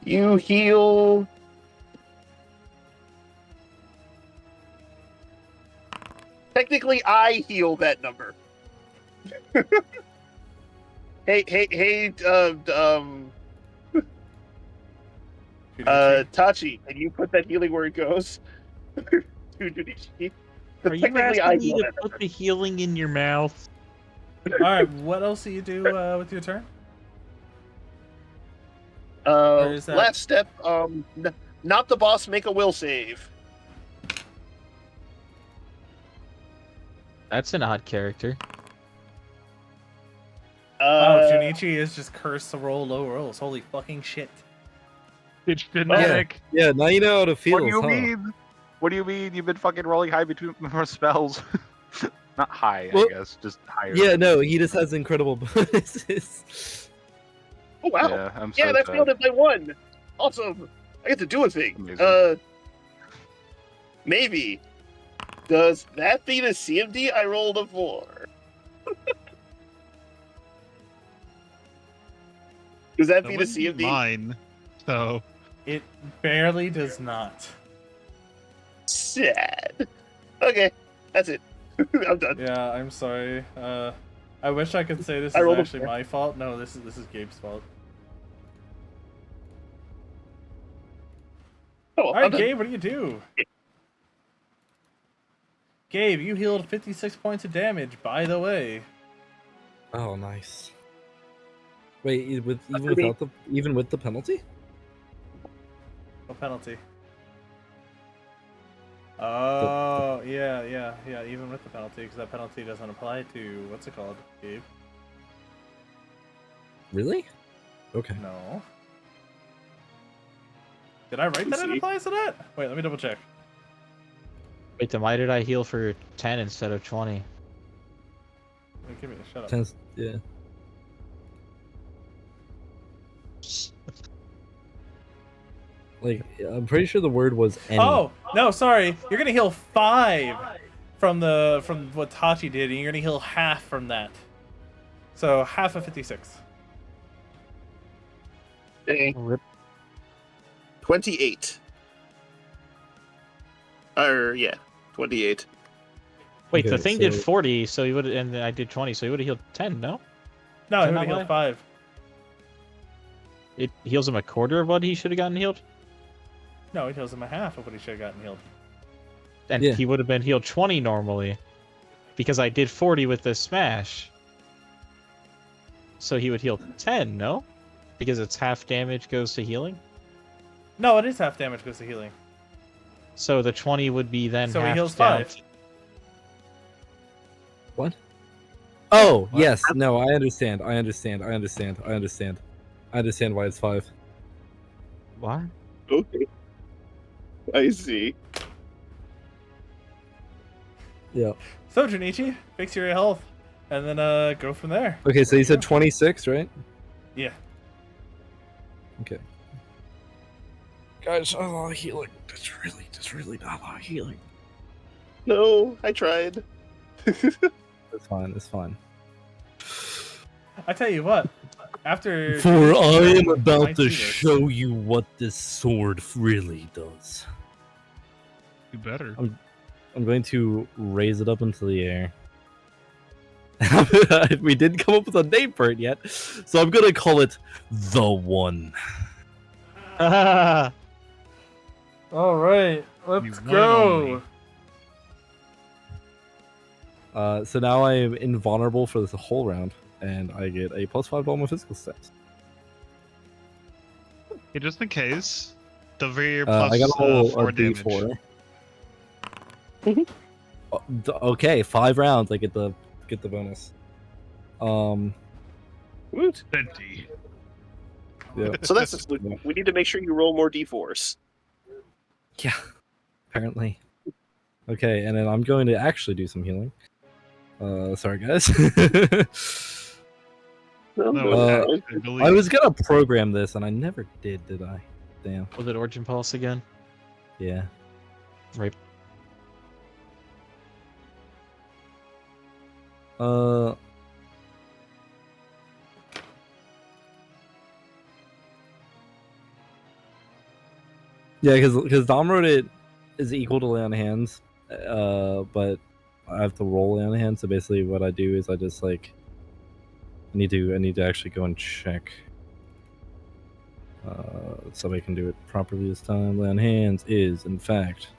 You heal. Technically, I heal that number. Hey, Tachi, can you put that healing where it goes? To Junichi. Are you Technically, asking me heal to that put number. the healing in your mouth? Alright, what else do you do with your turn? Or is that- Last step, not the boss, make a will save. That's an odd character. Wow, Junichi is just cursed to roll low rolls. Holy fucking shit. It's genetic. Yeah, now you know how to feel. What do you mean? What do you mean? You've been fucking rolling high between spells. Not high, Well, I guess. Just higher. Yeah, no, he just has incredible bonuses. Oh wow! Yeah, I'm Yeah, so that's sad. failed it by 1. Awesome. I get to do a thing. Amazing. Maybe. Does that beat a CMD? I rolled a 4. Does that That beat a wouldn't be CMD? mine. So It barely does not. Sad. Okay, that's it. I'm done. Yeah, I'm sorry. I wish I could say this I is rolled a actually 4. my fault. No, this is Gabe's fault. Oh, All right, Gabe, what do you do? Gabe, you healed 56 points of damage, by the way. Oh, nice. Wait, even with the penalty? What penalty? Oh, yeah, even with the penalty, because that penalty doesn't apply to, what's it called, Gabe? Really? Okay. No. Did I write that it applies to that? Wait, let me double check. Wait, then why did I heal for 10 instead of 20? Wait, give me a shut up. 10, yeah. I'm pretty sure the word was any. Oh no, sorry. You're gonna heal 5 from what Tachi did, and you're gonna heal half from that. So half of 56. Okay. Rip. 28. Yeah, 28. Wait, Okay, the thing did so- 40, so he would, and I did 20, so he would have healed 10. No, No, Is he that would not heal 5. it heals him a quarter of what he should have gotten healed, No, it heals him a half of what he should have gotten healed. and Yeah. he would have been healed 20 normally, because I did 40 with the smash. So he would heal 10, no? Because it's half damage goes to healing. No, it is half damage goes to healing. So the 20 would be then So he half heals down 5. What? Oh, What? yes. No, I understand. I understand why it's 5. What? Okay. I see. Yeah. So Junichi, fix your health, and then go from there. Okay, so you said 26, right? Yeah. Okay. Guys, a lot of healing. That's really not a lot of healing. No, I tried. It's fine. It's fine. I tell you what. After For I am you about might to see this. show you what this sword really does. You better. I'm going to raise it up into the air. We didn't come up with a name for it yet, so I'm gonna call it the One. All right, let's You one go. only. So now I am invulnerable for this whole round, and I get a +5 to all my physical stats. Okay, just in case. The very I plus got a whole 4 damage. D4. Okay, 5 rounds. I get the bonus. Woot. 20. Yeah. So that's we need to make sure you roll more d4s. Yeah. Apparently. Okay, and then I'm going to actually do some healing. Sorry guys. No, No, Uh, I believe. I was gonna program this, and I never did I? Damn. Was it Origin Pulse again? Yeah. Right. Yeah, because Dom wrote it is equal to lay on hands, but I have to roll lay on hands. So basically, what I do is I just like I need to actually go and check. So I can do it properly this time. Lay on hands is in fact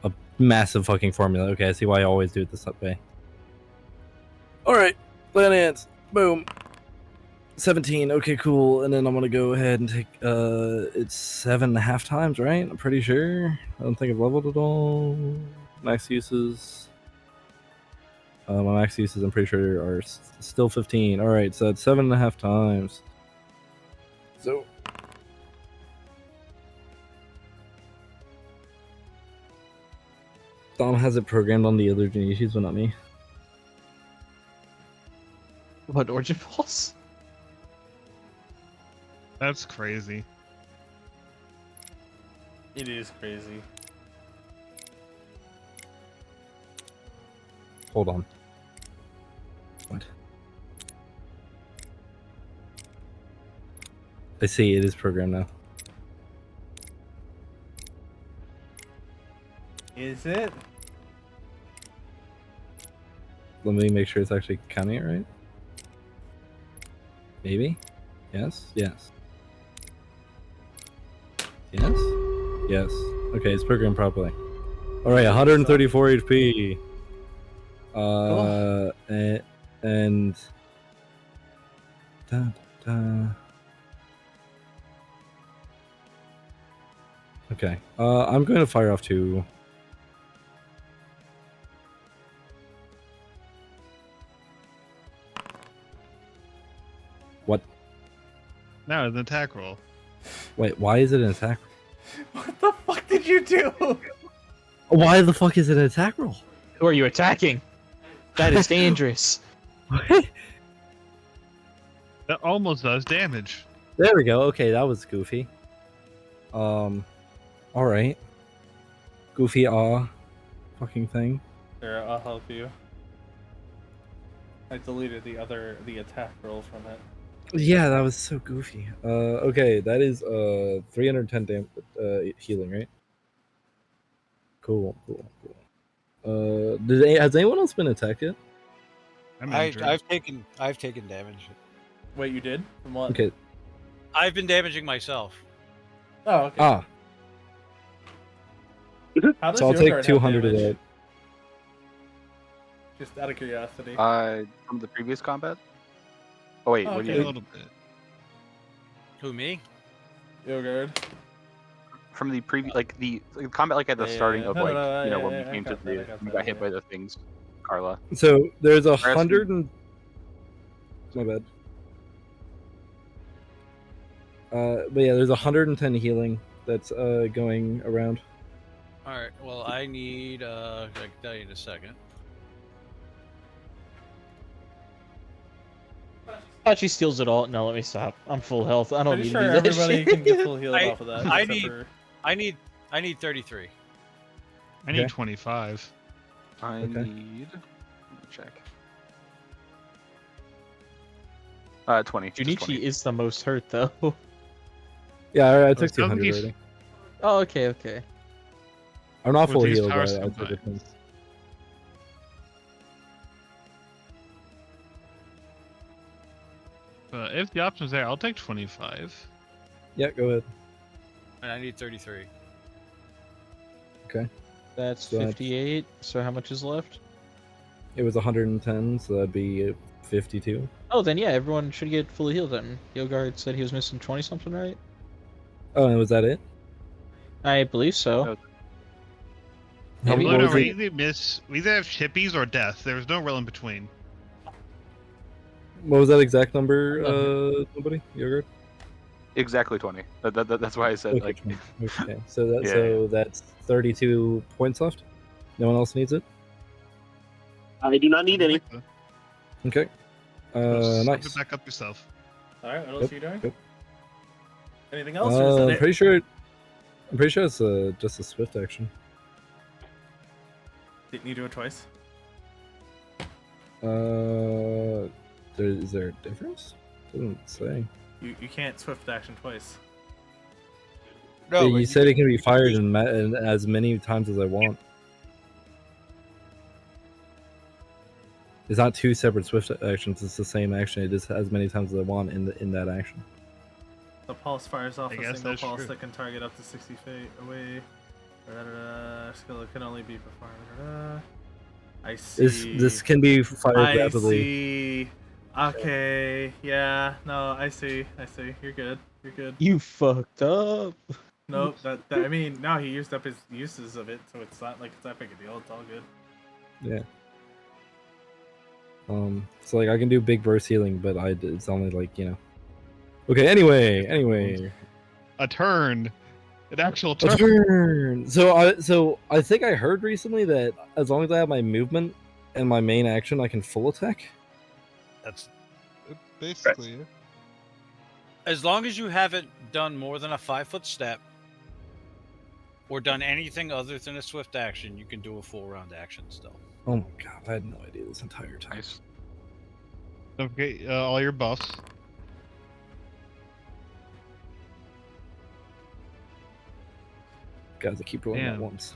a massive fucking formula. Okay, I see why I always do it this way. All right, lay on hands. Boom. 17. Okay, cool. And then I'm gonna go ahead and take it's 7.5 times, right? I'm pretty sure. I don't think I've leveled it all. Max uses. My max uses, I'm pretty sure, are still 15. All right, so it's 7.5 times. So. Dom has it programmed on the other Genishis, but not me. What, Origin Pulse? That's crazy. It is crazy. Hold on. What? I see, it is programmed now. Is it? Let me make sure it's actually counting it right. Maybe? Yes? Yes. Yes? Yes. Okay, it's programmed properly. Alright, 134 HP. And... Da, da. Okay, I'm going to fire off to... What? No, an attack roll. Wait, why is it an attack? What the fuck did you do? Why the fuck is it an attack roll? Who are you attacking? That is dangerous. That almost does damage. There we go. Okay, that was goofy. Alright. Goofy fucking thing. There, I'll help you. I deleted the attack roll from it. Yeah, that was so goofy. Okay, that is 310 healing, right? Cool. Has anyone else been attacked yet? I've taken damage. Wait, you did? From what? Okay. I've been damaging myself. Oh, okay. Ah. How does So I'll your take guard have 200 of damage? that. Just out of curiosity. From the previous combat. Oh wait, Oh, what do okay. you A mean? little bit. Who, me? Yogurt. From the previous, like the combat, like at the starting of No, like no, when I we came to got that, I the got we that, got hit yeah. by the things, Carla. So there's asking- 100 and my bad. But yeah, there's 110 healing that's going around. All right. Well, I need. I can tell you in a second. She steals it all. No, let me stop. I'm full health. I don't Pretty need sure to do that everybody shit. can get full healed I- off of that. I except need- for... I need 33. I need 25. I Okay. need. Let me check. 20. just Junichi 20. is the most hurt though. Yeah, I took It's not 200 he's- already. Oh, okay. I'm not With full these healed, power but I took combined. it. From... But if the option's there, I'll take 25. Yeah, go ahead. And I need 33. Okay. That's So that's- 58. So how much is left? It was 110, so that'd be 52. Oh, then yeah, everyone should get fully healed then. Yogard said he was missing 20 something, right? Oh, and was that it? I believe so. No. How Maybe. what was we it? either have chippies or death. There's no real in between. What was that exact number, nobody? Yogurt? Exactly 20. That's why I said Okay, like. 20. Okay, so that Yeah, so that's 32 points left. No one else needs it. I do not need any. Okay. Step Nice. it back up yourself. Alright, what else Yep, are you doing? yep. Anything else? Or is that I'm it? pretty sure. I'm pretty sure it's just a swift action. Didn't you do it twice? Is there a difference? Doesn't say. You can't swift action twice. No, Yeah, but you said it can be fired in as many times as I want. It's not two separate swift actions. It's the same action. It just as many times as I want in that action. The pulse fires off I a guess single that's pulse true. that can target up to 60 feet away. Skill can only be performed. I see. This can be fired I rapidly. see. Okay. Yeah. No. I see. You're good. You're good. You fucked up. Nope. That I mean, now he used up his uses of it, so it's not like it's that big a deal. It's all good. Yeah. So like I can do big burst healing, but it's only like, you know. Okay. Anyway. A turn. An actual A turn. turn. So I think I heard recently that as long as I have my movement and my main action, I can full attack. That's Basically, yeah. as long as you haven't done more than a 5-foot step or done anything other than a swift action, you can do a full round action still. Oh my god, I had no idea this entire time. Nice. Don't forget all your buffs. Guys, I keep rolling at Damn. once.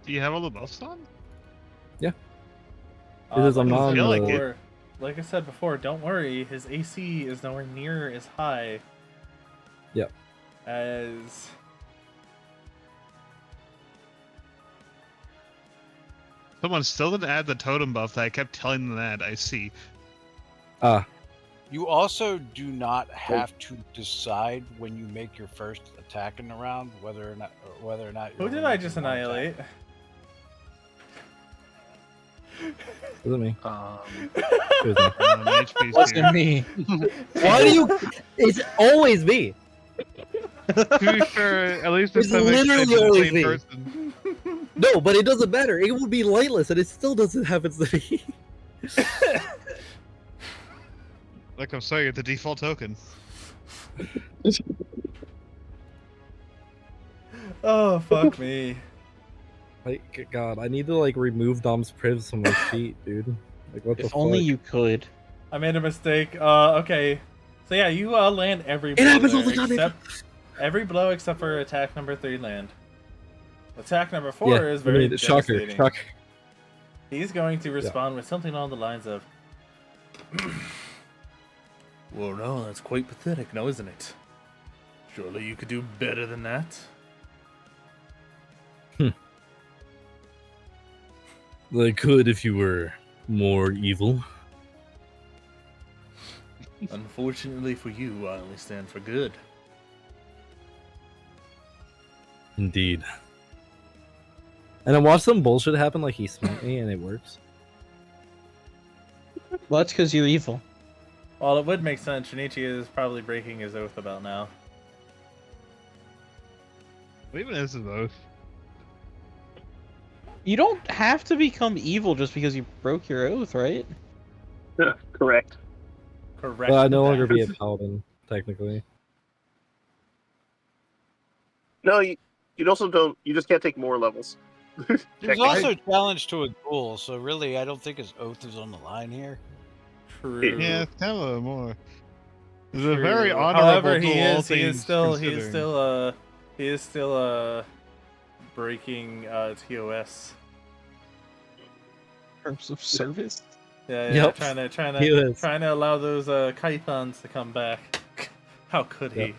Do you have all the buffs on? Because I'm like I not said feel like before- like I said before, don't worry. His AC is nowhere near as high. Yep. As Someone still didn't add the totem buff that I kept telling them to add. I see. You also do not have to decide when you make your first attack in the round whether or not who you're did going I to just do one attack. annihilate? Was it me? It was me. HP's Wasn't here. me. Why do you? It's always me. To be fair, at least It's this time I literally played the always same me. person. No, but it doesn't matter. It would be lightless, and it still doesn't happen to me. Like I'm sorry, you're the default token. Oh fuck me. Like, God, I need to like remove Dom's privs from my sheet, dude. Like, what the If fuck? only you could. I made a mistake. Okay. So yeah, you land every blow happens all there, the time, except every blow except for attack number 3 land. Attack number 4 Yeah, is I very mean, shocker, devastating. shocker. He's going to respond with something along the lines of, Well, no, that's quite pathetic, now isn't it? Surely you could do better than that. I could if you were more evil. Unfortunately for you, I only stand for good. Indeed. And I watched some bullshit happen, like he smite me, and it works. Well, that's because you're evil. well, it would make sense. Shinichi is probably breaking his oath about now. What even is his oath? You don't have to become evil just because you broke your oath, right? Correct. Correct. But I'd no that. longer be a paladin, technically. No, you also don't. You just can't take more levels. There's Technically. also a challenge to a duel, so really, I don't think his oath is on the line here. True. Yeah, it's kind of more. It's a True. very honorable However, duel, all he is things still breaking TOS. Terms of service. Yeah, Yep. trying He is. to allow those Kythons to come back. How could he? Yep.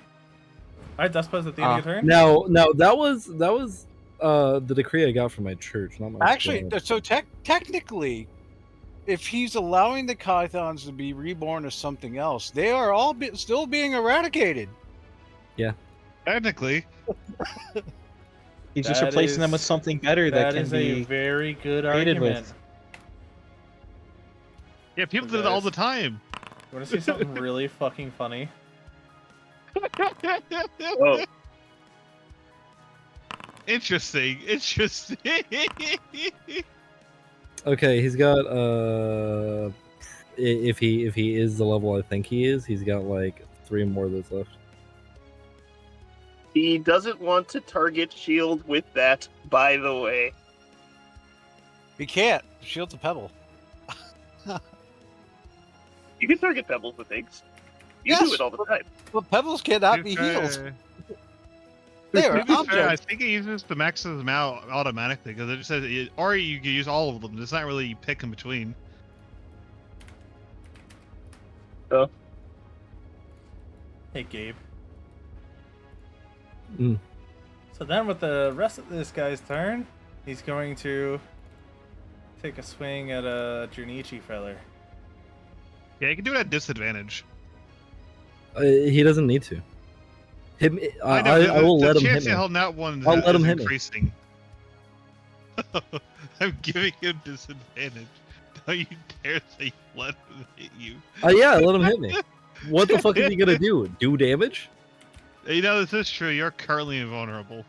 Alright, Dustbuzz at the end of your turn. Now, that was the decree I got from my church, not my. Actually, squad. so technically, if he's allowing the Kythons to be reborn as something else, they are all still being eradicated. Technically. He's just That replacing them is- with something better that can is be a very good traded argument. with. Yeah, people So do that all guys- the time. You want to see something really fucking funny? Oh, Interesting. Okay, he's got if he is the level I think he is, he's got like 3 more of those left. he doesn't want to target shield with that. By the way, He can't. Shield's a pebble. you can target pebbles with things. You Yes. do it all the time. But pebbles cannot be healed. They are To be fair, I objects. think it uses the maxes them out automatically because it just says, or you can use all of them. It's not really pick in between. Oh, Hey, Gabe. Mm. So then, with the rest of this guy's turn, he's going to take a swing at a Junichi feller. Yeah, you can do it at disadvantage. He doesn't need to. Him, I know, I will the let him chance hit me. to hold that one I'll let him is hit me. increasing. I'm giving him disadvantage. Don't you dare say let him hit you. Yeah, let him hit me. What the fuck is he gonna do? Do damage? You know, this is true. You're currently invulnerable.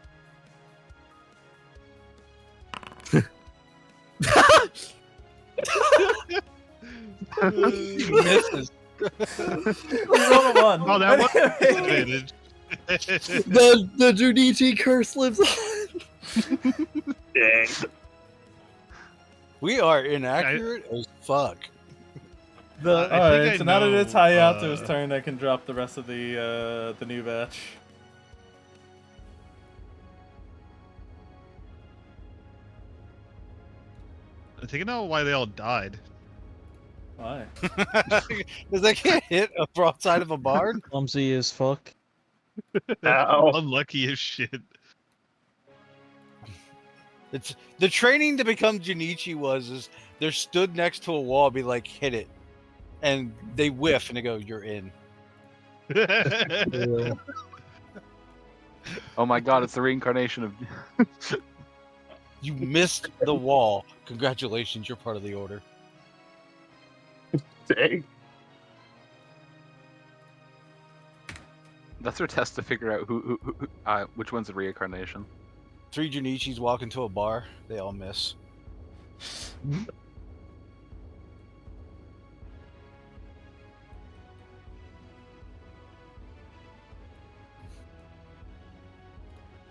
He misses. Roll a 1. Oh, that was disadvantage. The Junichi curse lives on. dang. We are inaccurate as fuck. All think right, I so now that know, it's Hayato's turn, I can drop the rest of the new batch. I think I know why they all died. Why? Because they can't hit a broadside of a barn. Clumsy as fuck. Ow. Unlucky as shit. It's the training to become Junichi is they're stood next to a wall, be like, hit it, and they whiff and they go, you're in. Oh my god, it's the reincarnation of. You missed the wall. Congratulations, you're part of the order. Dang. That's our test to figure out which one's a reincarnation. 3 Junichis walk into a bar, they all miss.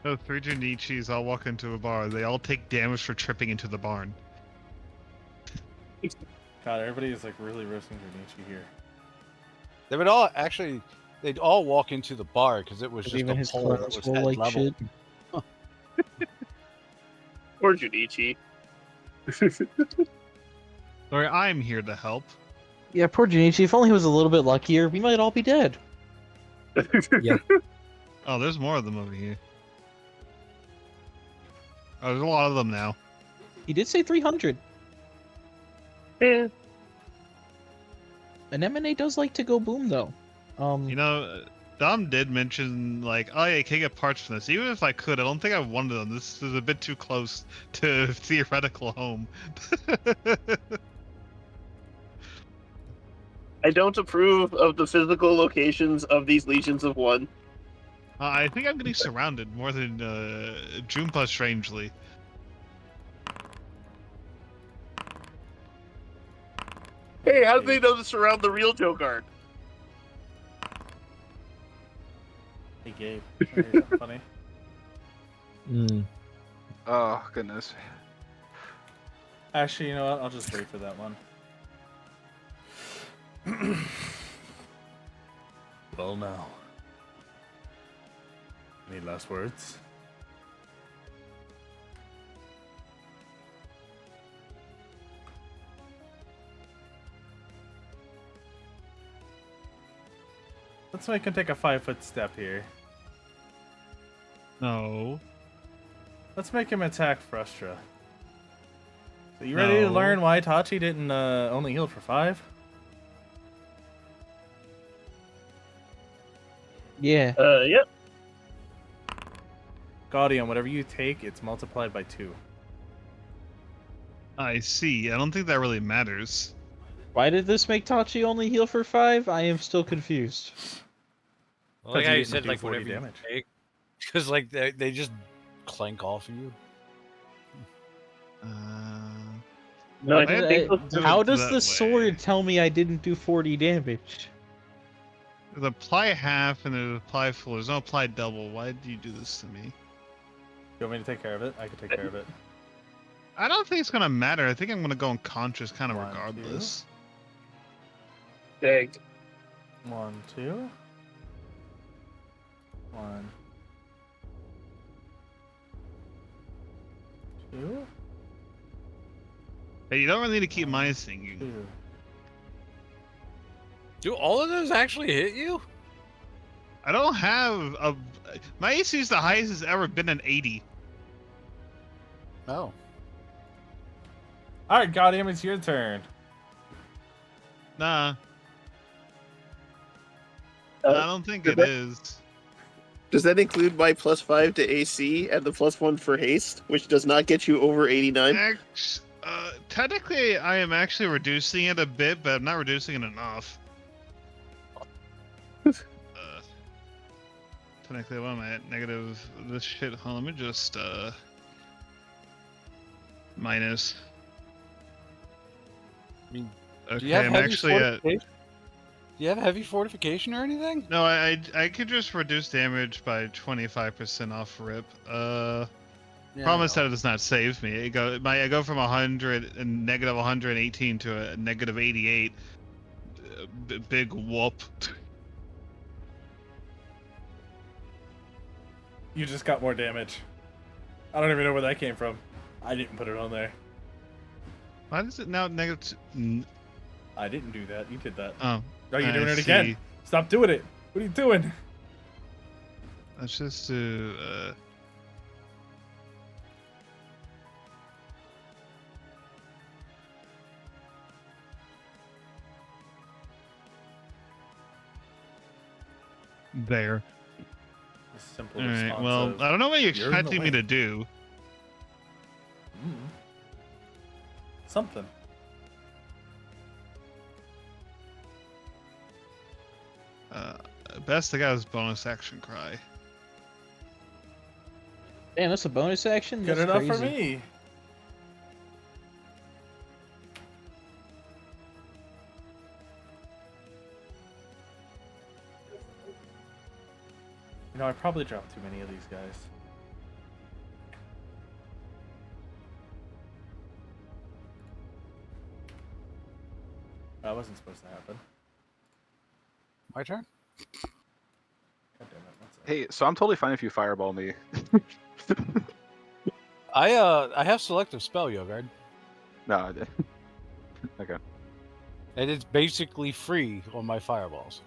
So 3 Junichis all walk into a bar. They all take damage for tripping into the barn. God, everybody is like really roasting Junichi here. They would all actually, they'd all walk into the bar because it was just Even a his pole that clothes was roll head like level. shit. Or Junichi. Sorry, I'm here to help. Yeah, poor Junichi. If only he was a little bit luckier, we might all be dead. Yeah. Oh, there's more of them over here. Oh, there's a lot of them now. He did say 300. Eh, An M&A does like to go boom, though. You know, Dom did mention, like, oh yeah, you can get parts from this. Even if I could, I don't think I wanted them. This is a bit too close to theoretical home. I don't approve of the physical locations of these legions of one. I think I'm getting surrounded more than Junpa, strangely. Hey, how did they know to surround the real Joe Guard? Hey, Gabe. Wanna hear something funny? Oh goodness. Actually, you know what? I'll just wait for that one. Well, now. Any last words? Let's make him take a 5-foot step here. No. Let's make him attack Frustra. So you ready to No. learn why Tachi didn't only heal for 5? Yeah. Yep. Gaudium, whatever you take, it's multiplied by 2. I see. I don't think that really matters. Why did this make Tachi only heal for 5? I am still confused. I like Because how he you didn't said do like 40 whatever damage. you take, because like they just clank off of you. No, I I think didn't do How it does that the way. sword tell me I didn't do 40 damage? There's apply half and there's apply full. There's no apply double. Why did you do this to me? You want me to take care of it? I can take care of it. I don't think it's gonna matter. I think I'm gonna go unconscious kind of 1, regardless. Dang. 1, 2. 1, 2, Hey, you don't really need to keep minusing you. 2. Do all of those actually hit you? I don't have a. My AC is the highest it's ever been, an 80. Oh. Alright, Gaudium, it's your turn. Nah, Uh, I don't think it is. Does that include my +5 to AC and the +1 for haste, which does not get you over 89? Technically, I am actually reducing it a bit, but I'm not reducing it enough. Technically, what am I at? Negative this shit. Hold on, let me just minus. I mean, Okay, do you have I'm heavy actually at. fortification? Do you have heavy fortification or anything? No, I could just reduce damage by 25% off rip. Yeah, Problem I is know. that it does not save me. I go from 100 and negative 118 to a negative 88. Big whoop. You just got more damage. I don't even know where that came from. I didn't put it on there. Why is it now negative? I didn't do that. You did that. Oh, Oh, you're doing I it again. see. Stop doing it. What are you doing? Let's just do. There. A simple All right. response Well, of, I don't know what you're "You're in the expecting me way." to do. Something. Best I got is bonus action cry. Damn, that's a bonus action? Good That's enough crazy. for me. You know, I probably dropped too many of these guys. That wasn't supposed to happen. My turn. God damn it. What's that? Hey, so I'm totally fine if you fireball me. I have selective spell, Yogard, No, I did. Okay. and it's basically free on my fireballs.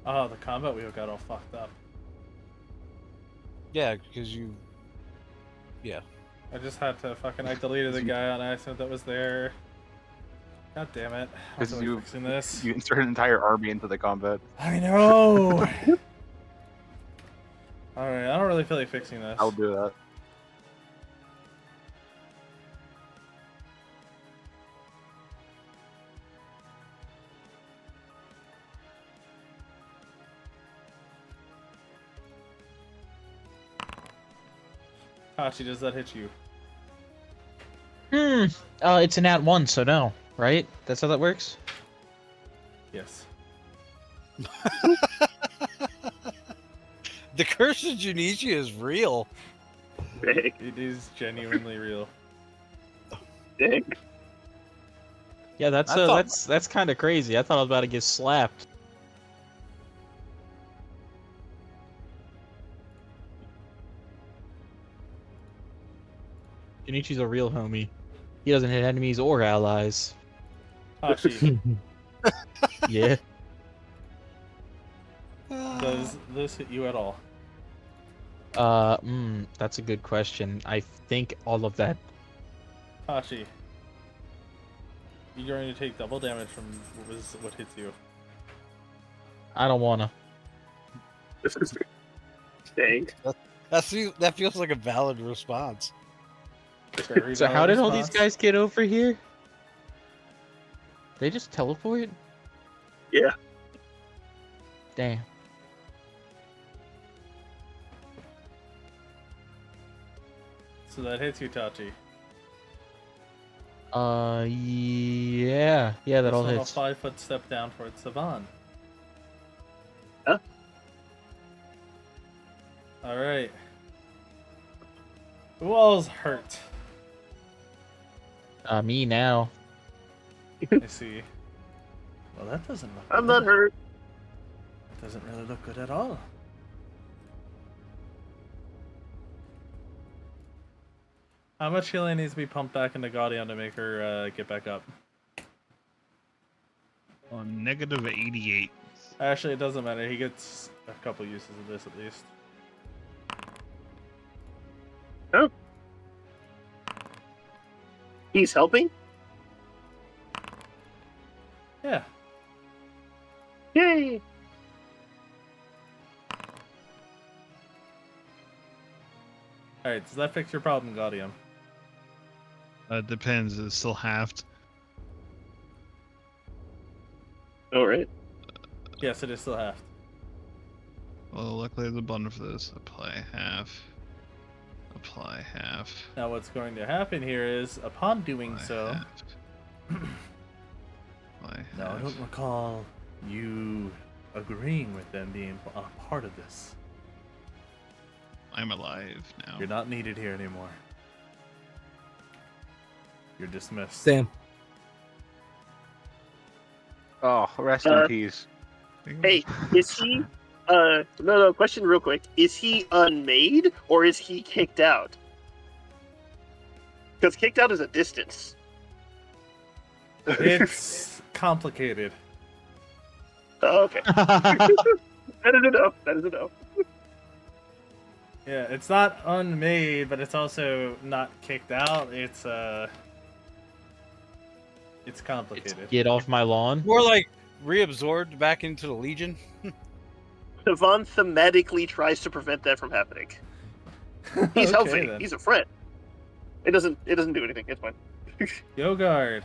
Oh, the combat wheel got all fucked up. Yeah, because you. Yeah. I just had to fucking. I deleted the guy on accident that was there. God damn it. I'm Because totally you fixing this. you insert an entire army into the combat. I know! Alright, I don't really feel like fixing this. I'll do that. Hachi, does that hit you? It's an at one, so no, right? That's how that works? Yes. The curse of Junichi is real. Big. It is genuinely real. Big. Yeah, that's kind of crazy. I thought I was about to get slapped. Junichi's a real homie. He doesn't hit enemies or allies. Hachi, Yeah. does this hit you at all? That's a good question. I think all of that. Hachi, you're going to take double damage from what hits you. I don't wanna. This is dang. That feels like a valid response. Very So how valid did all these response. guys get over here? They just teleport? Yeah. Damn. So that hits you, Tachi. Yeah, that all This hits. 5-foot step down towards Savan. Huh? Alright. Who all's hurt? Me now. I see. Well, that doesn't look I'm good. not hurt. It doesn't really look good at all. How much healing needs to be pumped back into Gaudium to make her get back up? On negative 88. Actually, it doesn't matter. He gets a couple uses of this at least. Oh. He's helping? Yeah. Yay! Alright, does that fix your problem, Gaudium? Depends. It's still halved. Alright. Yes, it is still halved. Well, luckily there's a button for this. Apply half. Apply half. Now what's going to happen here is, upon doing Apply so... half. Apply Now, I half. don't recall you agreeing with them being a part of this. I'm alive now. You're not needed here anymore. You're dismissed. Sam. Oh, rest in peace. Hey, is he no, question real quick. Is he unmade or is he kicked out? Because kicked out is a distance. It's complicated. Oh, okay. That is a no. That is a no. Yeah, it's not unmade, but it's also not kicked out. It's complicated. Get off my lawn. More like reabsorbed back into the Legion. Devon thematically tries to prevent that from happening. He's Okay, healthy. then. He's a friend. It doesn't do anything. It's fine. Yogard.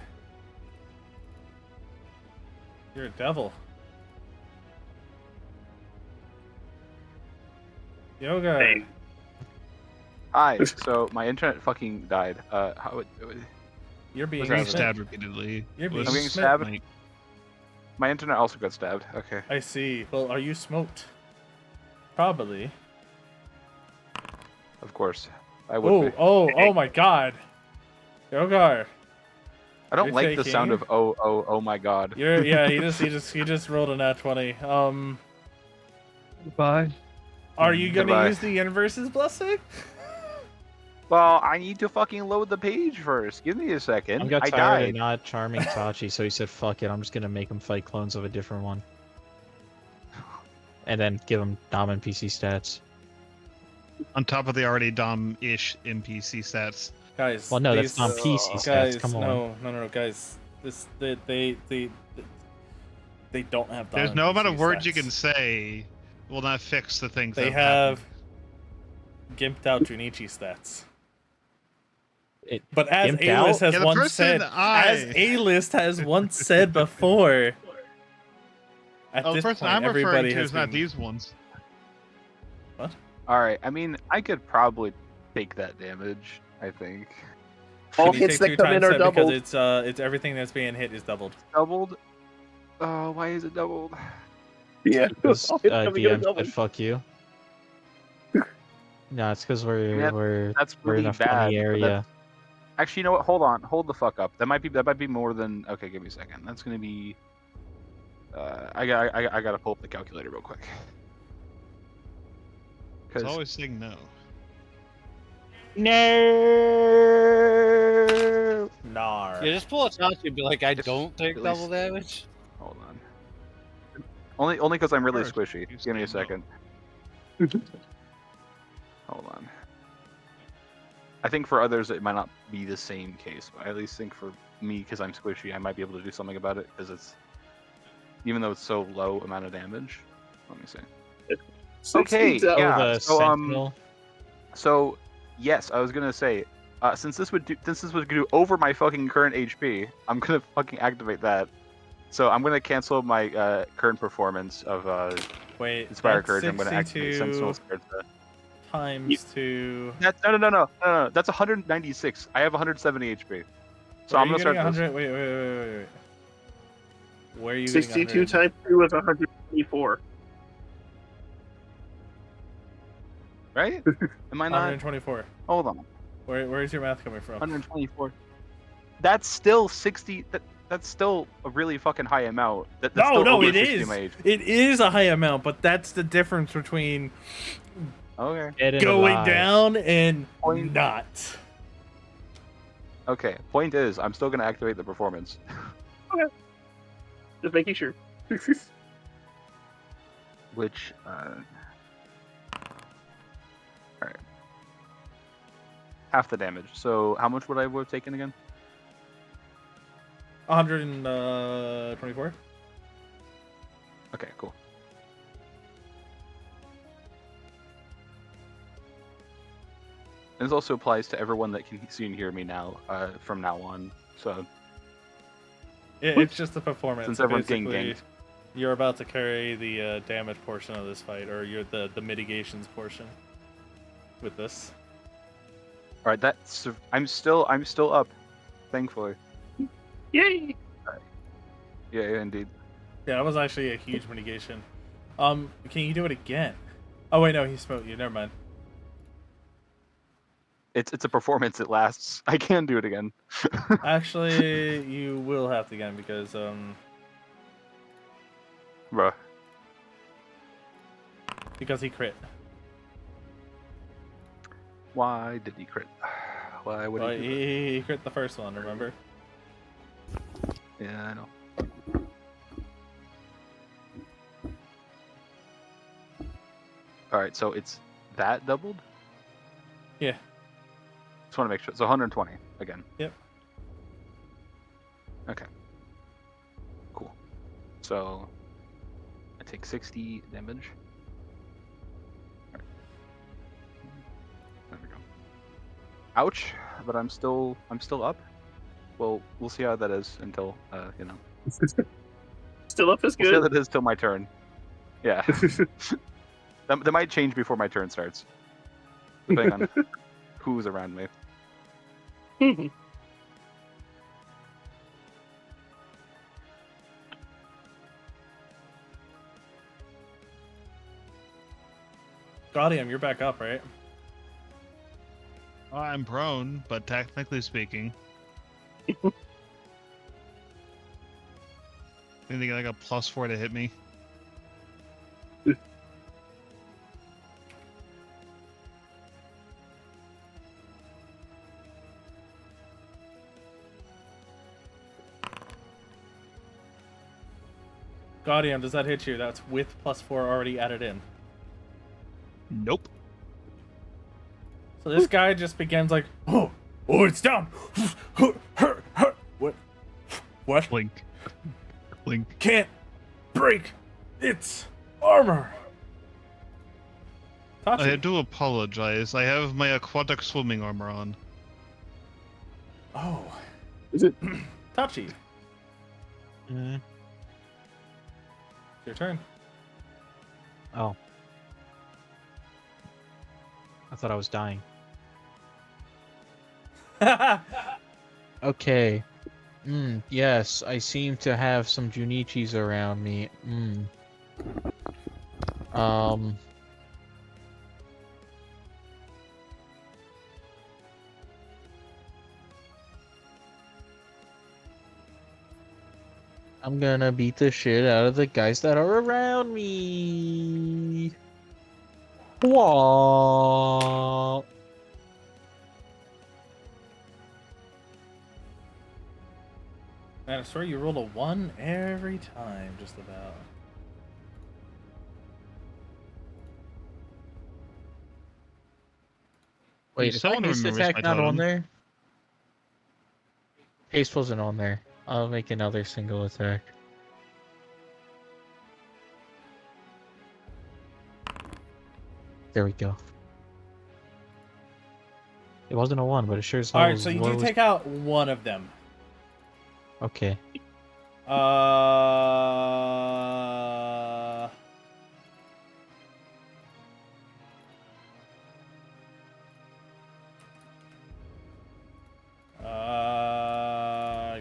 You're a devil. Yogard. Hey. So my internet fucking died. You're being Being that? stabbed repeatedly. You're Was being I'm getting smit. stabbed. My internet also got stabbed. Okay. I see. Well, are you smoked? Probably. Of course. I would be. Oh my god. Yogar. I don't you're like the sound taking- of oh my god. Yeah, he just rolled a nat 20. Goodbye. Are you gonna Goodbye. use the universe's blessing? Well, I need to fucking load the page first. Give me a second. I got I tired of died. not charming Tachi, so he said, "Fuck it, I'm just gonna make him fight clones of a different one." And then give him Dom and PC stats. On top of the already Dom-ish NPC stats. Guys. Well, no, that's these- Dom PC stats. Guys, Come on. no, guys. They don't have. There's Dom no and amount of PC words you stats. can say will not fix the things They that have gimped out Junichi stats. But as gimped out? A-list has Yeah, the once person said, as A-list has once said before. At Oh, the this person point, I'm referring everybody to has is not been- these ones. Alright, I mean, I could probably take that damage, I think. All Can you hits take that two come in times are that because doubled. it's everything that's being hit is doubled. Doubled? Oh, why is it doubled? Yeah. Because All hits coming in are DM doubled. said, "Fuck you." No, it's because Yeah, we're That's we're really in a bad. funny but area. that's- Actually, you know what? Hold on. Hold the fuck up. That might be more than. Okay, give me a second. That's gonna be. I gotta pull up the calculator real quick. It's 'Cause- always saying no. No. Nar. Yeah, just pull a Tachi and be like, I don't take at double least- damage. Hold on. Only because I'm really First, squishy. you Give me a say no. second. Hold on. I think for others it might not be the same case, but I at least think for me, because I'm squishy, I might be able to do something about it, because it's... Even though it's so low amount of damage. Let me see. Okay, $16. yeah. The So, Sentinel. So, yes, I was gonna say, since this would do over my fucking current HP, I'm gonna fucking activate that. So I'm gonna cancel my current performance of Wait, Inspire that's Courage. I'm gonna activate 62 Sentinel Spirit. times 2. That's no. That's 196. I have 170 HP. So Where I'm are gonna you start getting this. 100? Wait. Where are you 62 getting 100? times 2 is 124. Right? Am I not? 124. Hold on. Where's your math coming from? 124. That's still 60. That's still a really fucking high amount. That's No, still no, over it 60 is. my HP. It is a high amount, but that's the difference between Okay. Dead and going alive. down and Point. not. Okay. Point is, I'm still gonna activate the performance. Just making sure. Which, alright. Half the damage. So, how much would I have taken again? 124. Okay, cool. And this also applies to everyone that can see and hear me now, from now on. So, It's just the performance. since So everyone's getting basically, ganked. you're about to carry the damage portion of this fight, or you're the mitigations portion with this. Alright, that's... I'm still up. Thankfully. Yay! Yeah, indeed. Yeah, that was actually a huge mitigation. Can you do it again? Oh wait, no, he smote you. Never mind. It's a performance, it lasts. I can do it again. Actually, you will have to again because Bruh. because he crit. Why did he crit? Why would Well, he do that? he crit the first one, remember? Yeah, I know. Alright, so it's that doubled? Yeah. Just want to make sure. So 120 again. Yep. Okay. Cool. So I take 60 damage. Alright. There we go. Ouch, but I'm still up. Well, we'll see how that is until you know. Still up is We'll see how good. that is till my turn. Yeah. That might change before my turn starts. Depending on. who's around me. Gaudium, you're back up, right? I'm prone, but technically speaking. I think I got +4 to hit me. Gaudium, does that hit you? That's with +4 already added in. Nope. So this guy just begins like, oh, it's down. What? What? Blink. Blink. Can't break its armor. Tachi. I do apologize. I have my aquatic swimming armor on. Oh. Is it? Tachi. Your turn. Oh. I thought I was dying. Okay. Yes, I seem to have some Junichis around me. I'm gonna beat the shit out of the guys that are around me. Wah. Man, I swear you roll a 1 every time, just about. Wait, is my Someone haste remembers attack my not on totem. there? Haste wasn't on there. I'll make another single attack. There we go. It wasn't a 1, but it sure as hell Alright, was so you low do as- take out one of them. Okay.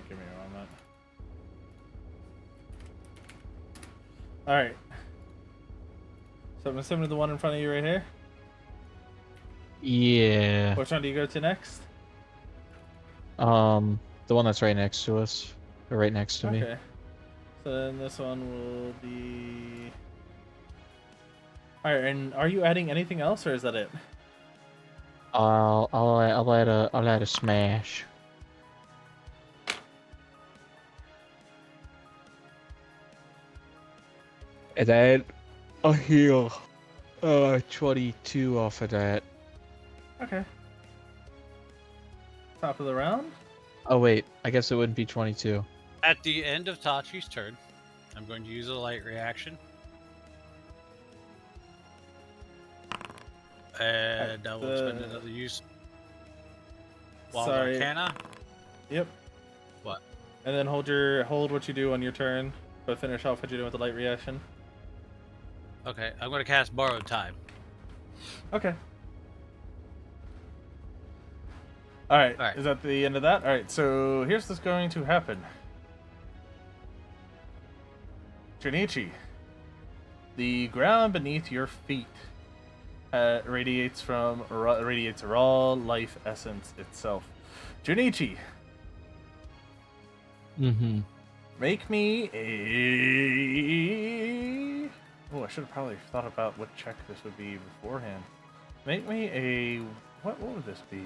Give me a moment. Alright. So I'm assuming the one in front of you right here? Yeah. Which one do you go to next? The one that's right next to us. Or right next to me. Okay. So then this one will be... Alright, and are you adding anything else, or is that it? I'll add a smash. And then I'll heal 22 off of that. Okay. Top of the round? Oh wait, I guess it wouldn't be 22. At the end of Tachi's turn, I'm going to use a light reaction. And I will spend another use. Wild Sorry. Arcana. Yep. What? And then hold what you do on your turn, but finish off what you do with the light reaction. Okay, I'm going to cast Borrowed Time. Okay. Alright, Alright. is that the end of that? Alright, so here's what's going to happen. Junichi, the ground beneath your feet radiates raw life essence itself. Junichi, make me a... Oh, I should have probably thought about what check this would be beforehand. Make me a... What would this be?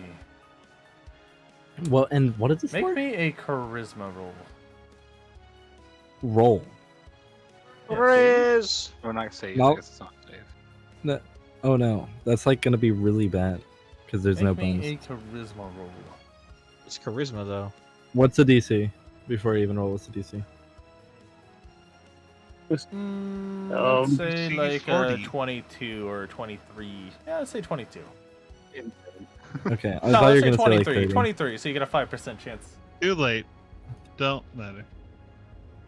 Well, and what is this Make for? me a charisma roll. Roll. Riz! Or not save, No. because it's not save. No. Oh no, that's like gonna be really bad because there's no Make bonus. me a charisma roll. It's charisma though. What's the DC? Before I even roll, what's the DC? Let's say DC like 40. 22 or 23. Yeah, let's say 22. Okay, I No, thought you let's say were gonna say like 23. 30. 23, so you get a 5% chance. Too late. Don't matter.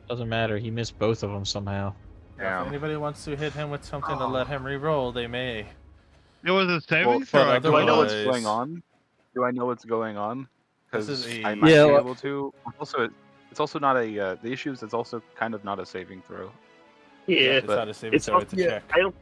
Doesn't matter, he missed both of them somehow. If anybody wants to hit him with something to let him re-roll, they may. It was a saving Well, throw. but Do I know what's Otherwise- going on? Do I know what's going on? This is Because a- I might Yeah, be well- able to. It's also not a. The issue is it's also kind of not a saving throw. Yeah, It's not a saving it's throw, it's a yeah, check. I don't.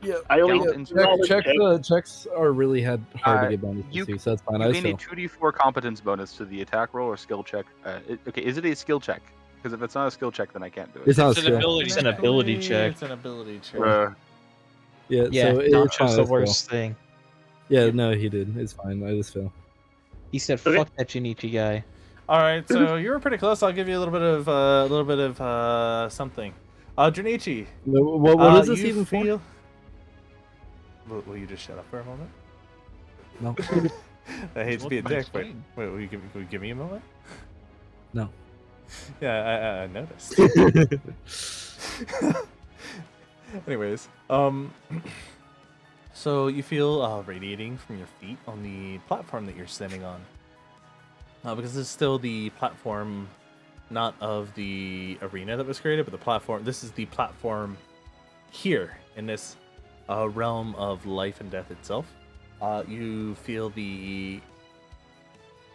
Yeah, I only Count into it. checks are really hard to get bonuses you to, so that's fine. You I gain a fail. 2d4 competence bonus to the attack roll or skill check. Okay, is it a skill check? Because if it's not a skill check, then I can't do it. It's not a It's an skill. ability. It's an ability check. It's an ability check. Yeah, Yeah, so not it's fine. just the I fail. worst thing. Yeah, no, he did. It's fine. I just fail. He said, Okay. "Fuck that Junichi guy." All right, so you were pretty close. I'll give you a little bit of something. Junichi, What is this you even for? feel... Will you just shut up for a moment? No. I hate to be a Let me dick, but explain. wait, will you give me a moment? No. Yeah, I noticed. Anyways, so you feel radiating from your feet on the platform that you're standing on. Because this is still the platform, not of the arena that was created, but the platform. This is the platform here in this realm of life and death itself. You feel the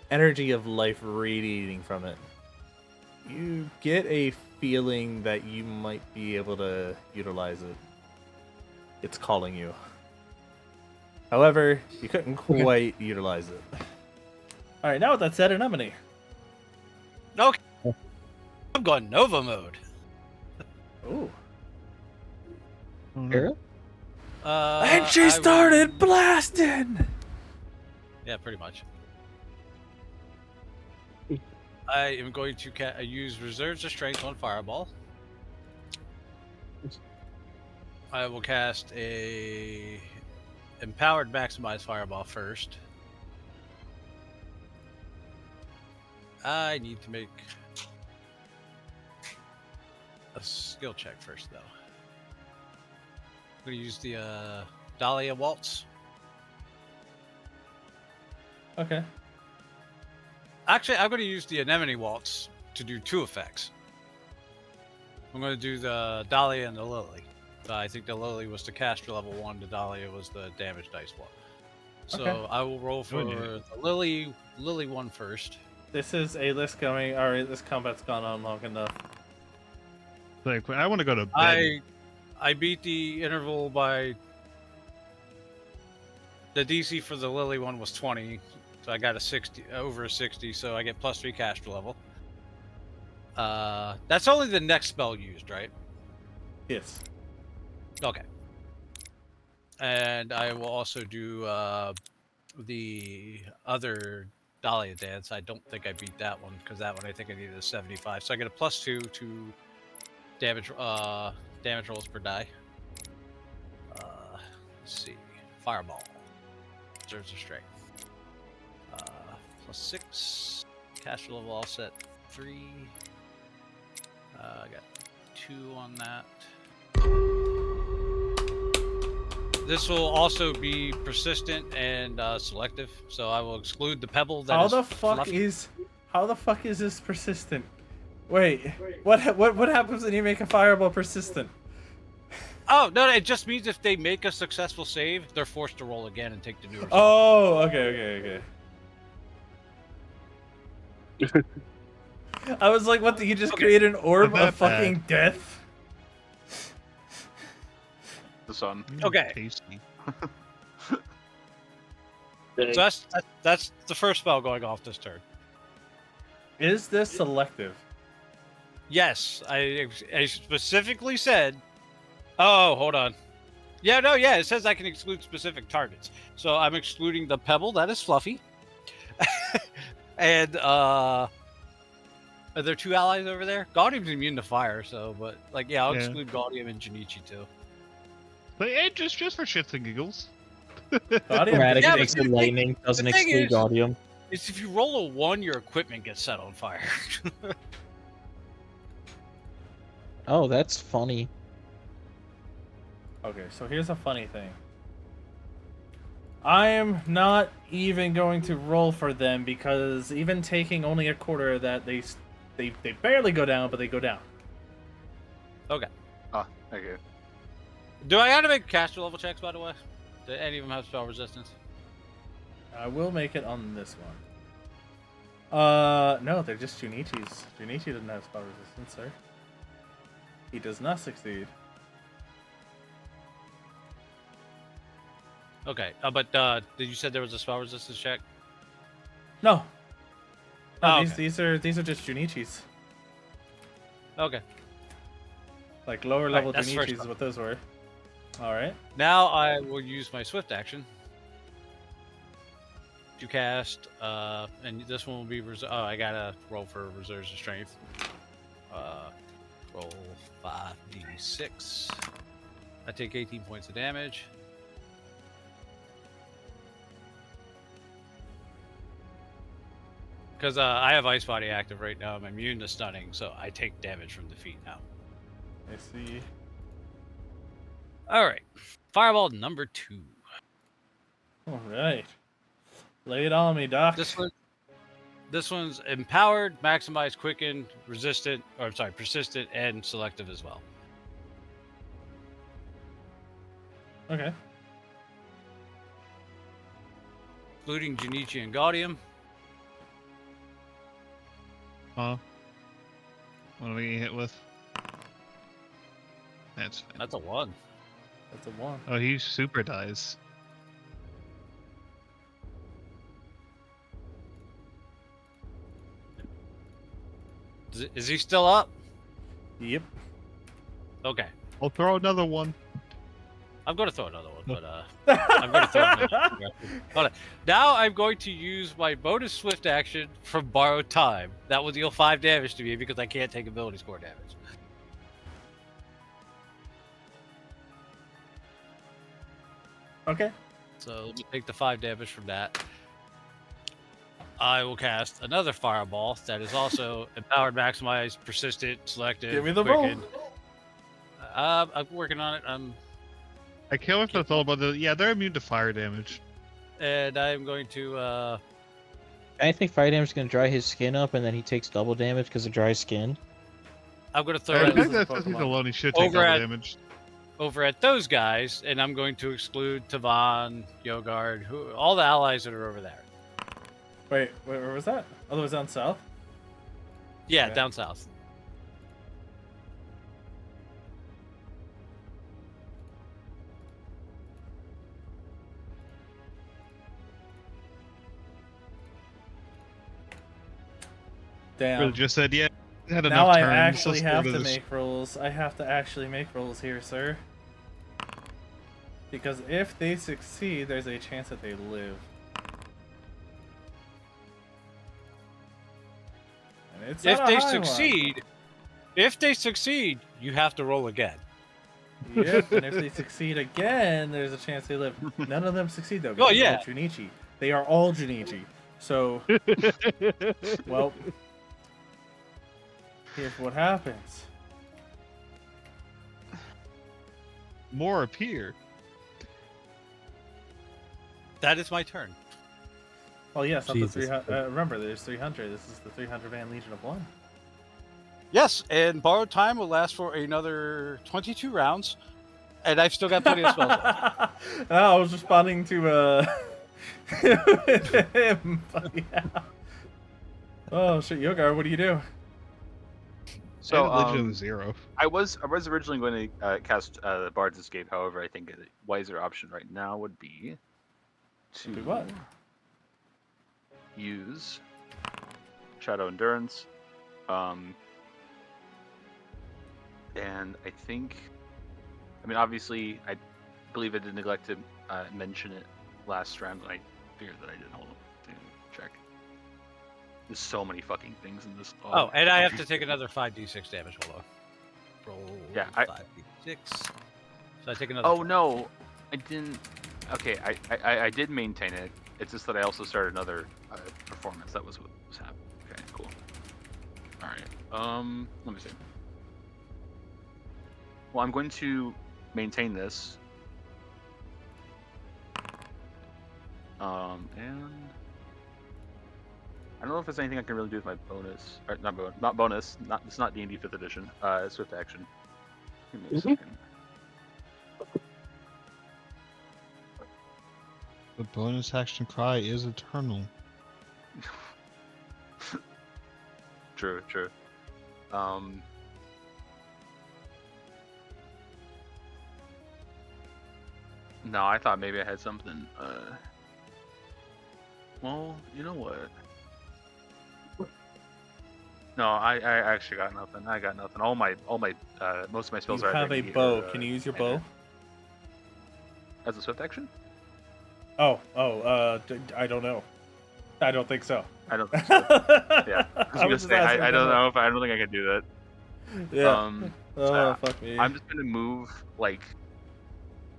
energy of life radiating from it. You get a feeling that you might be able to utilize it. It's calling you. However, you couldn't quite utilize it. Alright, now with that said, Anemone. Okay. I'm going Nova mode. Ooh. Era? And she I started will- blasting! Yeah, pretty much. I am going to use reserves of strength on Fireball. I will cast a empowered maximize Fireball first. I need to make a skill check first, though. I'm going to use the Dahlia Waltz. Okay. Actually, I'm going to use the Anemone Waltz to do 2 effects. I'm going to do the Dahlia and the Lily. I think the Lily was the caster level 1, the Dahlia was the damage dice one. So Okay. I will roll for the Lily one first. This is a list going. Alright, this combat's gone on long enough. Like, I want to go to bed. I beat the interval by the DC for the Lily one was 20, so I got a 60 over a 60, so I get +3 caster level. That's only the next spell used, right? Yes. Okay. And I will also do the other Dahlia dance. I don't think I beat that one because that one I think I needed a 75. So I get a +2 to damage damage rolls per die. Let's see. Fireball. Reserves of strength. +6. Caster level all set 3. I got 2 on that. This will also be persistent and selective, so I will exclude the pebble. How the fuck is this persistent? Wait, what happens when you make a fireball persistent? Oh no! It just means if they make a successful save, they're forced to roll again and take the new result. Oh, okay. I was like, what? Did you just create an orb of fucking death? The sun. Okay. Tasty. So that's the first spell going off this turn. Is this selective? Yes, I specifically said. Oh, hold on. Yeah, no, yeah. It says I can exclude specific targets, so I'm excluding the pebble. That is Fluffy. And are there 2 allies over there? Gaudium's immune to fire, so but like yeah, I'll exclude Gaudium and Junichi too. But just for shits and giggles. Chromatic Yeah, makes but the lightning, doesn't the thing exclude is- Gaudium. It's if you roll a 1, your equipment gets set on fire. Oh, that's funny. Okay, so here's a funny thing. I am not even going to roll for them because even taking only a quarter of that, they barely go down, but they go down. Okay. Ah, okay. Do I have to make caster level checks, by the way? Do any of them have spell resistance? I will make it on this one. No, they're just Junichi's. Junichi doesn't have spell resistance, sir. He does not succeed. Okay, but did you said there was a spell resistance check? No. No, Oh, these are just Junichi's. Okay. Like lower Alright, level that's the first Junichi's is one. what those were. Alright. Now I will use my swift action to cast, and this one will be oh, I gotta roll for reserves of strength. Roll 5d6. I take 18 points of damage. Because I have Ice Body active right now, I'm immune to stunning, so I take damage from defeat now. I see. Alright. Fireball number 2. Alright. Lay it on me, Doc. This one's empowered, maximized, quickened, persistent, and selective as well. Okay. Including Junichi and Gaudium. Huh? What are we getting hit with? That's fine. That's a 1. That's a 1. Oh, he super dies. Is he still up? Yep. Okay. I'll throw another one. I'm going to throw another one, but I'm going to throw another one. Hold on. Now I'm going to use my bonus swift action from borrowed time. That will deal 5 damage to me because I can't take ability score damage. Okay. So let me take the 5 damage from that. I will cast another fireball that is also empowered, maximized, persistent, selective. Give me the roll. quickened. I'm working on it. I can't remember if that's all about the. Yeah, they're immune to fire damage. And I'm going to. I think fire damage is going to dry his skin up, and then he takes double damage because of dry skin. I'm going to throw I it think that's he's alone. He should take Over double at- damage. over at those guys, and I'm going to exclude Tavan, Yogard, all the allies that are over there. Wait, where was that? Oh, that was down south? Yeah, Okay. down south. Damn. Really just said, yeah. Had Now enough I turns, actually let's go have to to this. make rolls. I have to actually make rolls here, sir. Because if they succeed, there's a chance that they live. And it's If not a they high one. succeed, you have to roll again. Yep, and if they succeed again, there's a chance they live. None of them succeed though. Because yeah. they're all Junichi. They are all Junichi. So, well, here's what happens. More appear. That is my turn. Oh yes, not the Jesus 300. Remember, there's 300. This is the 300-man Legion of One. Yes, and borrowed time will last for another 22 rounds, and I've still got plenty of spells left. I was responding to him. But yeah. Oh shit, Yogar, what do you do? So I had Legion of Zero. I was originally going to cast Bard's Escape. However, I think a wiser option right now would be to Do what? use Shadow Endurance. And I think, I mean, obviously, I believe I did neglect to mention it last round, and I figured that I didn't. Hold on, check. There's so many fucking things in this. Oh, and I have to take another 5d6 damage. Hold on. Roll Yeah, 5d6. So I take another. Oh 12. no, I didn't. Okay, I did maintain it. It's just that I also started another performance. That was what was happening. Okay, cool. All right. Let me see. Well, I'm going to maintain this. And I don't know if there's anything I can really do with my bonus. Or not bonus. It's not D&D 5th edition. Swift action. Give me a second. The bonus action cry is eternal. True, true. No, I thought maybe I had something. Well, you know what? No, I actually got nothing. I got nothing. All my most of my spells You are. have either a immediate bow. or, Can you use your minor. bow? As a swift action? I don't know. I don't think so. I don't think so. Yeah, I was gonna say I don't know if I don't think I can do that. Yeah. So Fuck me. I'm just gonna move like.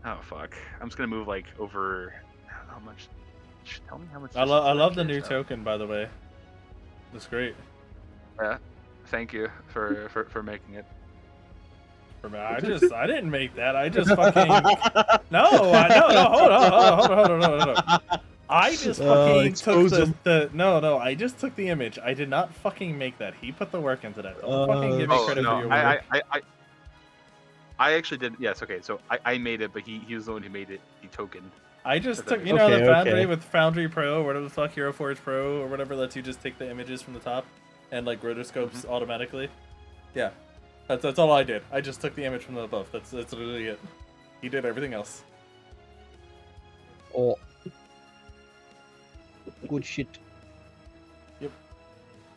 Oh fuck! I'm just gonna move like over. How much? Tell me how much. I love the new token, by the way. It's great. Yeah. Thank you for making it. I didn't make that. I just fucking no. Hold on. I just fucking took no. I just took the image. I did not fucking make that. He put the work into that. Don't fucking give me credit for your work. I actually did. Yes. Okay. So I made it, but he was the one who made it. The token. I just took the Foundry with Foundry Pro or whatever the fuck Hero Forge Pro or whatever lets you just take the images from the top and like rotoscopes automatically. Yeah. That's all I did. I just took the image from the above. That's literally it. He did everything else. Oh. Good shit. Yep.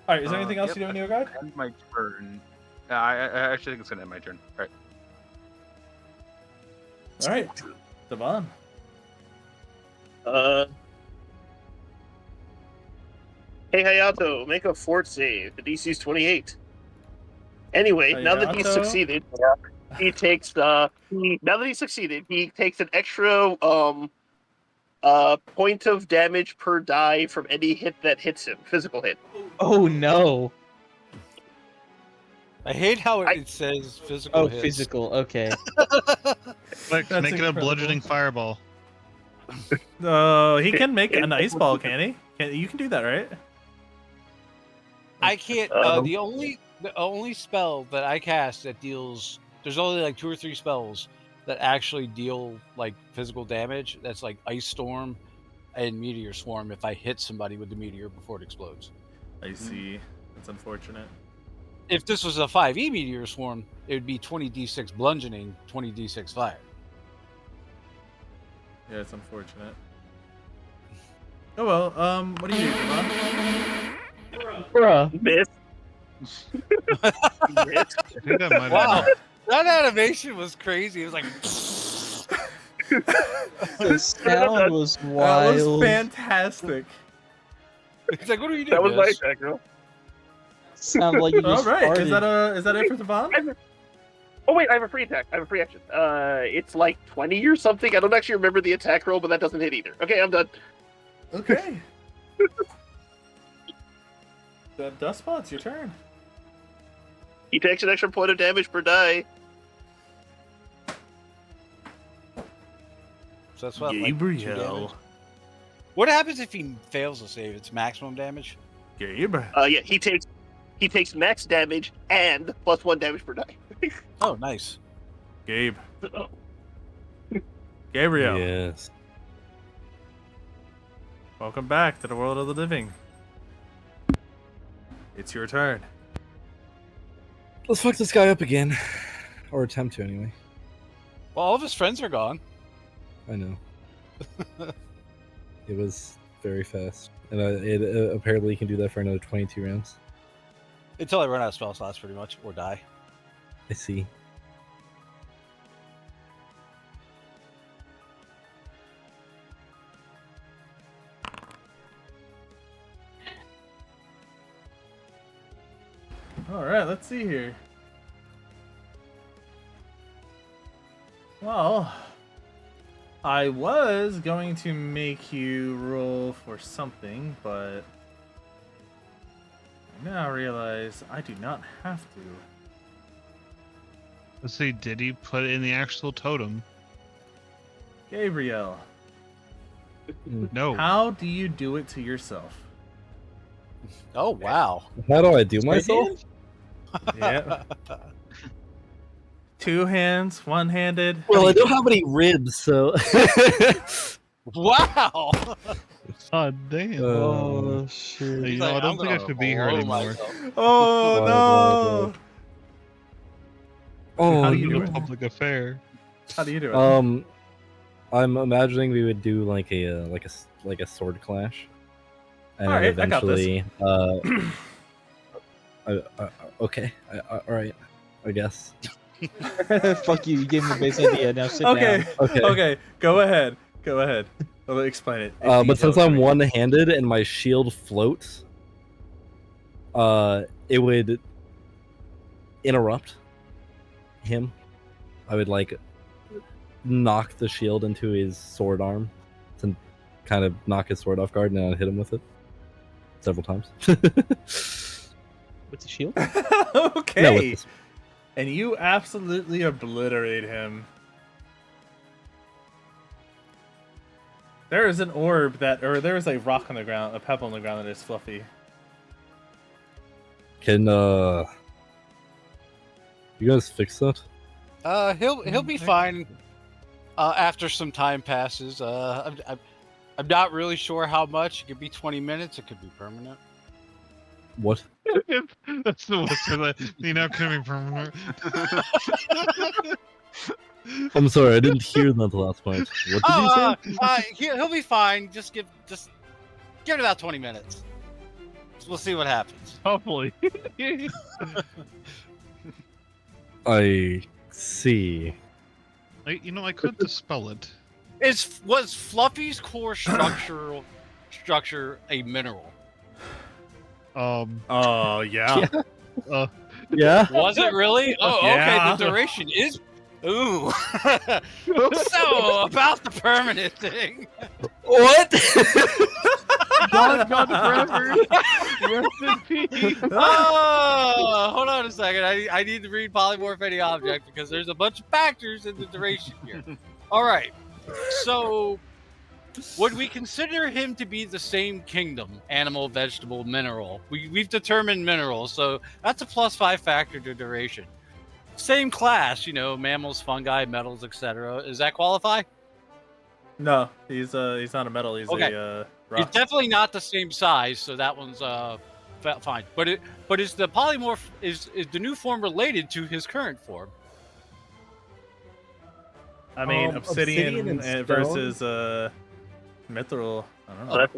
Alright, is there anything else you do in your guide? End my turn. I actually think it's gonna end my turn. Alright. Alright. Devon. Hey Hayato, make a fort save. The DC's 28. Anyway, now that he's succeeded, he takes now that he succeeded, he takes an extra point of damage per die from any hit that hits him, physical hit. Oh no. I hate how it says physical. Oh, hits. physical. Okay. Like, make it a bludgeoning fireball. He can make an ice ball, can he? You can do that, right? I can't. The only spell that I cast that deals. There's only like 2 or 3 spells that actually deal like physical damage. That's like Ice Storm and Meteor Swarm. If I hit somebody with the meteor before it explodes. I see. That's unfortunate. If this was a 5e Meteor Swarm, it would be 20d6 bludgeoning, 20d6 fire. Yeah, it's unfortunate. Oh well. What do you do, Devon? Bruh. Miss. I think that might Wow, that animation was crazy. It was like. The sound was wild. That was fantastic. It's like, what are you doing? That was my Miss? attack roll. Sound like you just All right. farted. Is that it for Devon? Oh wait, I have a free attack. I have a free action. It's like 20 or something. I don't actually remember the attack roll, but that doesn't hit either. Okay, I'm done. Okay. Dustpot, it's your turn. He takes an extra point of damage per die. So that's what, like, 2 Gabriel. damage? What happens if he fails to save? It's maximum damage. Gabe. Yeah, he takes max damage and +1 damage per die. Oh, nice. Gabe. Gabriel. Yes. Welcome back to the world of the living. It's your turn. Let's fuck this guy up again. Or attempt to, anyway. Well, all of his friends are gone. I know. It was very fast. And it apparently can do that for another 22 rounds. Until I run out of spell slots, pretty much, or die. I see. Alright, let's see here. Well, I was going to make you roll for something, but I now realize I do not have to. Let's see, did he put in the actual totem? Gabriel, No. how do you do it to yourself? Oh, wow. How do I do myself? Yeah. 2 hands, 1-handed. Well, I don't have any ribs, so. Wow. God damn. Oh shit! Hey, He's you know, like, I don't I'm think I gonna should be here blow anymore. myself. Oh Why, no! Oh, How do This you is do a it? public affair. How do you do it? I'm imagining we would do like a sword clash, and All then right, I got this. eventually, okay, all right, I guess. Fuck you! You gave him the base idea. Now sit Okay, down. Okay. okay, go ahead. Go ahead. I'll explain it. in But detail since if I'm you want. one-handed and my shield floats, it would interrupt him. I would like knock the shield into his sword arm to kind of knock his sword off guard, and then I'd hit him with it several times. With the shield? Okay. No, with this. And you absolutely obliterate him. There is an orb or there is a rock on the ground, a pebble on the ground that is fluffy. Can you guys fix that? He'll be fine after some time passes. I'm not really sure how much. It could be 20 minutes. It could be permanent. What? That's the worst of that. You know, can be permanent. I'm sorry, I didn't hear that last point. What did you say? He'll be fine. Just give it about 20 minutes. We'll see what happens. Hopefully. I see. You know, I could dispel it. Was Fluffy's core structure a mineral? Oh yeah. Yeah. Was it really? Oh, Yeah. okay. The duration is. Ooh. So about the permanent thing. What? God forever. Rest in peace. Oh, hold on a second. I need to read polymorph any object because there's a bunch of factors in the duration here. All right. So, would we consider him to be the same kingdom? Animal, vegetable, mineral. We've determined mineral, so that's a +5 factor to duration. Same class, mammals, fungi, metals, etc. Does that qualify? No, he's not a metal. He's Okay. a He's rock. definitely not the same size, so that one's fine. But is the polymorph is the new form related to his current form? I mean, obsidian obsidian, and versus mithril. I don't know. So that's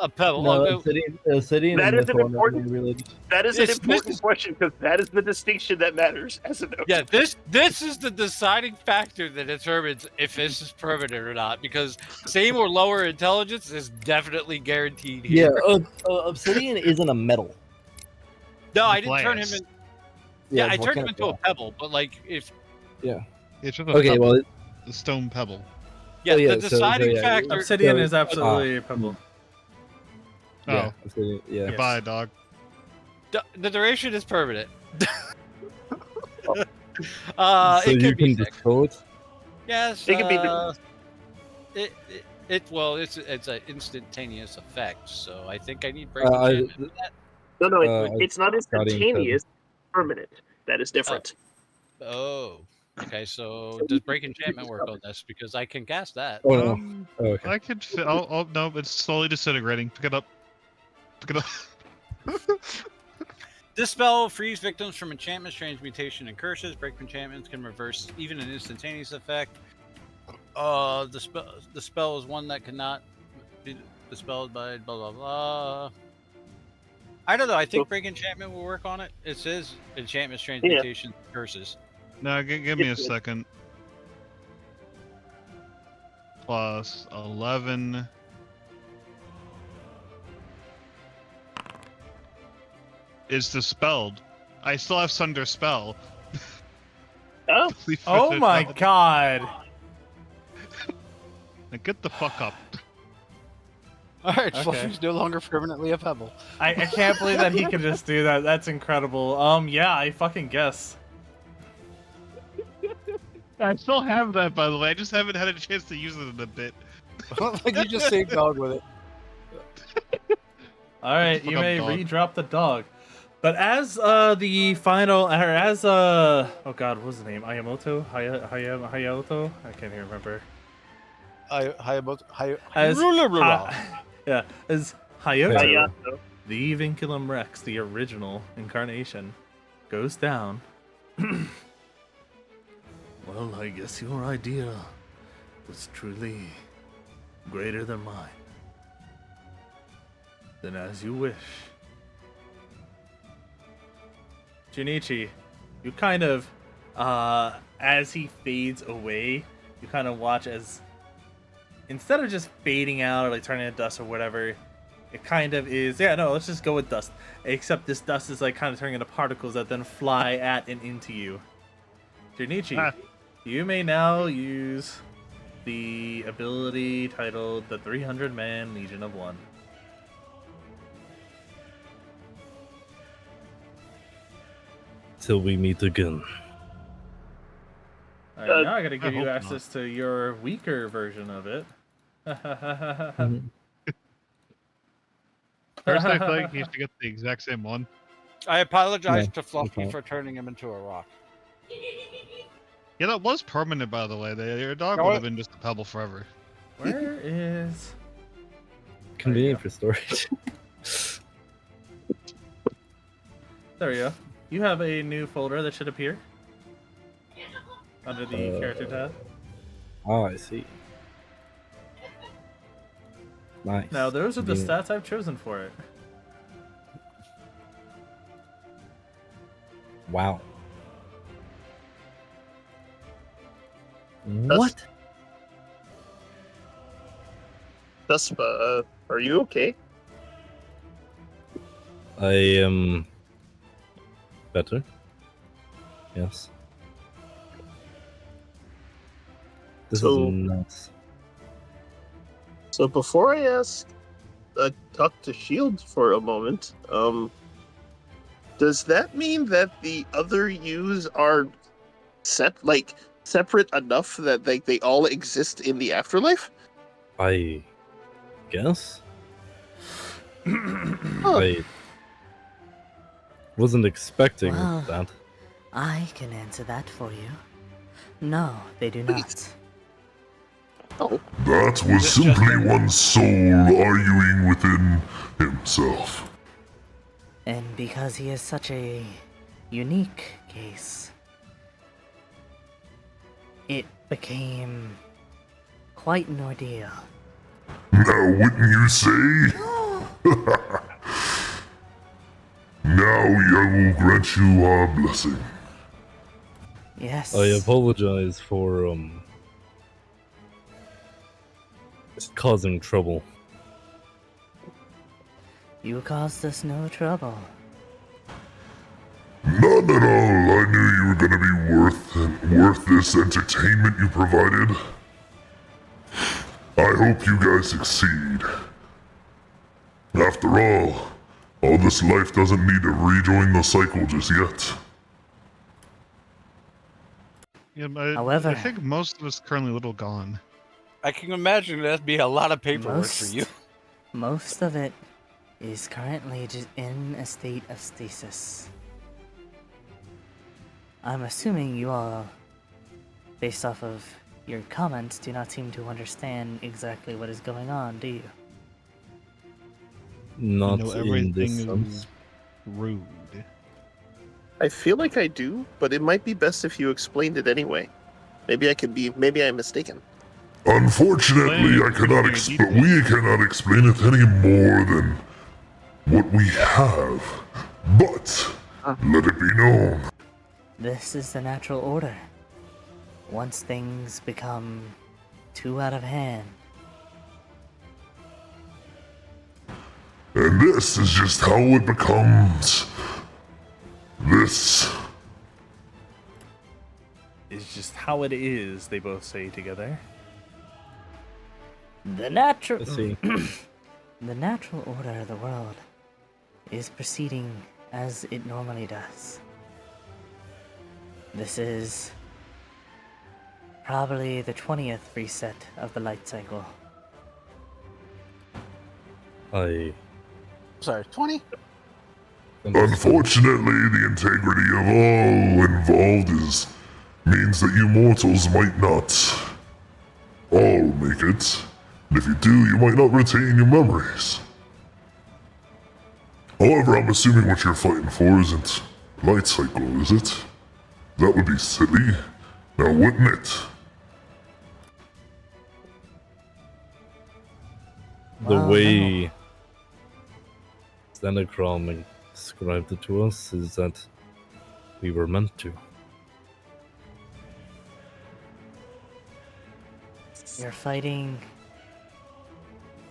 A pebble. No, I'll go- obsidian That and is an mithril are important- not related. that is an This- important this- question because that is the distinction that matters as a note. Yeah, this is the deciding factor that determines if this is permanent or not. Because same or lower intelligence is definitely guaranteed Yeah, here. obsidian isn't a metal. No, I didn't turn him Glass. in. Yeah, I it's turned him into volcanic a pebble. But like, if It's just a rock. Okay, pebble, well, a stone pebble. yeah, yeah, the so deciding yeah, factor. Obsidian So- is absolutely a pebble. yeah, Oh, obsidian, yeah. Yes. goodbye, dog. The duration is permanent. So It you could be can fixed. dispel it. Yes. It could be it's an instantaneous effect, so I think I need break I- enchantment. No, Uh, it's not Guardian instantaneous. Permanent. That is different. Oh, okay. So does break enchantment work on this? Because I can cast that. Oh no. Oh, okay. I could. Oh no, it's slowly disintegrating. Pick it up. Pick it up. This spell frees victims from enchantments, transmutation, and curses. Break enchantments can reverse even an instantaneous effect. The spell is one that cannot be dispelled by blah blah blah. I don't know. I think break enchantment will work on it. It says enchantments, transmutation, curses. No, give me a second. Plus 11. Is dispelled. I still have Sunder spell. Oh, Please Oh finish my that. god. Now get the fuck up. All right, Okay. Fluffy's no longer permanently a pebble. I can't believe that he could just do that. That's incredible. Yeah, I fucking guess. I still have that, by the way. I just haven't had a chance to use it in a bit. Like you just saved dog with it. All right, you Fuck up, may dog. redrop the dog. But as the final, or as oh god, what was his name? Hayamoto? Hayamoto? I can't even remember. As yeah, as Hayato, Hayato. the Vinculum Rex, the original incarnation, goes down. Well, I guess your idea was truly greater than mine. Then as you wish. Junichi, you kind of, as he fades away, you kind of watch as, instead of just fading out or like turning to dust or whatever, it kind of is, yeah, no, let's just go with dust. Except this dust is like kind of turning into particles that then fly at and into you. Junichi, you may now use the ability titled the 300-Man Legion of One. Till we meet again. Alright, now I gotta give I you hope access to your weaker version of it. First, I feel like you should get the exact same one. I apologize Yeah, to Fluffy okay. for turning him into a rock. Yeah, that was permanent, by the way. Your dog No, would it- have been just a pebble forever. Where is... Convenient for storage. There we go. You have a new folder that should appear under the character tab. Oh, I see. Nice. Now, those are the Convenient. stats I've chosen for it. Wow. What? Duspa, are you okay? I am better. Yes. This So- is nuts. So before I ask, talk to Shield for a moment. Does that mean that the other U's are separate enough that they all exist in the afterlife? I guess. I wasn't expecting Well, that. I can answer that for you. No, they do not. Oh, That was simply one soul arguing within himself. And because he is such a unique case, it became quite an ordeal. Now, wouldn't you say? Now I will grant you our blessing. Yes. I apologize for causing trouble. You caused us no trouble. None at all. I knew you were gonna be worth this entertainment you provided. I hope you guys succeed. After all this life doesn't need to rejoin the cycle just yet. Yeah, but However- I think most of us currently a little gone. I can imagine that'd be a lot of paperwork for you. Most of it is currently just in a state of stasis. I'm assuming you all, based off of your comments, do not seem to understand exactly what is going on, do you? Not know in everything this is sense. rude. I feel like I do, but it might be best if you explained it anyway. Maybe I'm mistaken. Unfortunately, I cannot we cannot explain it any more than what we have. But let it be known. This is the natural order. Once things become too out of hand, And this is just how it becomes. This. It's just how it is, they both say together. the natural Let's see. the natural order of the world is proceeding as it normally does. This is probably the 20th reset of the light cycle. I Sorry, 20? Unfortunately, the integrity of all involved means that you mortals might not I'll make it. And if you do, you might not retain your memories. However, I'm assuming what you're fighting for isn't light cycle, is it? That would be silly. Now, wouldn't it? The Well, way Xenocrom described it to us is that we were meant to. You're fighting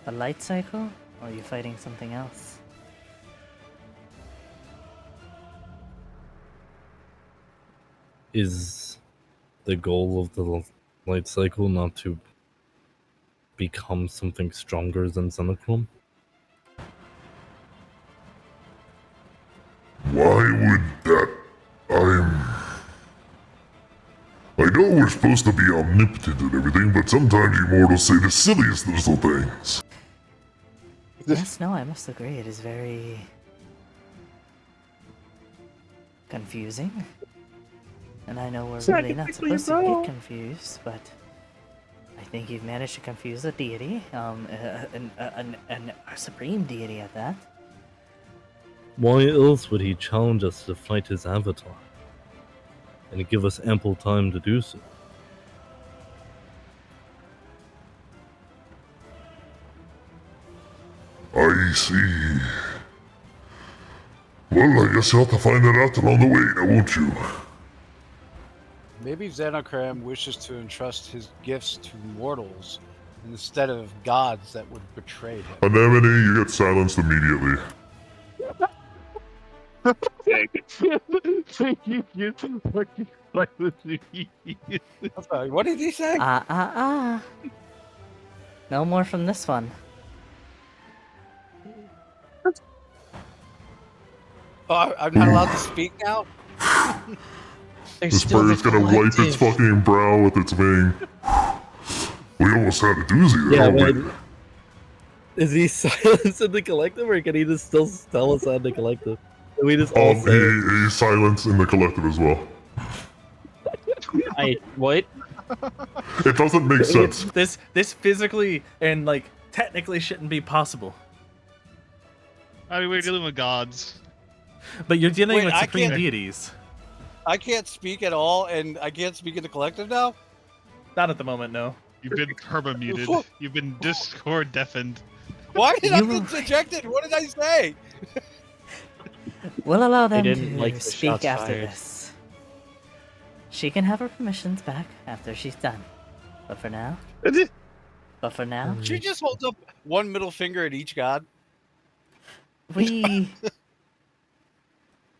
a light cycle, or are you fighting something else? Is the goal of the light cycle not to become something stronger than Xenocrom? Why would that? I know we're supposed to be omnipotent and everything, but sometimes you mortals say the silliest little things. Yes, no, I must agree. It is very confusing. And I know we're really not supposed to get confused, but I think you've managed to confuse a deity, a supreme deity at that. Why else would he challenge us to fight his avatar? And give us ample time to do so. I see. Well, I guess you'll have to find that out along the way, now won't you? Maybe Xenocram wishes to entrust his gifts to mortals instead of gods that would betray him. Anemone, you get silenced immediately. I'm sorry, what did he say? No more from this one. Oh, I'm not allowed to speak now? This bird's gonna wipe its fucking brow with its wing. We almost had a doozy there. Yeah, didn't we? is he silenced in the collective, or can he just still tell us in the collective? Can we just all say it? He's silenced in the collective as well. What? It doesn't make sense. This physically and like technically shouldn't be possible. I mean, we're dealing with gods. But you're dealing Wait, with I supreme can't- deities. I can't speak at all, and I can't speak in the collective now? Not at the moment, no. You've been perma-muted. You've been Discord deafened. Why did I get ejected? What did I say? We'll allow them didn't to like the speak shots after fired. this. She can have her permissions back after she's done. But for now... She just holds up one middle finger at each god. We...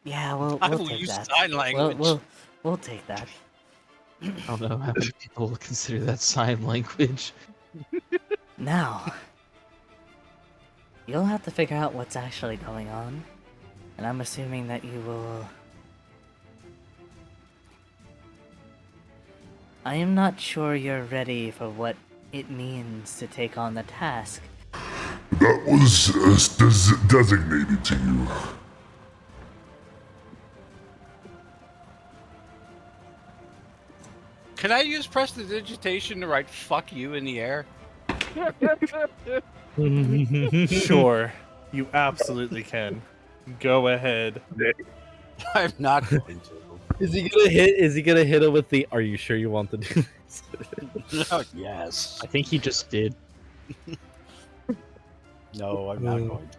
Yeah, I we'll will take use that. sign language. We'll take that. I don't know how many people will consider that sign language. Now, you'll have to figure out what's actually going on, and I'm assuming that you will... I am not sure you're ready for what it means to take on the task. That was designated to you. Can I use prestidigitation to write "fuck you" in the air? Sure, you absolutely can. Go ahead. I'm not going to. Is he gonna hit him with the "Are you sure you want to do this?" Yes. I think he just did. No, I'm not going to.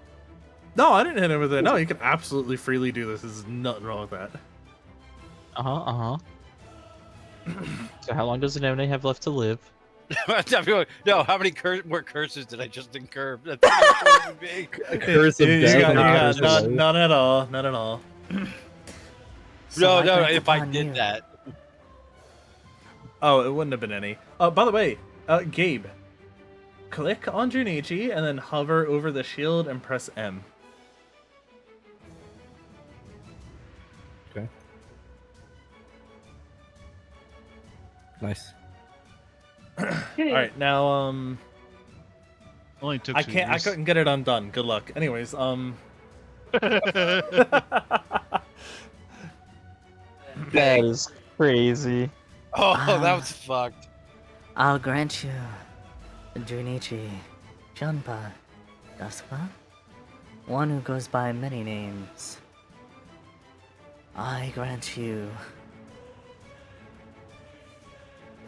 No, I didn't hit him with it. No, you can absolutely freely do this. There's nothing wrong with that. So how long does Anemone have left to live? No, how many more curses did I just incur? That's what it would be. A curse of You death got- and a you got curse of none, life. none at all. None at all. So No, I no, grant if I upon did you. that. Oh, it wouldn't have been any. By the way, Gabe, click on Junichi and then hover over the shield and press M. Okay. Nice. All right, now Only took I 2 can't. I years. couldn't get it undone. Good luck. Anyways, That is crazy. Oh, that was fucked. I'll grant you Junichi Junpa Dasuka, one who goes by many names. I grant you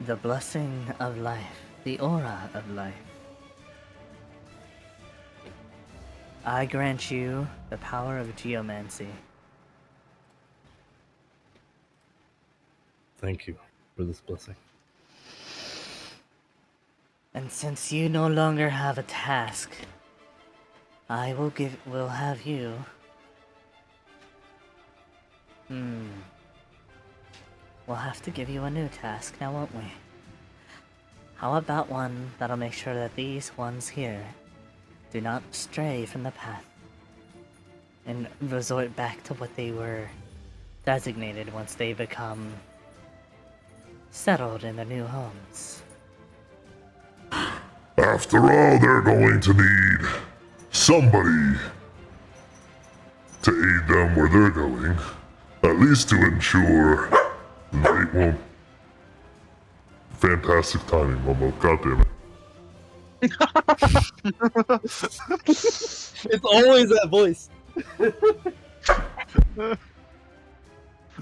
the blessing of life, the aura of life. I grant you the power of geomancy. Thank you for this blessing. And since you no longer have a task, I will have you. We'll have to give you a new task now, won't we? How about one that'll make sure that these ones here do not stray from the path and resort back to what they were designated once they become settled in their new homes. After all, they're going to need somebody to aid them where they're going, at least to ensure they won't. Fantastic timing, Momo. God damn it. It's always that voice.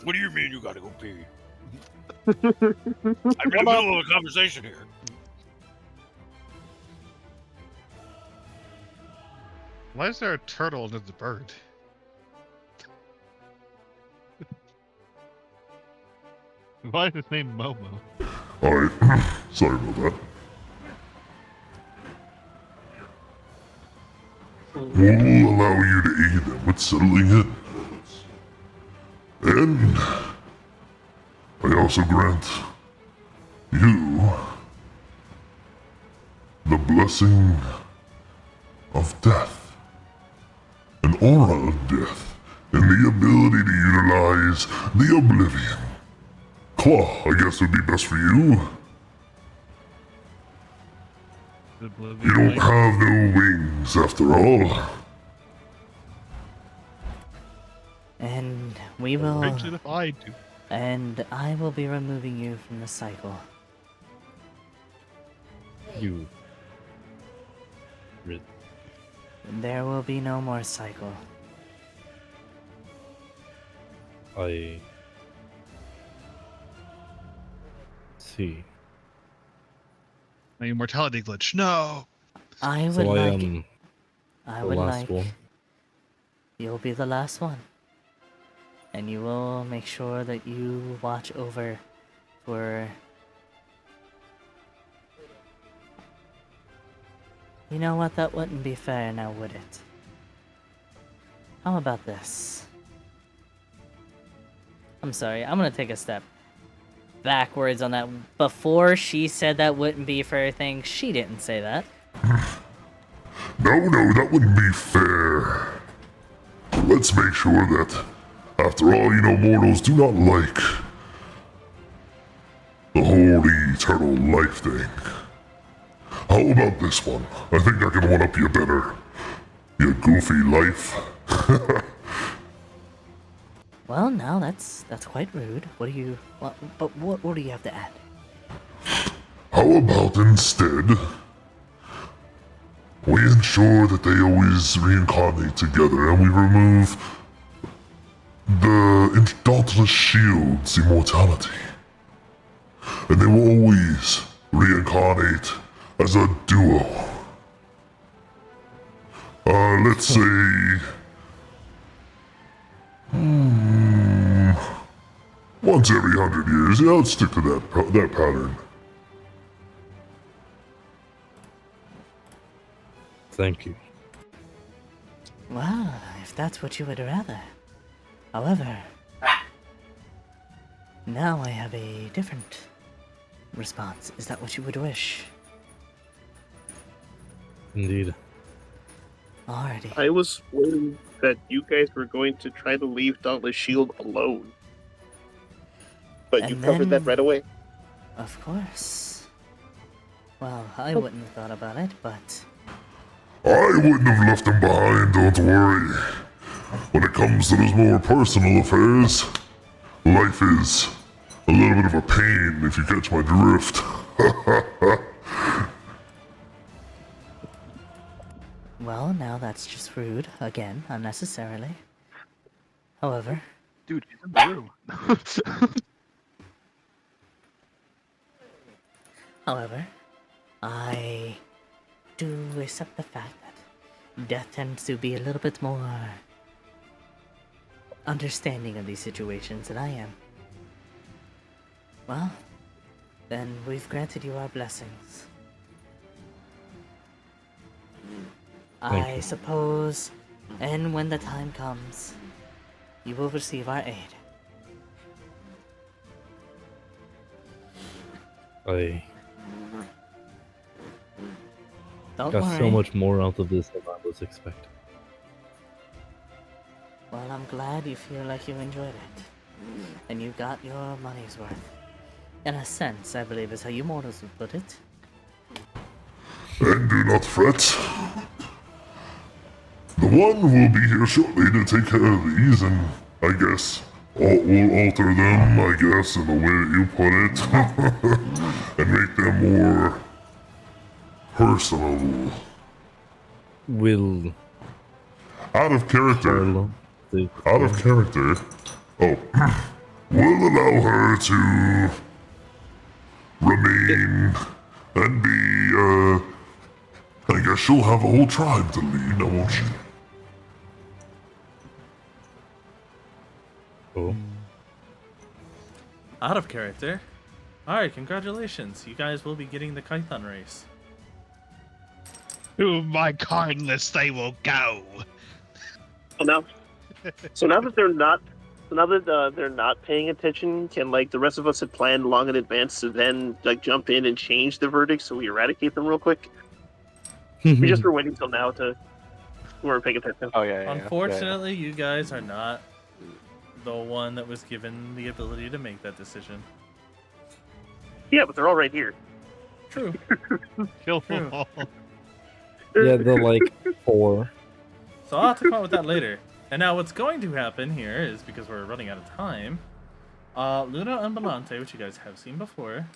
What do you mean you gotta go pee? I'm in the middle of a conversation here. Why is there a turtle under the bird? Why is his name Momo? Alright, sorry about that. We'll allow you to aid them with settling it. And I also grant you the blessing of death, an aura of death, and the ability to utilize the oblivion. Claw, I guess would be best for you. You don't have no wings after all. And we will. Imagine if I do. And I will be removing you from the cycle. You. There will be no more cycle. I see. My immortality glitch. No. I would So like. I I would last like. one. You'll be the last one. And you will make sure that you watch over for. You know what? That wouldn't be fair now, would it? How about this? I'm sorry, I'm gonna take a step backwards on that. Before she said that wouldn't be a fair thing, she didn't say that. No, that wouldn't be fair. Let's make sure that, after all, mortals do not like the whole eternal life thing. How about this one? I think I can one-up you better. You goofy life. Well, now that's quite rude. What do you? What do you have to add? How about instead, we ensure that they always reincarnate together and we remove the Dauntless Shield's immortality. And they will always reincarnate as a duo. Let's say... once every 100 years. Yeah, let's stick to that pattern. Thank you. Well, if that's what you would rather. However, now I have a different response. Is that what you would wish? Indeed. Alrighty. I was worried that you guys were going to try to leave Dauntless Shield alone. But you And covered that then- right away. Of course. Well, I wouldn't have thought about it, but I wouldn't have left them behind, don't worry. When it comes to those more personal affairs, life is a little bit of a pain if you catch my drift. Well, now that's just rude. Again, unnecessarily. However, Dude, he's in the room. however, I do accept the fact that death tends to be a little bit more understanding of these situations than I am. Well, then we've granted you our blessings. Thank I you. suppose, and when the time comes, you will receive our aid. I Don't got worry. so much more out of this than I was expecting. Well, I'm glad you feel like you enjoyed it. And you got your money's worth. In a sense, I believe is how you mortals would put it. And do not fret. The one will be here shortly to take care of these, and I guess we'll alter them, I guess, in the way that you put it, and make them more personal. Will Out of character. Carla take Out of character. Oh, we'll allow her to remain and be, I guess she'll have a whole tribe to lead, now won't she? Oh. Out of character. Alright, congratulations. You guys will be getting the Kython race. To my kindness they will go. Well, now that they're not paying attention, can like the rest of us had planned long in advance to then like jump in and change the verdict so we eradicate them real quick? We just were waiting till now to we weren't paying attention. Oh yeah. Unfortunately, you guys are not the one that was given the ability to make that decision. Yeah, but they're all right here. True. Kill True. them all. Yeah, they're like 4. So I'll have to come up with that later. And now what's going to happen here is, because we're running out of time, Luna Ambulante, which you guys have seen before,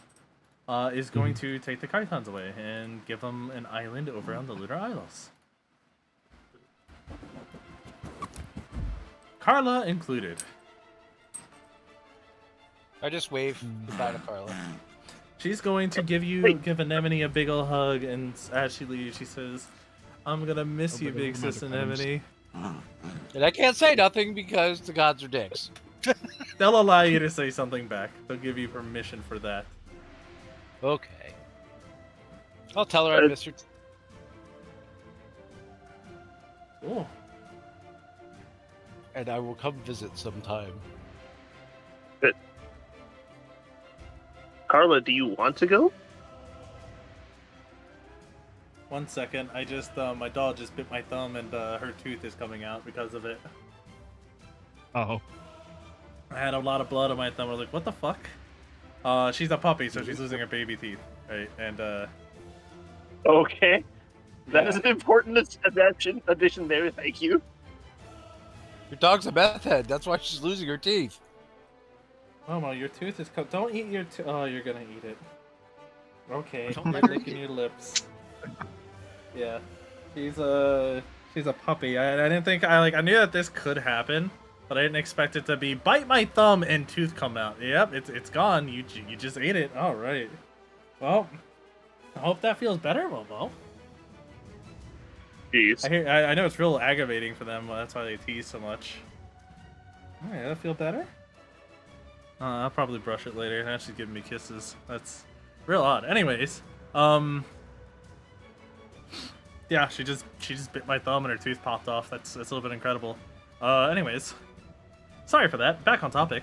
is going to take the Kythons away and give them an island over on the Lunar Isles. Carla included. I just wave goodbye to Carla. She's going to give Anemone a big ol' hug, and as she leaves, she says, "I'm gonna miss you, big sis Anemone." And I can't say nothing because the gods are dicks. They'll allow you to say something back. They'll give you permission for that. Okay. I'll tell her I miss her. Cool. And I will come visit sometime. Carla, do you want to go? 1 second. I just my dog just bit my thumb, and her tooth is coming out because of it. Oh. I had a lot of blood on my thumb. I was like, "What the fuck?" She's a puppy, so she's losing her baby teeth, right? And Okay. That is an important addition there, thank you. Your dog's a meth head. That's why she's losing her teeth. Momo, your tooth is don't eat your oh, you're gonna eat it. Okay, Don't you're let her licking your lips. Yeah, she's a puppy. I didn't think I knew that this could happen, but I didn't expect it to be bite my thumb and tooth come out. Yep, it's gone. You just ate it. All right. Well, I hope that feels better, Momo. Jeez. I know it's real aggravating for them. That's why they tease so much. All right, that feel better. I'll probably brush it later. Now she's giving me kisses. That's real odd. Anyways, yeah, she just bit my thumb and her tooth popped off. That's a little bit incredible. Anyways, sorry for that. Back on topic.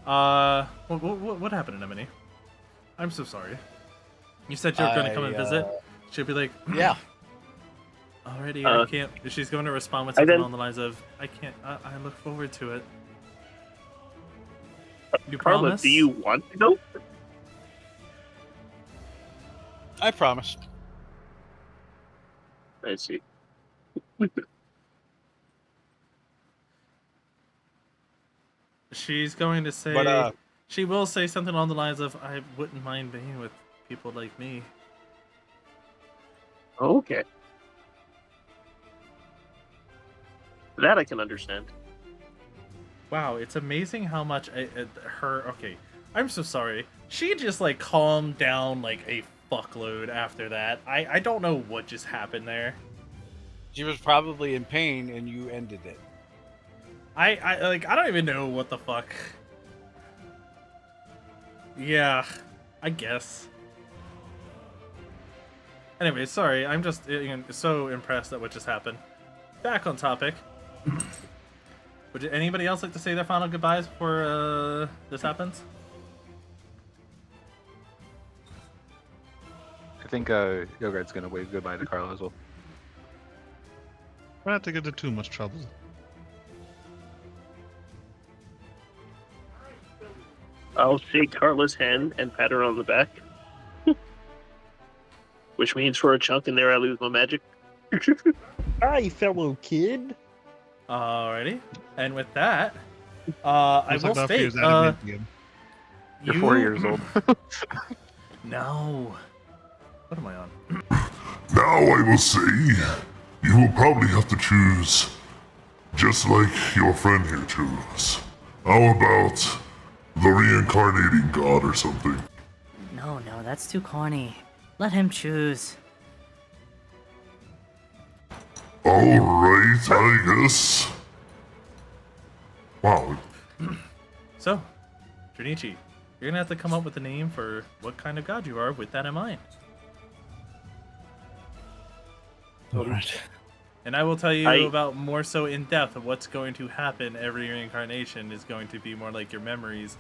What happened, Anemone? I'm so sorry. You said you were going to come and visit. She'll be like, yeah. Alrighty, I can't. She's going to respond with something along the lines of, I can't. I look forward to it. You Carla, promise? do you want to go? I promise. I see. She's going to say. But, she will say something along the lines of, "I wouldn't mind being with people like me. Okay. That I can understand. Wow, it's amazing how much her. Okay, I'm so sorry. She just like calmed down like a fuckload after that. I don't know what just happened there. She was probably in pain, and you ended it. I don't even know what the fuck. Yeah, I guess. Anyway, sorry. I'm just so impressed at what just happened. Back on topic. Would anybody else like to say their final goodbyes before this happens? I think Yogurt's gonna wave goodbye to Carlo as well. Try not to get into too much trouble. I'll shake Carla's hand and pat her on the back. Which means for a chunk in there I lose my magic. Hi, fellow kid. Alrighty. And with that, I Looks will like state, Buffy was added in again. You're 4 years old. No. What am I on? Now I will say, you will probably have to choose, just like your friend here chose. How about the reincarnating god or something? No, that's too corny. Let him choose. Alright, I guess. Wow. So, Junichi, you're gonna have to come up with a name for what kind of god you are with that in mind. Alright. And I will tell you I- about more so in depth of what's going to happen every reincarnation is going to be more like your memories.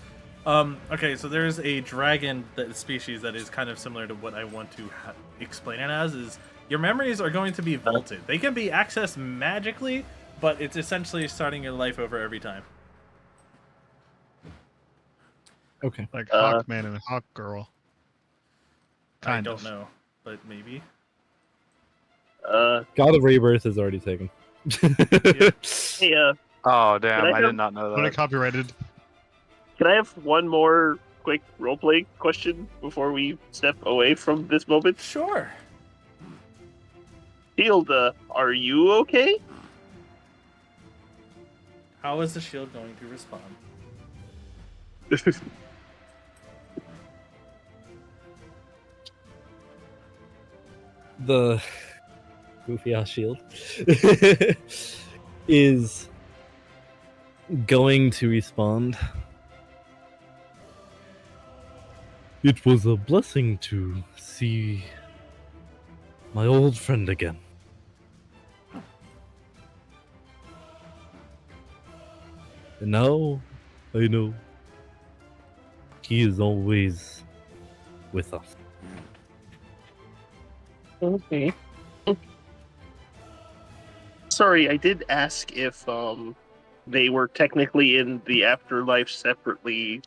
Okay, so there's a dragon species that is kind of similar to what I want to explain it as, is your memories are going to be vaulted. They can be accessed magically, but it's essentially starting your life over every time. Okay. Like Hawkman and Hawkgirl. I don't know, but maybe. God of Rebirth is already taken. Hey, Oh damn! I I did have- not know Put it that. copyrighted. can I have one more quick roleplay question before we step away from this moment? Sure. Hilda, are you okay? How is the shield going to respond? The goofy ass shield is going to respond. It was a blessing to see my old friend again. And now I know he is always with us. Okay. Sorry, I did ask if they were technically in the afterlife separately,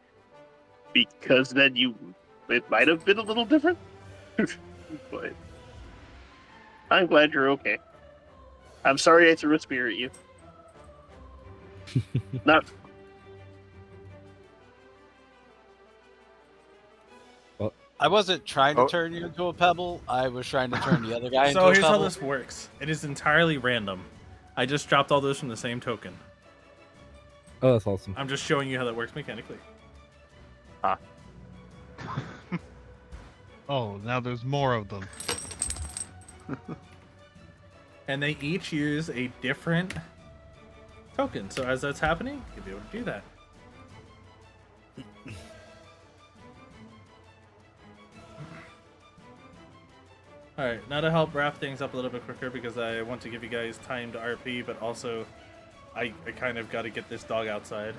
because then it might have been a little different. But I'm glad you're okay. I'm sorry I threw a spear at you. Not. I wasn't trying to Oh. turn you into a pebble. I was trying to turn the other guy into So a here's how pebble. this works. It is entirely random. I just dropped all those from the same token. Oh, that's awesome. I'm just showing you how that works mechanically. Oh, now there's more of them. And they each use a different token. So as that's happening, you'll be able to do that. Alright, now to help wrap things up a little bit quicker, because I want to give you guys time to RP, but also I kind of got to get this dog outside.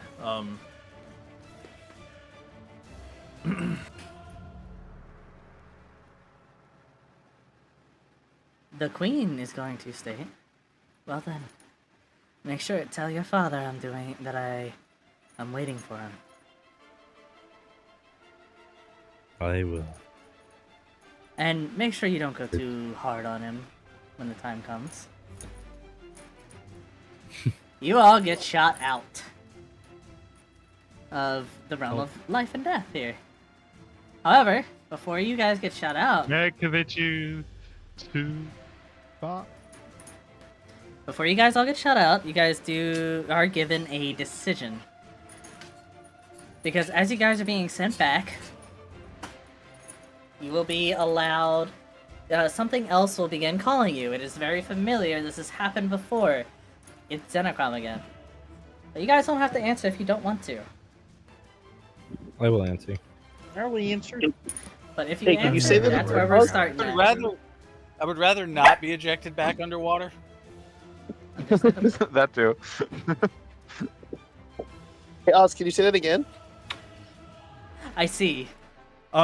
The queen is going to stay. Well then, make sure to tell your father I'm waiting for him. I will. And make sure you don't go too hard on him when the time comes. You all get shot out of the realm of life and death here. However, Before you guys get shut out, Merkavitchu to bot. before you guys all get shut out, you guys are given a decision. Because as you guys are being sent back, you will be allowed. Something else will begin calling you. It is very familiar. This has happened before. It's Xenocrom again. But you guys don't have to answer if you don't want to. I will answer. I will answer. But if you Hey, can answer, you say that that's in where we're reverse? starting at. I would rather not be ejected back underwater. That too. Hey, Oz, can you say that again? I see.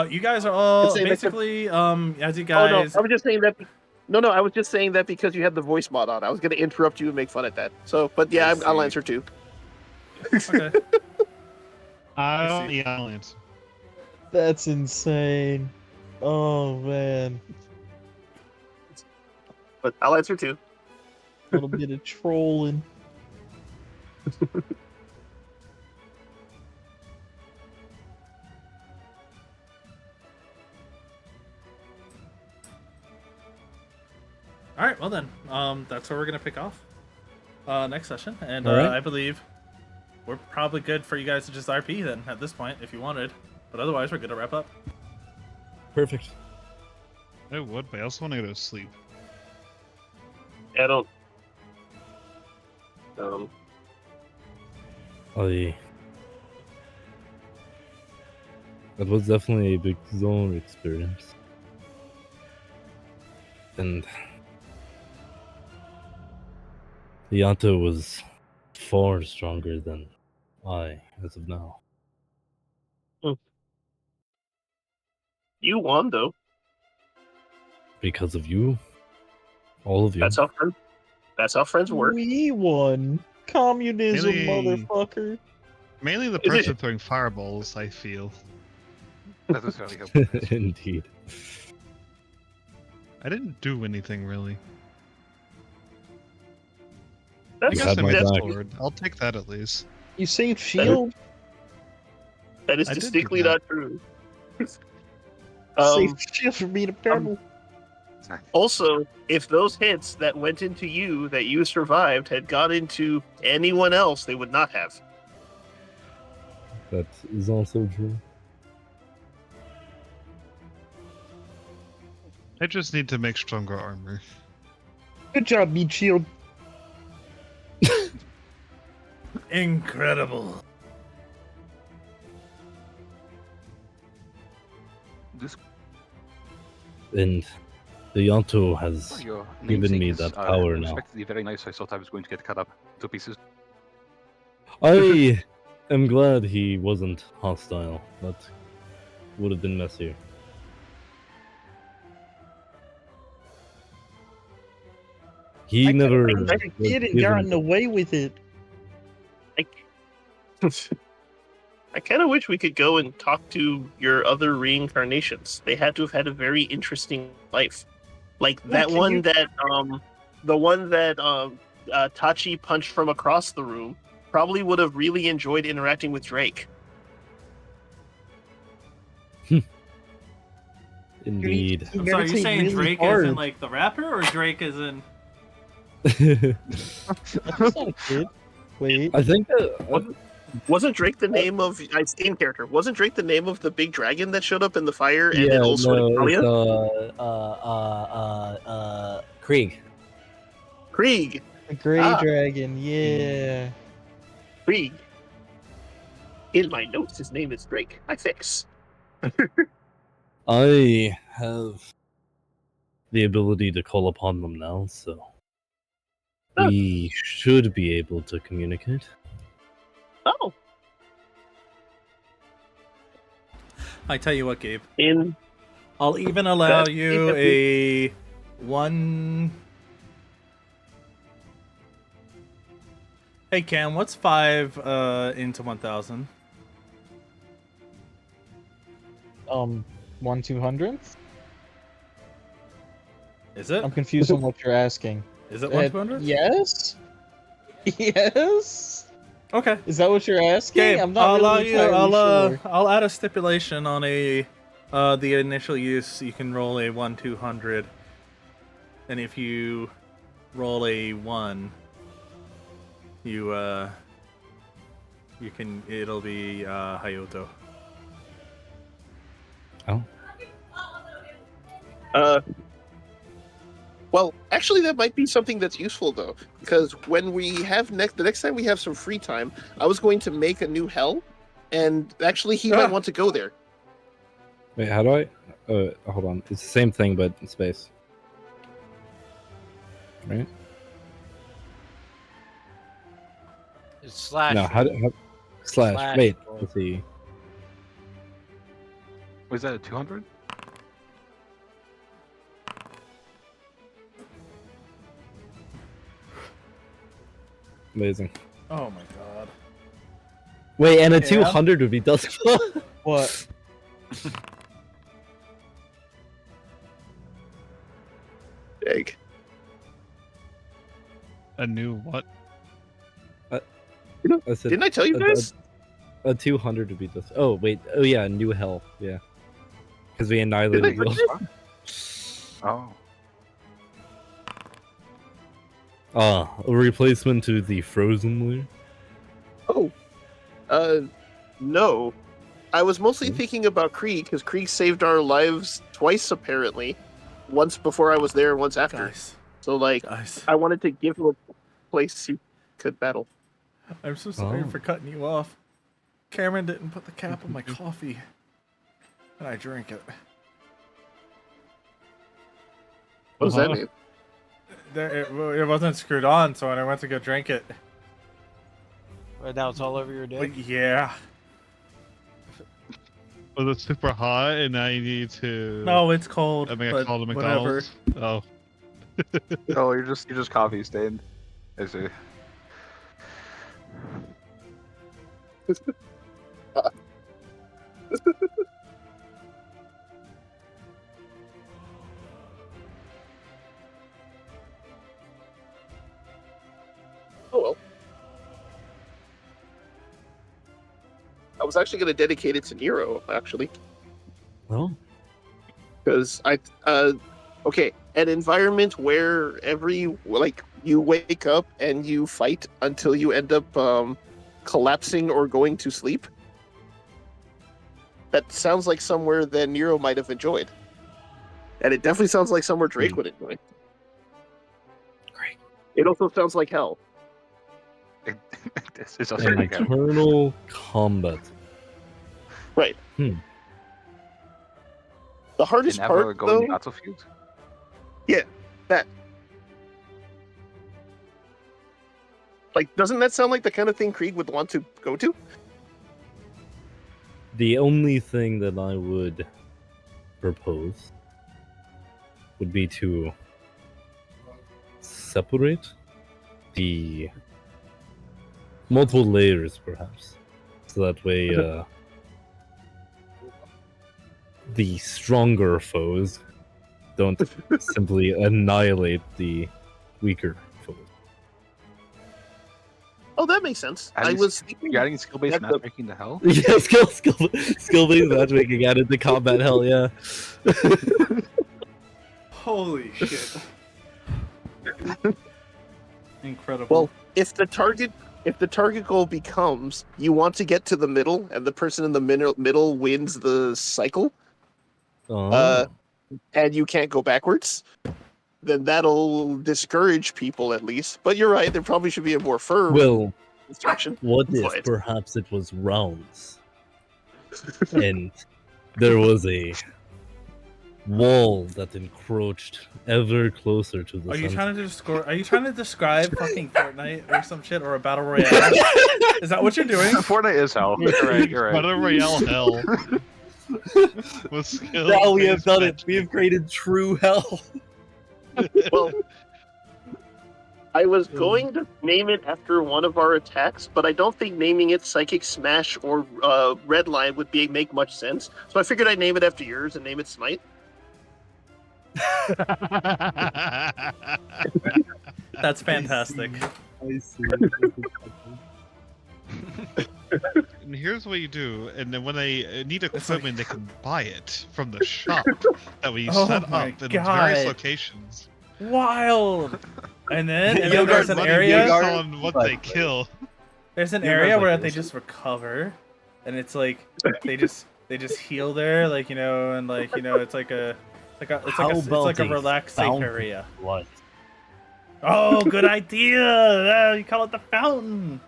You guys are all Say that- basically, as you Oh guys. no, I was just saying that. No, I was just saying that because you had the voice mod on. I was going to interrupt you and make fun at that. So, but yeah, I'll answer too. Okay. I'll answer. That's insane. Oh man, But I'll answer too. a little bit of trolling. All right, well then, that's where we're gonna pick off next session, and All right. I believe we're probably good for you guys to just RP then at this point if you wanted, but otherwise we're good to wrap up. Perfect. I would, but I also want to go to sleep. I don't. That was definitely a big zone experience. And Yanto was far stronger than I as of now. You won though. Because of you. All of you. That's how friends work. We won. Communism, Really? motherfucker. Mainly the Is it- person throwing fireballs, I feel. That was really helpful. Indeed. I didn't do anything really. That's, You I had guess I my made back. forward. I'll take that at least. You saved Shield. that is I did do distinctly that. not true. Saved Shield from being a pebble. Also, if those hits that went into you that you survived had gone into anyone else, they would not have. That is also true. I just need to make stronger armor. Good job, Meat Shield. Incredible. This And the Yanto has your given me namesake that is, power now. unexpectedly very nice. I thought I was going to get cut up to pieces. I am glad he wasn't hostile. That would have been messier. He never. I was did and given- gotten away with it. I kind of wish we could go and talk to your other reincarnations. They had to have had a very interesting life. Like that can one you- that, the one that Tachi punched from across the room probably would have really enjoyed interacting with Drake. Indeed. I'm sorry, you're saying Drake as in like the rapper, or Drake as in? That's not a kid. Wait. I think Wasn't Drake the name of in character? Wasn't Drake the name of the big dragon that showed up in the fire and yeah, then also no, Italia? it's Krieg. Krieg. The Gray Ah. Dragon, yeah. Krieg. In my notes, his name is Drake. I fix. I have the ability to call upon them now, so we should be able to communicate. Oh. I tell you what, Gabe. In I'll even allow Best you thing a one. Hey Cam, what's 5 into 1,000? 1/200th? Is it? I'm confused on what you're asking. Is it 1/200th? Yes? Yes? Okay. Is that what you're asking? Gabe, I'm not I'll allow really you. entirely sure. I'll add a stipulation on a The initial use, you can roll a 1-200, and if you roll a 1, you can. It'll be Hayoto. Oh. Well, actually, that might be something that's useful though, because when we have the next time we have some free time, I was going to make a new hell, and actually, he might want to go there. Wait, how do I? Hold on. It's the same thing, but in space. Right? It's slash. No, slash. Wait, let's see. Was that a 200? Amazing. Oh my god. Wait, and a Yeah. 200 would be Duskfall? What? Egg. A new what? I said, Didn't I tell you guys? A 200 would be Dusk. Oh, wait. Oh, yeah, new hell. Yeah. Because we annihilated Didn't I the Oh. a replacement to the frozen layer? Oh, no. I was mostly thinking about Krieg, because Krieg saved our lives twice, apparently. Once before I was there, and once after. Guys. So, like, Guys. I wanted to give him a place he could battle. I'm so sorry Oh. for cutting you off. Cameron didn't put the cap on my coffee, and I drank it. What does that mean? It wasn't screwed on, so when I went to go drink it. Right now it's all over your dick. But yeah. Was it super hot and now you need to? No, it's cold. I mean, I but called it whatever. McDonald's. Oh. Oh, you're just coffee stained. I see. Oh well. I was actually going to dedicate it to Nero, actually. Oh. Because okay, an environment where you wake up and you fight until you end up collapsing or going to sleep. That sounds like somewhere that Nero might have enjoyed. And it definitely sounds like somewhere Drake would enjoy. Great. It also sounds like hell. It's also An like a- eternal combat. Right. The hardest an ever part, going though, battlefield. yeah, that. Like, doesn't that sound like the kind of thing Krieg would want to go to? The only thing that I would propose would be to separate the multiple layers, perhaps, so that way the stronger foes don't simply annihilate the weaker foes. Oh, that makes sense. Adding I was thinking You're adding skill-based that the- matchmaking to hell? Yeah, skill-based matchmaking added to combat hell, yeah. Holy shit. Incredible. Well, if the target goal becomes you want to get to the middle and the person in the middle wins the cycle, and you can't go backwards, then that'll discourage people at least. But you're right, there probably should be a more firm Well, instruction. what if But- perhaps it was rounds and there was a wall that encroached ever closer to the Are you center? Are you trying to describe fucking Fortnite or some shit or a battle royale? Is that what you're doing? Fortnite is hell. You're right. You're right. Battle Royale hell. With skill Now we have based done it. We have created true hell. Well, I was going to name it after one of our attacks, but I don't think naming it Psychic Smash or Red Line would make much sense. So I figured I'd name it after yours and name it Smite. That's fantastic. I see. And here's what you do, and then when they need equipment, they can buy it from the shop that we Oh set my up in God. various locations. Wild. And then Yogurt there's an money area. based on what they kill. There's an You guys area like where this? they just recover, and it's like they just heal there, like and it's like a it's like a relaxing fountain area. of blood? Oh, good idea. Yeah, you call it the fountain.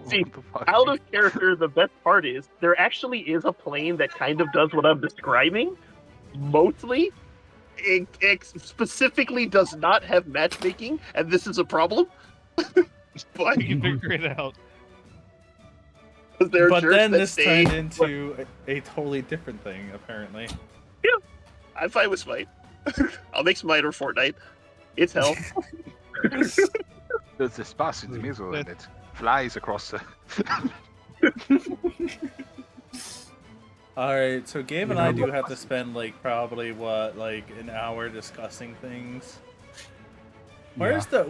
See, out of character, the best part is there actually is a plane that kind of does what I'm describing. Mostly, it specifically does not have matchmaking, and this is a problem. But You can figure it out. there are But jerks then that this stay. turned into a totally different thing, apparently. I'm fine with Smite. I'll make Smite or Fortnite. It's hell. There's a space in the middle and it flies across the... All right, so Gabe and I do have to spend probably an hour discussing things. Where's the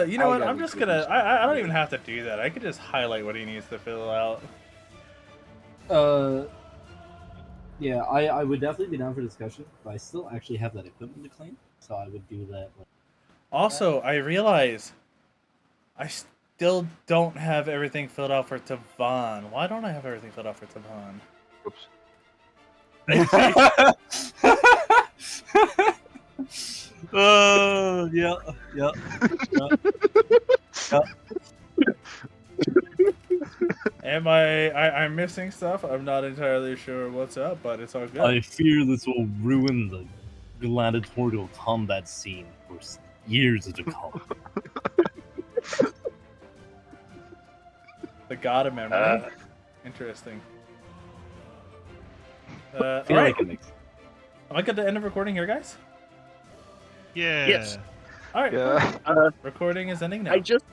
you know I what, gotta I'm be just pretty gonna sure. I don't even have to do that. I could just highlight what he needs to fill out. Yeah, I would definitely be down for discussion, but I still actually have that equipment to claim, so I would do that. Also, I realize I still don't have everything filled out for Tavon. Why don't I have everything filled out for Tavon? Oops. Yeah. Am I'm missing stuff? I'm not entirely sure what's up, but it's all good. I fear this will ruin the gladiatorial combat scene for years to come. The god of memory. Interesting. I All feel right. like it makes Am I good to end of recording here, guys? Yeah. Yes. All right. Yeah. Recording is ending now. I just